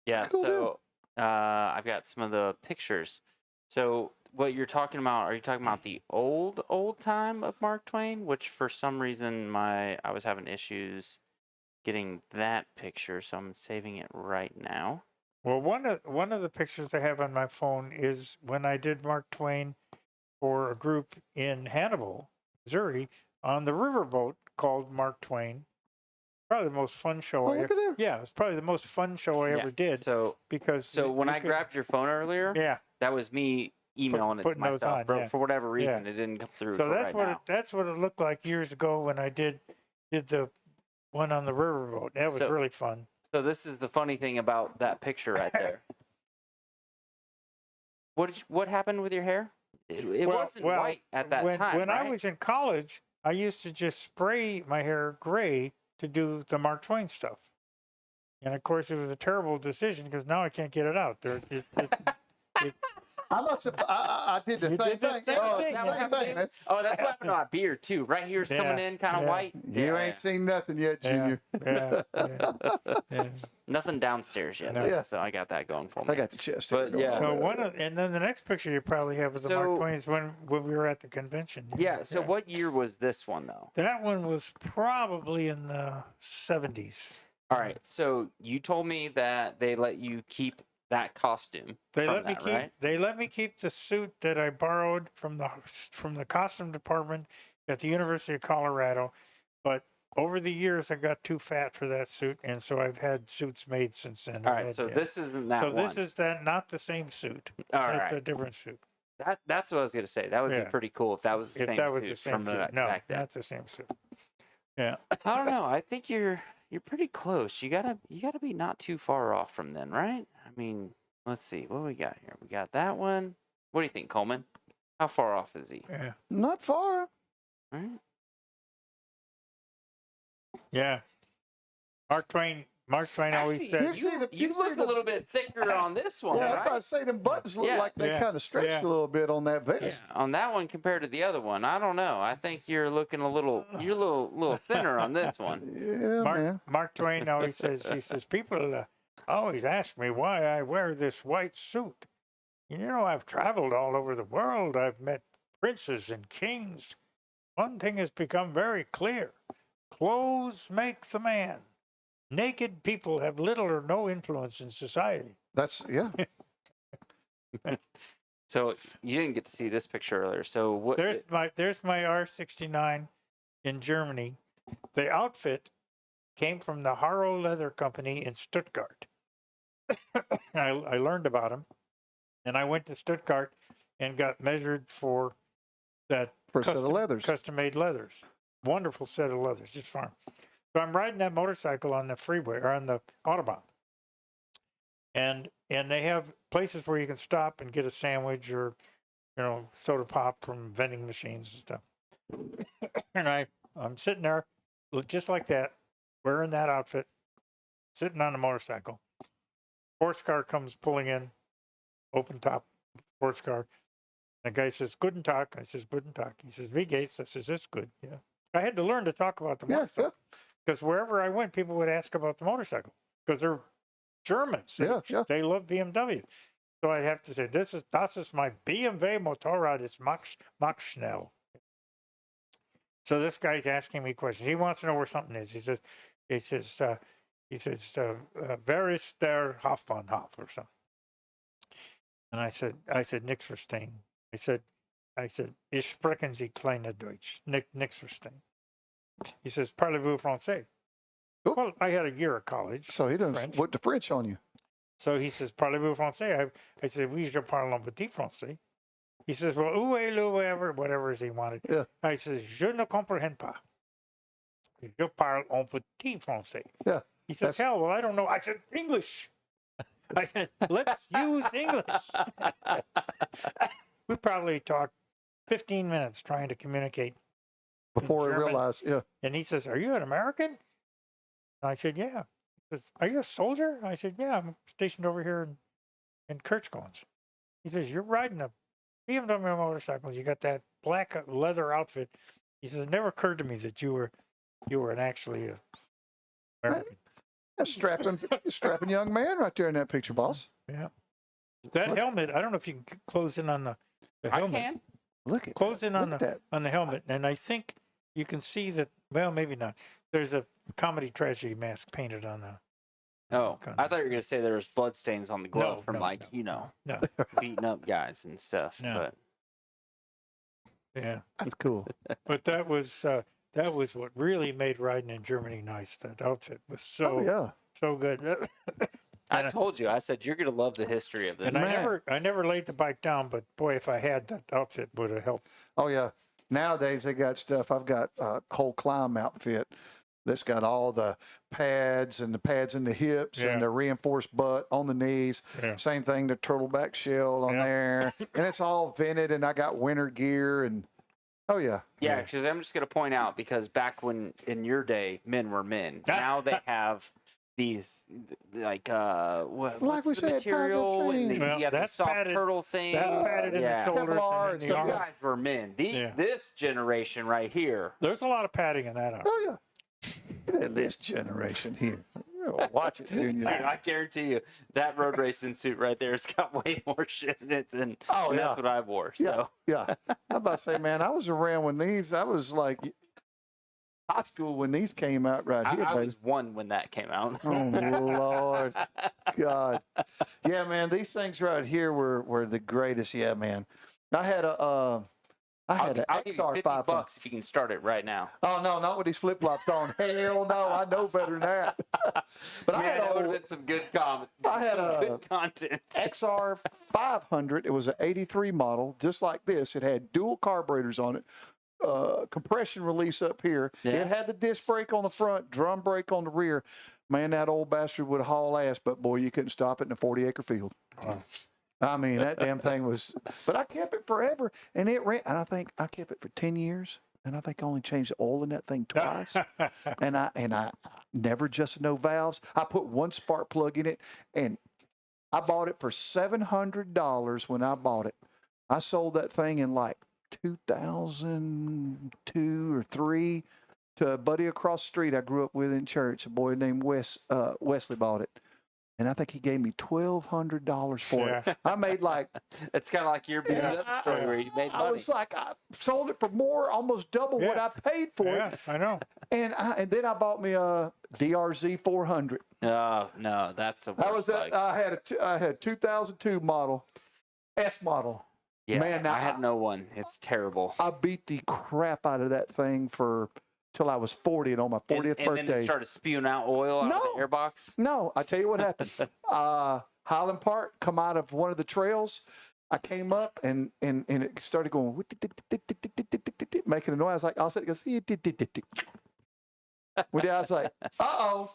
Yeah, so I've got some of the pictures. So what you're talking about, are you talking about the old time of Mark Twain? Which for some reason I was having issues getting that picture, so I'm saving it right now. Well, one of the pictures I have on my phone is when I did Mark Twain for a group in Hannibal, Missouri, on the riverboat called Mark Twain. Probably the most fun show it's probably the most fun show I ever did. So when I grabbed your phone earlier, that was me emailing it to myself. For whatever reason, it didn't come through. So that's what it looked like years ago when I did the one on the riverboat. That was really fun. So this is the funny thing about that picture right there. What happened with your hair? It wasn't white at that time. When I was in college, I used to just spray my hair gray to do the Mark Twain stuff. And of course, it was a terrible decision because now I can't get it out. I did the same thing. Oh, that's what happened to my beard too. Right here's coming in kind of white. You ain't seen nothing yet, Junior. Nothing downstairs yet. No. So I got that going for me. I got the chest. But and then the next picture you probably have of the Mark Twain is when we were at the convention. Yeah. So what year was this one though? That one was probably in the 70s. All right. So you told me that they let you keep that costume. They let me keep the suit that I borrowed from the costume department at the University of Colorado, but over the years I got too fat for that suit, and so I've had suits made since then. All right, so this isn't that one. So this is not the same suit. That's a different suit. That's what I was gonna say. That would be pretty cool if that was the same suit from suit. No, back then. that's the same suit. Yeah. I don't know. I think you're pretty close. You gotta be not too far off from then, right? I mean, let's see what we got here. We got that one. What do you think, Coleman? How far off is he? Yeah. Not far. All right. Yeah. Mark Twain Mark Twain always Actually, said, you look a little bit thicker on this one, Yeah, I was right? about to say them buttons look Yeah. like they kind of stretched a little bit on that vest. Yeah, on that one compared to the other one, I don't know. I think you're looking a little thinner on this one. Yeah, man. Mark Twain always says, he says, people always ask me why I wear this white suit. You know, I've traveled all over the world. I've met princes and kings. One thing has become very clear. Clothes make the man. Naked people have little or no influence in society. That's, yeah. So you didn't get to see this picture earlier. So what? There's my R69 in Germany. The outfit came from the Harrow Leather Company in Stuttgart. I learned about them, and I went to Stuttgart and got measured for that For a set of leathers. custom-made leathers. Wonderful set of leathers, just farm. So I'm riding that motorcycle on the freeway or on the Autobahn, and they have places where you can stop and get a sandwich or, you know, soda pop from vending machines and stuff. And I'm sitting there, just like that, wearing that outfit, sitting on the motorcycle. Sports car comes pulling in, open top sports car. The guy says, "Guten Tag." I says, "Guten Tag." He says, "Wie geht's?" I says, "That's good." Yeah. I had to learn to talk about the motorcycle because wherever I went, people would ask about the motorcycle because they're Germans. They love BMW. So I have to say, das ist my BMW Motorrad. It's Max Schnell. So this guy's asking me questions. He wants to know where something is. He says, where is der Hauptbahnhof or something? And I said, nix verstehen. I said, ich sprechen Sie kleine Deutsch. Nix verstehen. He says, parlez-vous français? Oh. Well, I had a year of college. So he done put the French on you. So he says, parlez-vous français? I said, oui, je parle un petit français. He says, well, où est le whatever he wanted. Yeah. I said, je ne comprends pas. Je parle un petit français. Yeah. He says, hell, well, I don't know. I said, English. I said, let's use English. We probably talked 15 minutes trying to communicate. Before he realized, yeah. And he says, are you an American? And I said, yeah. He says, are you a soldier? I said, yeah, I'm stationed over here in Kirchgons. He says, you're riding a BMW motorcycle. You got that black leather outfit. He says, it never occurred to me that you were actually American. A strapping young man right there in that picture, boss. Yeah. That helmet, I don't know if you can close in on the helmet. I can. Look at close in on that. On the helmet, and I think you can see that. Well, maybe not. There's a comedy tragedy mask painted on the. Oh, I thought you were gonna say there was bloodstains on the glove from no. beating up guys and stuff. No. But yeah, that's cool. But that was what really made riding in Germany nice. That outfit was so good. I told you. I said you're gonna love the history of this. And I never laid the bike down, but boy, if I had, that outfit would have helped. Oh yeah. Nowadays they got stuff. I've got a whole climb outfit that's got all the pads and the pads in the hips and the reinforced butt on the knees. Yeah. Same thing, the turtleback shell on there, and it's all vented. And I got winter gear and Yeah, because I'm just gonna point out, because back when in your day men were men, now they have these what's the material? And you have the soft turtle thing. That's padded in the shoulders and in the arms. You guys were men. This generation right here. There's a lot of padding in that. Oh yeah. This generation here. Watch it, dude. I guarantee you that road racing suit right there has got way more shit in it than that's what I wore. So yeah. I'm about to say, man, I was around when these. I was like high school when these came out right here. I was one when that came out. Oh Lord, God, yeah, man, these things right here were the greatest. Yeah, man, I had an I'll give you XR5 $50 if you can start it right now. Oh no, not with these flip flops on. Hell no, I know better than that. But that would have been some good comment. I had good content. XR 500. It was an '83 model, just like this. It had dual carburetors on it. Compression release up here. Yeah. It had the disc brake on the front, drum brake on the rear. Man, that old bastard would haul ass, but boy, you couldn't stop it in a 40-acre field. I mean, that damn thing was, but I kept it forever, and it ran, and I think I kept it for 10 years. and I think I only changed the oil in that thing twice. and I never adjusted no valves. I put one spark plug in it, and I bought it for $700 when I bought it. I sold that thing in like 2002 or 3 to a buddy across the street I grew up with in church. A boy named Wesley bought it. And I think he gave me $1,200 for it. I made like... It's kind of like your beat up story where you made money. I was like, I sold it for more, almost double what I paid for it. Yeah, I know. And then I bought me a DRZ 400. Oh, no, that's the worst. That was that. I had a 2002 model, S model. Yeah, man, I had no one. It's terrible. I beat the crap out of that thing till I was 40 and on my 40th birthday. And then it started spewing out oil out of the airbox? No, I tell you what happened. Highland Park, come out of one of the trails. I came up and it started going, making a noise. Like, I'll say, it goes, I was like, uh-oh.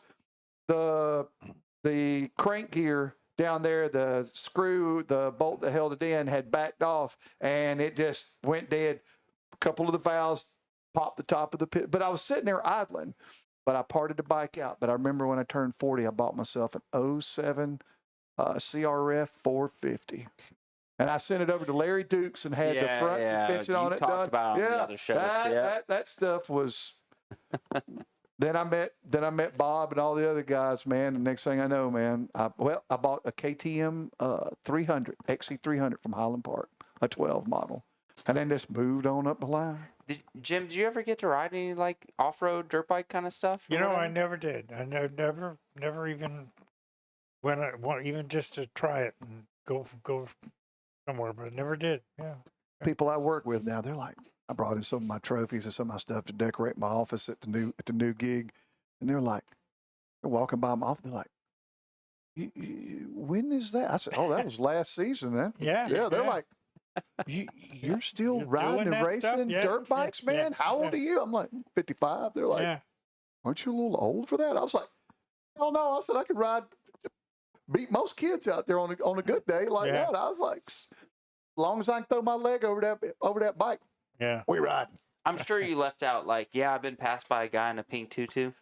The crank gear down there, the screw, the bolt that held it in had backed off and it just went dead. A couple of the valves popped the top of the pit. But I was sitting there idling, but I parted the bike out. But I remember when I turned 40, I bought myself an 07 CRF 450. And I sent it over to Larry Dukes and had the front suspension on it done. About on the other shows. That stuff was... Then I met Bob and all the other guys, man. And next thing I know, man, I bought a KTM 300, XC300 from Highland Park, a 12 model. And then just moved on up the line. Jim, did you ever get to ride any like off-road dirt bike kind of stuff? You know, I never did. I never even went even just to try it and go somewhere, but I never did. Yeah. People I work with now, they're like, I brought in some of my trophies and some of my stuff to decorate my office at the new gig, and they're walking by my office. They're like, "When is that?" I said, "Oh, that was last season, man." Yeah. They're like, "You're still riding and racing dirt bikes, man? How old are you?" I'm like, 55. They're like, "Aren't you a little old for that?" I was like, "Oh no!" I said, "I could beat most kids out there on a good day like that." I was like, "As long as I can throw my leg over that bike." Yeah, we ride. I'm sure you left out like, I've been passed by a guy in a pink tutu.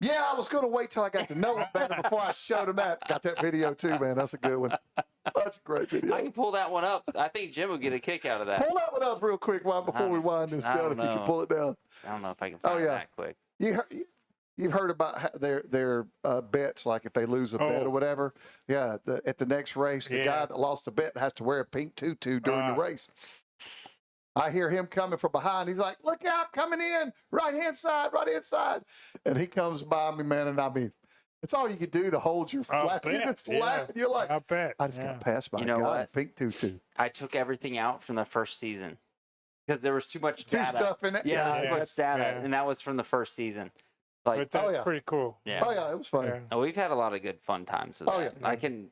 Yeah, I was going to wait till I got to know him better before I showed him that. Got that video too, man. That's a good one. That's a great video. I can pull that one up. I think Jim would get a kick out of that. Pull that one up real quick before we wind this down. If you can pull it down. I don't know if I can find it that quick. You've heard about their bets, like if they lose a bet or whatever. Yeah, at the next race, the guy that lost the bet has to wear a pink tutu during the race. I hear him coming from behind. He's like, "Look out, coming in, right hand side. And he comes by me, man, and I mean, it's all you can do to hold your flat. You're just laughing. You're like, I just got passed by a guy in pink tutu. I took everything out from the first season because there was too much data. Too stuff in it. Yeah, too much data, and that was from the first season. Like, but that's pretty cool. Yeah. Oh yeah, it was fun. Yeah. Oh, we've had a lot of good fun times with that. I can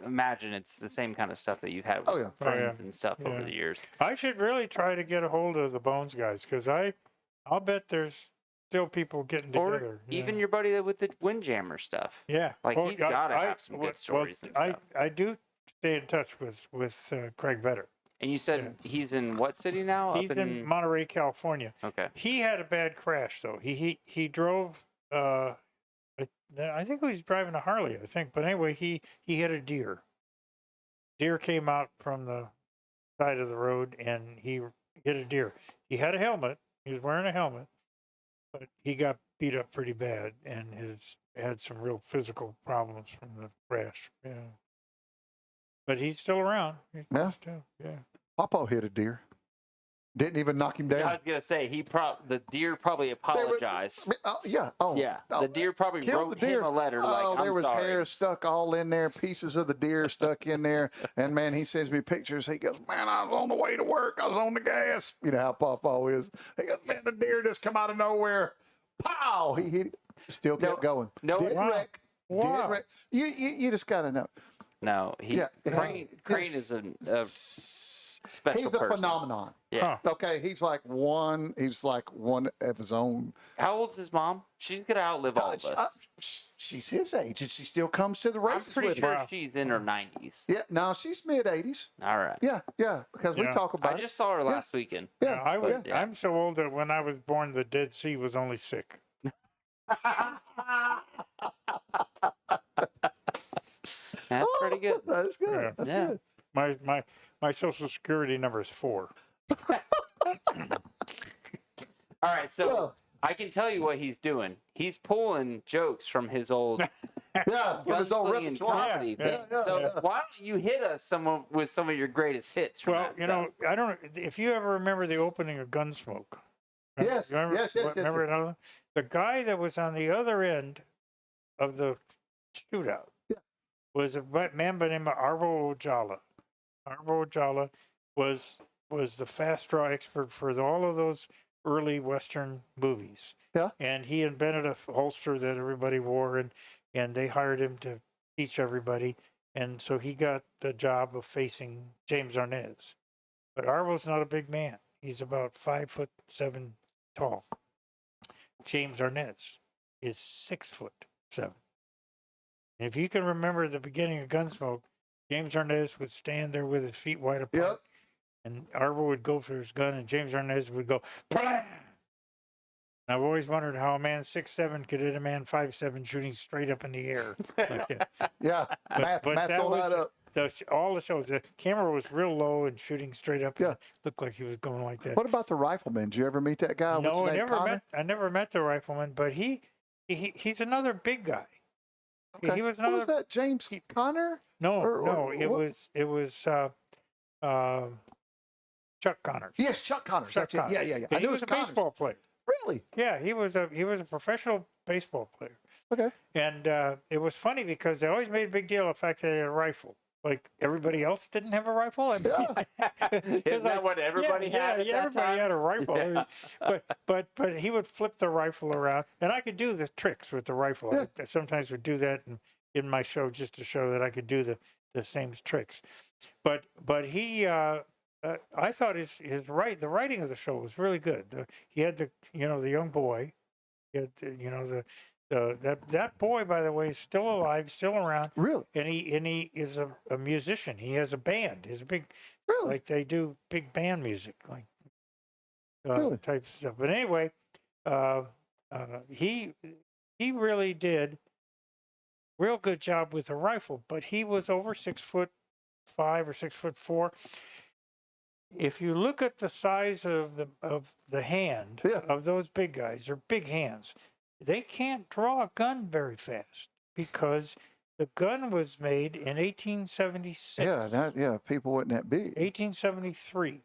imagine it's the same kind of stuff that you've had with friends and stuff over the years. I should really try to get a hold of the Bones guys because I'll bet there's still people getting together. Or even your buddy with the Windjammer stuff. Yeah. Like he's got to have some good stories and stuff. I do stay in touch with Craig Vetter. And you said he's in what city now? He's in Monterey, California. Okay. He had a bad crash though. He drove. I think he was driving a Harley. I think, but anyway, he hit a deer. Deer came out from the side of the road, and he hit a deer. He had a helmet. He was wearing a helmet, but he got beat up pretty bad, and had some real physical problems from the crash. Yeah. But he's still around. Papa hit a deer. Didn't even knock him down. I was gonna say the deer probably apologized. The deer probably wrote him a letter like, there "I'm was sorry." hair stuck all in there, pieces of the deer stuck in there, and man, he sends me pictures. He goes, "Man, I was on the way to work. I was on the gas." You know how Papa is. He goes, "Man, the deer just come out of nowhere. Pow!" He hit it. Still kept going. Didn't wreck. Didn't wreck. You just gotta know. No, Crane is a special he's a person. phenomenon. Yeah. Okay, he's like one of his own. How old's his mom? She's gonna outlive all of us. she's his age, and she still comes to the I'm races pretty with sure him. she's in her 90s. Yeah, no, she's mid-80s. All right. Yeah, because we Yeah. talk about I just saw her Yeah. last weekend. Yeah, I was. yeah. I'm so old that when I was born, the Dead Sea was only sick. That's pretty good. That's good. Yeah. That's Yeah. good. My social security number is 4. All right, so Well, I can tell you what he's doing. He's pulling jokes from his old yeah, from his old gunslinging repertoire. comedy. Yeah, thing. So why don't you hit us with some of your greatest hits? From Well, that you stuff? know, I don't. If you ever remember the opening of Gunsmoke. Yes, You remember, yes. Remember it, Alan? The guy that was on the other end of the shootout was a man by the name of Arvo Ojala. Arvo Ojala was the fast draw expert for all of those early Western movies. Yeah. And he invented a holster that everybody wore, and they hired him to teach everybody. And so he got the job of facing James Arnaz. But Arvo's not a big man. He's about 5'7" tall. James Arnaz is 6'7". If you can remember the beginning of Gunsmoke, James Arnaz would stand there with his feet wide apart. Yep. And Arvo would go for his gun, and James Arnaz would go, "Blam!" I've always wondered how a man 6'7" could hit a man 5'7" shooting straight up in the air. Like that. Yeah, Matt that throw was that up. all the shows. The camera was real low and shooting straight up. Yeah. And looked like he was going like that. What about the rifleman? Did you ever meet that guy? No, What's his name, I never met the rifleman, but he's another big guy. Okay. He was What another. was that, James Conner? No, or it what? was Chuck Connors. Yes, Chuck Connors. Chuck That's it. Yeah, Connors. I He knew it was a Connors. baseball player. Really? Yeah, he was a professional baseball player. Okay. And it was funny because they always made a big deal of the fact that they had a rifle. Like everybody else didn't have a rifle. I mean, Isn't that what everybody had at that everybody time? had a rifle. Yeah. But he would flip the rifle around, and I could do the tricks with the rifle. Yeah. I sometimes would do that in my show just to show that I could do the same tricks. But he. I thought the writing of the show was really good. He had the young boy, he had that boy, by the way, is still alive, still around. Really? And he is a musician. He has a band. He's a big Really? like they do big band music like Really? type of stuff. But anyway, he really did real good job with the rifle. But he was over 6'5" or 6'4". If you look at the size of the hand of those big guys, they're big hands. They can't draw a gun very fast because the gun was made in 1876. Yeah, people wasn't that big. 1873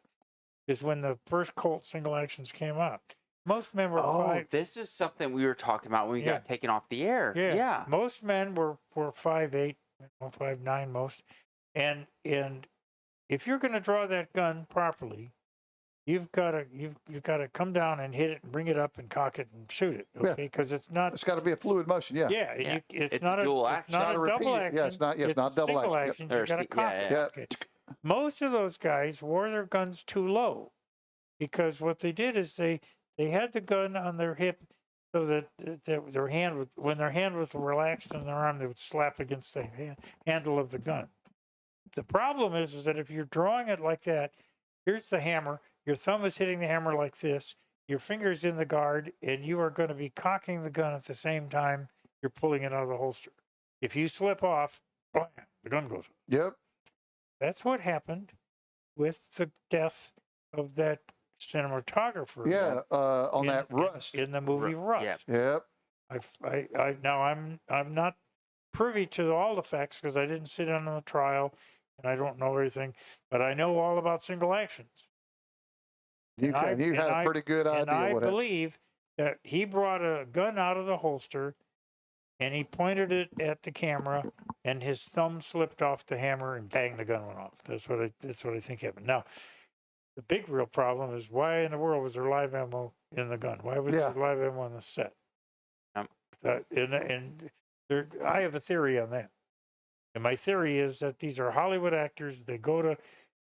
is when the first Colt single actions came out. Most men were this is something we were talking about when we got taken off the air. Yeah. Most men were 5'8", 5'9" most, and if you're going to draw that gun properly, you've got to come down and hit it and bring it up and cock it and shoot it. Okay, because it's not. It's got to be a fluid motion. Yeah. Yeah, it's not a dual action. It's not a double action. Yeah, it's not. Yeah, it's not double single action. action. You got to cock it. Yeah. Okay. Most of those guys wore their guns too low, because what they did is they had the gun on their hip so that their hand would, when their hand was relaxed in their arm, they would slap against the handle of the gun. The problem is that if you're drawing it like that, here's the hammer, your thumb is hitting the hammer like this, your finger's in the guard, and you are going to be cocking the gun at the same time you're pulling it out of the holster. If you slip off, blam, the gun goes off. Yep. That's what happened with the death of that cinematographer. Yeah, on that Rust. In the movie Rust. Yep. Now I'm not privy to all the facts because I didn't sit in on the trial and I don't know everything, but I know all about single actions. You had a pretty good idea. And I believe that he brought a gun out of the holster and he pointed it at the camera and his thumb slipped off the hammer and bang, the gun went off. That's what I think happened. Now, the big real problem is why in the world was there live ammo in the gun? Why was there live ammo on the set? I have a theory on that. And my theory is that these are Hollywood actors. They go to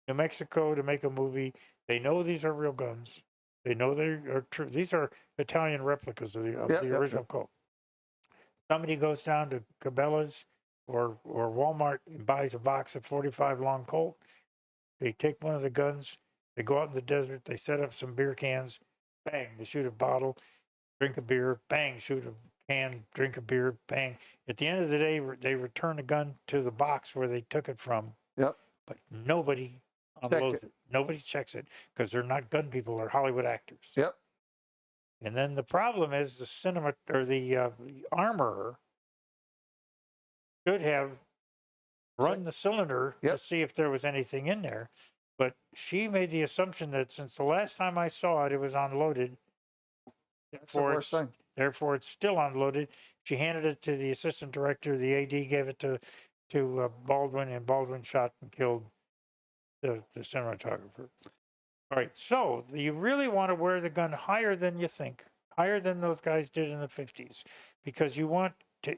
New Mexico to make a movie. They know these are real guns. They know they are true. These are Italian replicas of the original Colt. somebody goes down to Cabela's or Walmart and buys a box of 45 long Colt. They take one of the guns, they go out in the desert, they set up some beer cans, bang, they shoot a bottle, drink a beer, bang, shoot a can, drink a beer, bang. At the end of the day, they return the gun to the box where they took it from. Yep. But nobody unloads it. Nobody checks it because they're not gun people, they're Hollywood actors. Yep. And then the problem is the cinema or the armorer should have run the cylinder to see if there was anything in there. But she made the assumption that since the last time I saw it, it was unloaded. That's the worst thing. Therefore, it's still unloaded. She handed it to the assistant director. The AD gave it to Baldwin, and Baldwin shot and killed the cinematographer. All right, so you really want to wear the gun higher than you think, higher than those guys did in the 50s, because you want to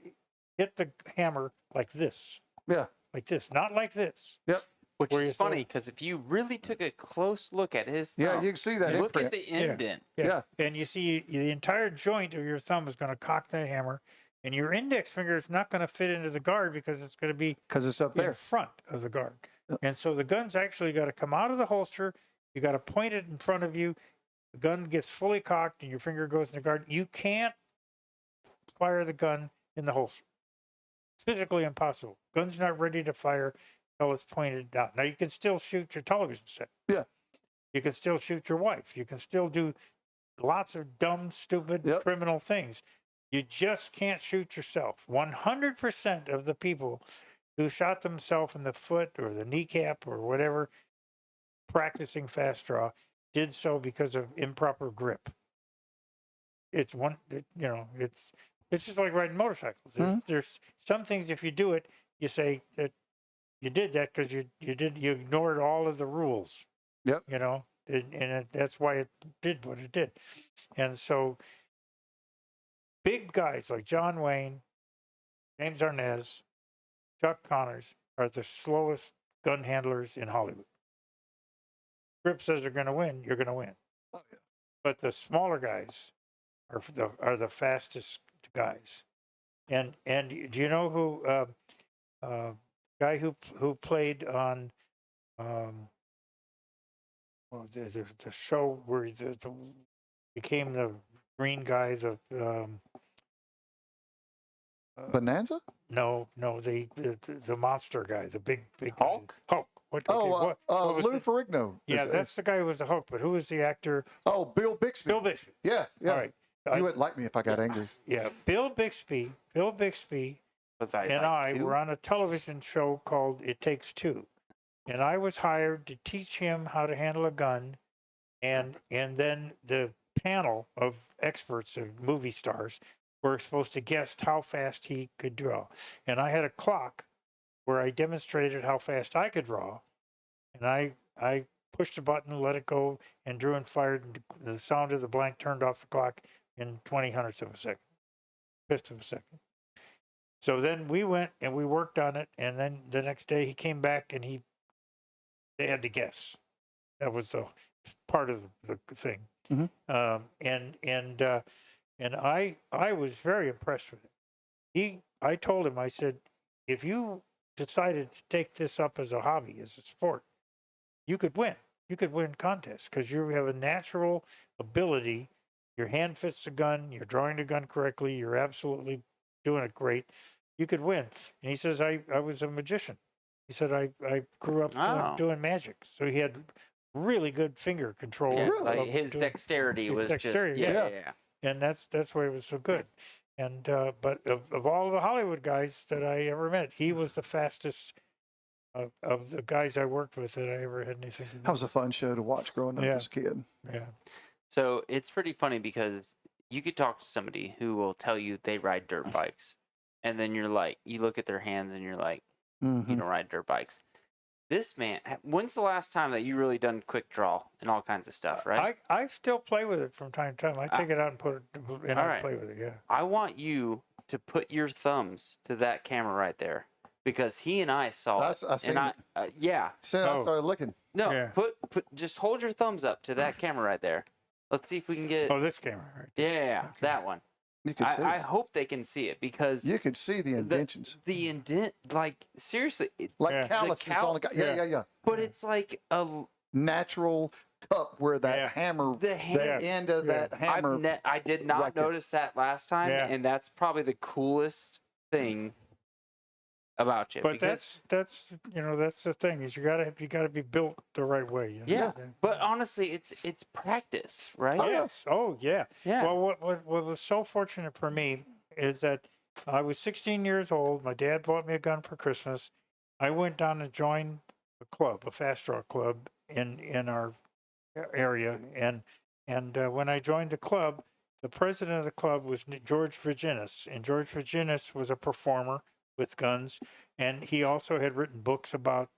hit the hammer like this. Yeah. Like this, not like this. Yep. Which is funny because if you really took a close look at his thumb, you can see that look imprint. at the indent. Yeah. And you see the entire joint of your thumb is going to cock that hammer, and your index finger is not going to fit into the guard because it's going to be it's up in there front of the guard. And so the gun's actually got to come out of the holster. You got to point it in front of you. The gun gets fully cocked, and your finger goes in the guard. You can't fire the gun in the holster. It's physically impossible. Gun's not ready to fire until it's pointed down. Now, you can still shoot your television set. Yeah. You can still shoot your wife. You can still do lots of dumb, stupid, criminal things. You just can't shoot yourself. 100% of the people who shot themselves in the foot or the kneecap or whatever practicing fast draw did so because of improper grip. It's just like riding motorcycles. There's some things, if you do it, you say that you did that because you ignored all of the rules. Yep. You know, and that's why it did what it did. And so big guys like John Wayne, James Arnaz, Chuck Connors are the slowest gun handlers in Hollywood. Script says they're going to win, you're going to win. Oh, yeah. But the smaller guys are the fastest guys. And do you know who guy who played on the show where the became the green guy, the Bonanza? No, the monster guy, the big Hulk. Hulk. What was Lou Ferrigno. Yeah, that's the guy who was the Hulk. But who was the actor? Oh, Bill Bixby. Bill Bixby. Yeah. All right. You wouldn't like me if I got angry. Yeah, Bill Bixby and I were on a television show called It Takes Two. And I was hired to teach him how to handle a gun. And then the panel of experts, of movie stars, were supposed to guess how fast he could draw. And I had a clock where I demonstrated how fast I could draw. And I pushed a button, let it go, and drew and fired. And the sound of the blank turned off the clock in 20 hundredths of a second, fifth of a second. So then we went and we worked on it. And then the next day he came back and they had to guess. That was the part of the thing. Mm-hmm. And I was very impressed with it. I told him, I said, if you decided to take this up as a hobby, as a sport, you could win. You could win contests because you have a natural ability. Your hand fits the gun. You're drawing the gun correctly. You're absolutely doing it great. You could win. And he says, I was a magician. He said, I grew up doing magic. So he had really good finger control. Yeah, like his dexterity was dexterity, just, yeah. And that's why it was so good. And but of all the Hollywood guys that I ever met, he was the fastest of the guys I worked with that I ever had anything to do. That was a fun show to watch growing up as a kid. Yeah. So it's pretty funny because you could talk to somebody who will tell you they ride dirt bikes. And then you're like, you look at their hands and you're like, you don't ride dirt bikes. This man, when's the last time that you really done quick draw and all kinds of stuff, right? I still play with it from time to time. I take it out and put it, and I play with it, yeah. I want you to put your thumbs to that camera right there because he and I saw it. I seen it. Yeah. So I started looking. No, put just hold your thumbs up to that camera right there. Let's see if we can get. Oh, this camera right there. Yeah, that one. You can see I it. hope they can see it because You can see the indentions. the indent, like seriously, Like calluses on a guy. Yeah. but it's like a Natural cup where that hammer, the hand. end of that hammer. I did not right there. notice that last time, and that's probably the coolest thing about you. But because, that's that's the thing is you gotta be built the right way. You know? yeah. But honestly, it's practice, right? Oh, Yes. Oh yeah. Yeah. Well, what was so fortunate for me is that I was 16 years old. My dad bought me a gun for Christmas. I went down and joined a club, a fast draw club in our area, and when I joined the club, the president of the club was George Virginis, and George Virginis was a performer with guns, and he also had written books about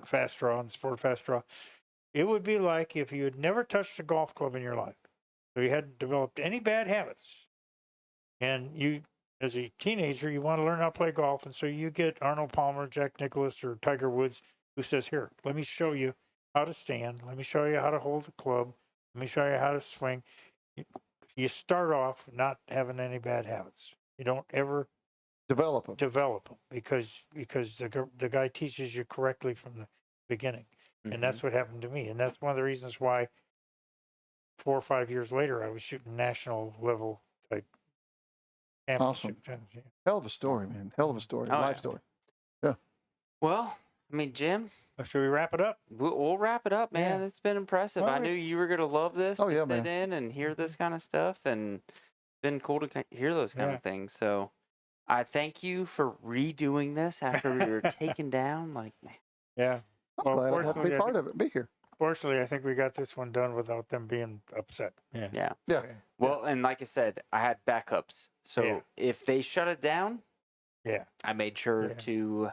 fast draw and sport fast draw. It would be like if you had never touched a golf club in your life, so you hadn't developed any bad habits, and you, as a teenager, you want to learn how to play golf, and so you get Arnold Palmer, Jack Nicklaus, or Tiger Woods, who says, "Here, let me show you how to stand. Let me show you how to hold the club. Let me show you how to swing." You start off not having any bad habits. You don't ever Develop them. because the guy teaches you correctly from the beginning, and that's what happened to me. And that's one of the reasons why 4 or 5 years later I was shooting national level type championship. Awesome. Hell of a story, man. Hell of a story. Oh, Life yeah. story. Yeah. Well, I mean, Jim, Should we wrap it up? we'll wrap it up, man. Yeah. It's been impressive. All I right. knew you were gonna love this. Oh, to yeah, sit man. in and hear this kind of stuff, and it's been cool to hear those kind Yeah. of things. So, I thank you for redoing this after we were taken down. Like, man, Yeah. I'm Well, glad I have to be fortunately, part of it. Be here. Fortunately, I think we got this one done without them being upset. Yeah. yeah. Yeah. Well, and like I said, I had backups. So Yeah. if they shut it down, Yeah. I made sure Yeah. to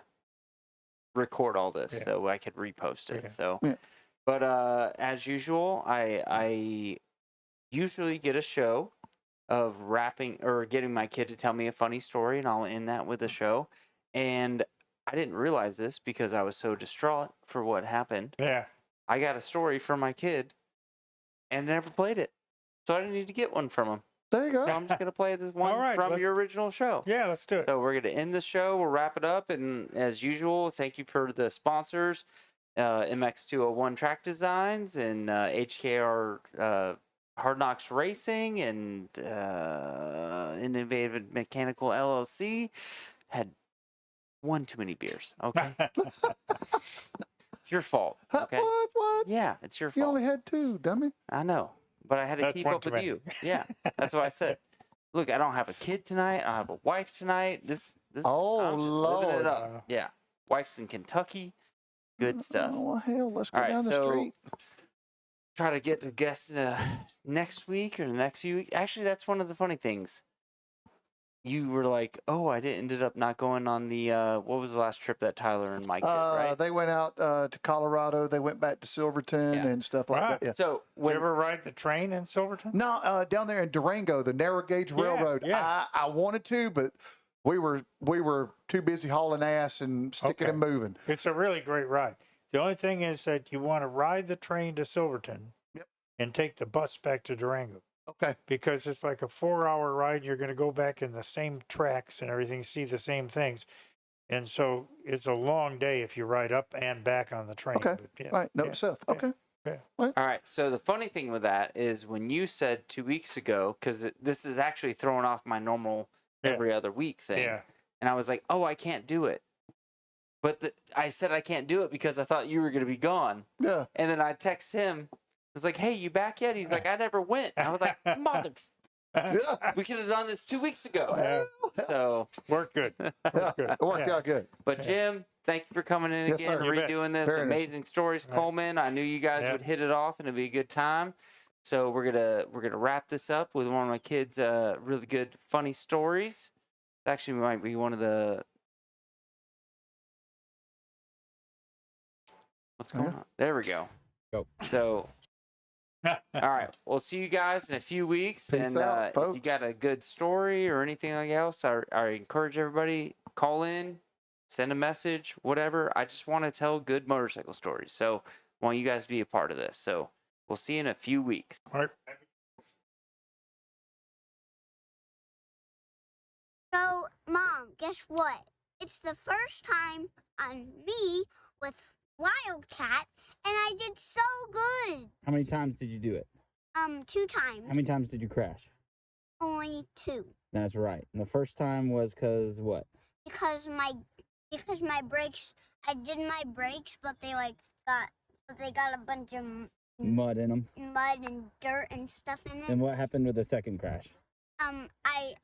record all this Yeah. so I could repost it. Yeah. So, Yeah. but as usual, I usually get a show of rapping or getting my kid to tell me a funny story, and I'll end that with a show. And I didn't realize this because I was so distraught for what happened. Yeah. I got a story from my kid and never played it. So I didn't need to get one from him. There you go. So I'm just going to play this one All right, from let's- your original show. Yeah, let's do it. So we're going to end the show. We'll wrap it up. And as usual, thank you for the sponsors, MX201 Track Designs and HKR Hard Knocks Racing and Innovative Mechanical LLC. Had one too many beers. Okay. It's your fault. Okay. What? Yeah, it's your You fault. only had 2, dummy. I know, but I had to That's keep one up too with many. you. Yeah, that's what I said. Look, I don't have a kid tonight. I don't have a wife tonight. This. Oh, I'm just living Lord. it up. Yeah, wife's in Kentucky. Good stuff. Oh, well, hell, let's go All right, down the so street. try to get the guests next week or the next few weeks. Actually, that's one of the funny things. You were like, "Oh, I ended up not going on the what was the last trip that Tyler and Mike did, right?" They went out to Colorado. They went back to Silverton Yeah. and stuff like Wow. that. Yeah. So You when ever ride the train in Silverton? No, down there in Durango, the narrow gauge Yeah, railroad. yeah. I wanted to, but we were too busy hauling ass and sticking Okay. and moving. It's a really great ride. The only thing is that you want to ride the train to Silverton Yep. and take the bus back to Durango Okay. because it's like a 4-hour ride. You're going to go back in the same tracks and everything, see the same things. And so it's a long day if you ride up and back on the train. Okay. But yeah, Right. Note yeah, to self. yeah. Okay. All right. So the funny thing with that is when you said 2 weeks ago, because this is actually throwing off my normal Yeah. every other week thing. Yeah. And I was like, "Oh, I can't do it." But I said I can't do it because I thought you were going to be gone. Yeah. And then I text him. I was like, "Hey, you back yet?" He's like, "I never went." And I was like, "Mother, Yeah. we could have done this 2 weeks ago." Yeah. So, Worked good. Yeah. Worked good. It worked Yeah. out good. but Yeah. Jim, thank you for coming in Yes, again sir. and You bet. redoing this. Very nice. Amazing stories, Yeah. Coleman. I knew you guys Yeah. would hit it off and it'd be a good time. So we're gonna wrap this up with one of my kids' really good funny stories. Actually, might be one of the. What's going on? There we go. Go. So, all right. We'll see you guys in a few weeks. Peace and out, if you folks. got a good story or anything like else, I encourage everybody call in, send a message, whatever. I just want to tell good motorcycle stories. So, I want you guys to be a part of this. So, we'll see you in a few weeks. All right. So, Mom, guess what? It's the first time on me with Wildcat, and I did so good. How many times did you do it? 2 times. How many times did you crash? Only 2. That's right. And the first time was because what? Because my brakes, I did my brakes, but they got a bunch of Mud in them. mud and dirt and stuff in it. And what happened with the second crash? I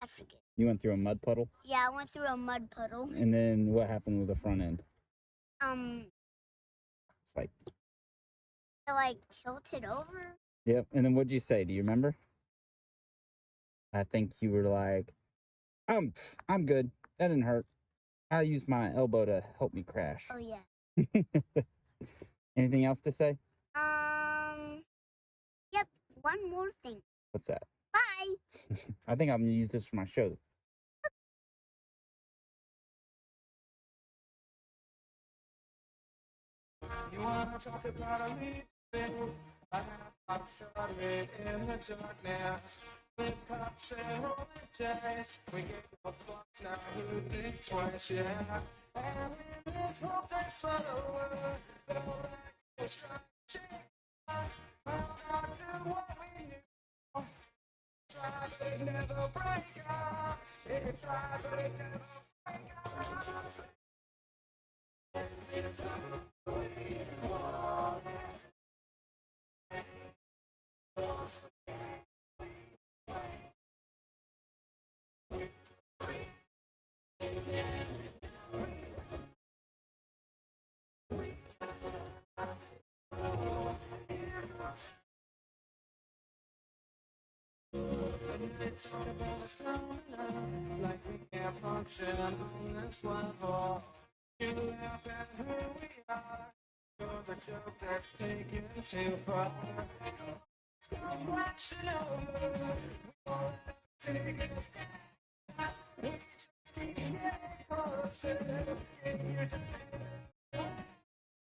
forget. You went through a mud puddle? Yeah, I went through a mud puddle. And then what happened with the front end? It's like... It tilted over. Yep. And then what'd you say? Do you remember? I think you were like, I'm good. That didn't hurt. I used my elbow to help me crash. Oh, yeah. Anything else to say? Yep, one more thing. What's that? Bye. I think I'm going to use this for my show. You want to talk about a leaving? I have shot it in the darkness. With cops and rolling dice. We get no fucks now, who think twice, yeah. And in this multi-slower, felt like it was trying to change us. Found out to what we knew. Try, but it never break us. It tried, but it never break us. They talk about what's going on, like we can't function on this level. You laugh at who we are. You're the joke that's taken too far. It's gonna crashing over. We all have to take a step. It's just keep getting closer. And here's the thing.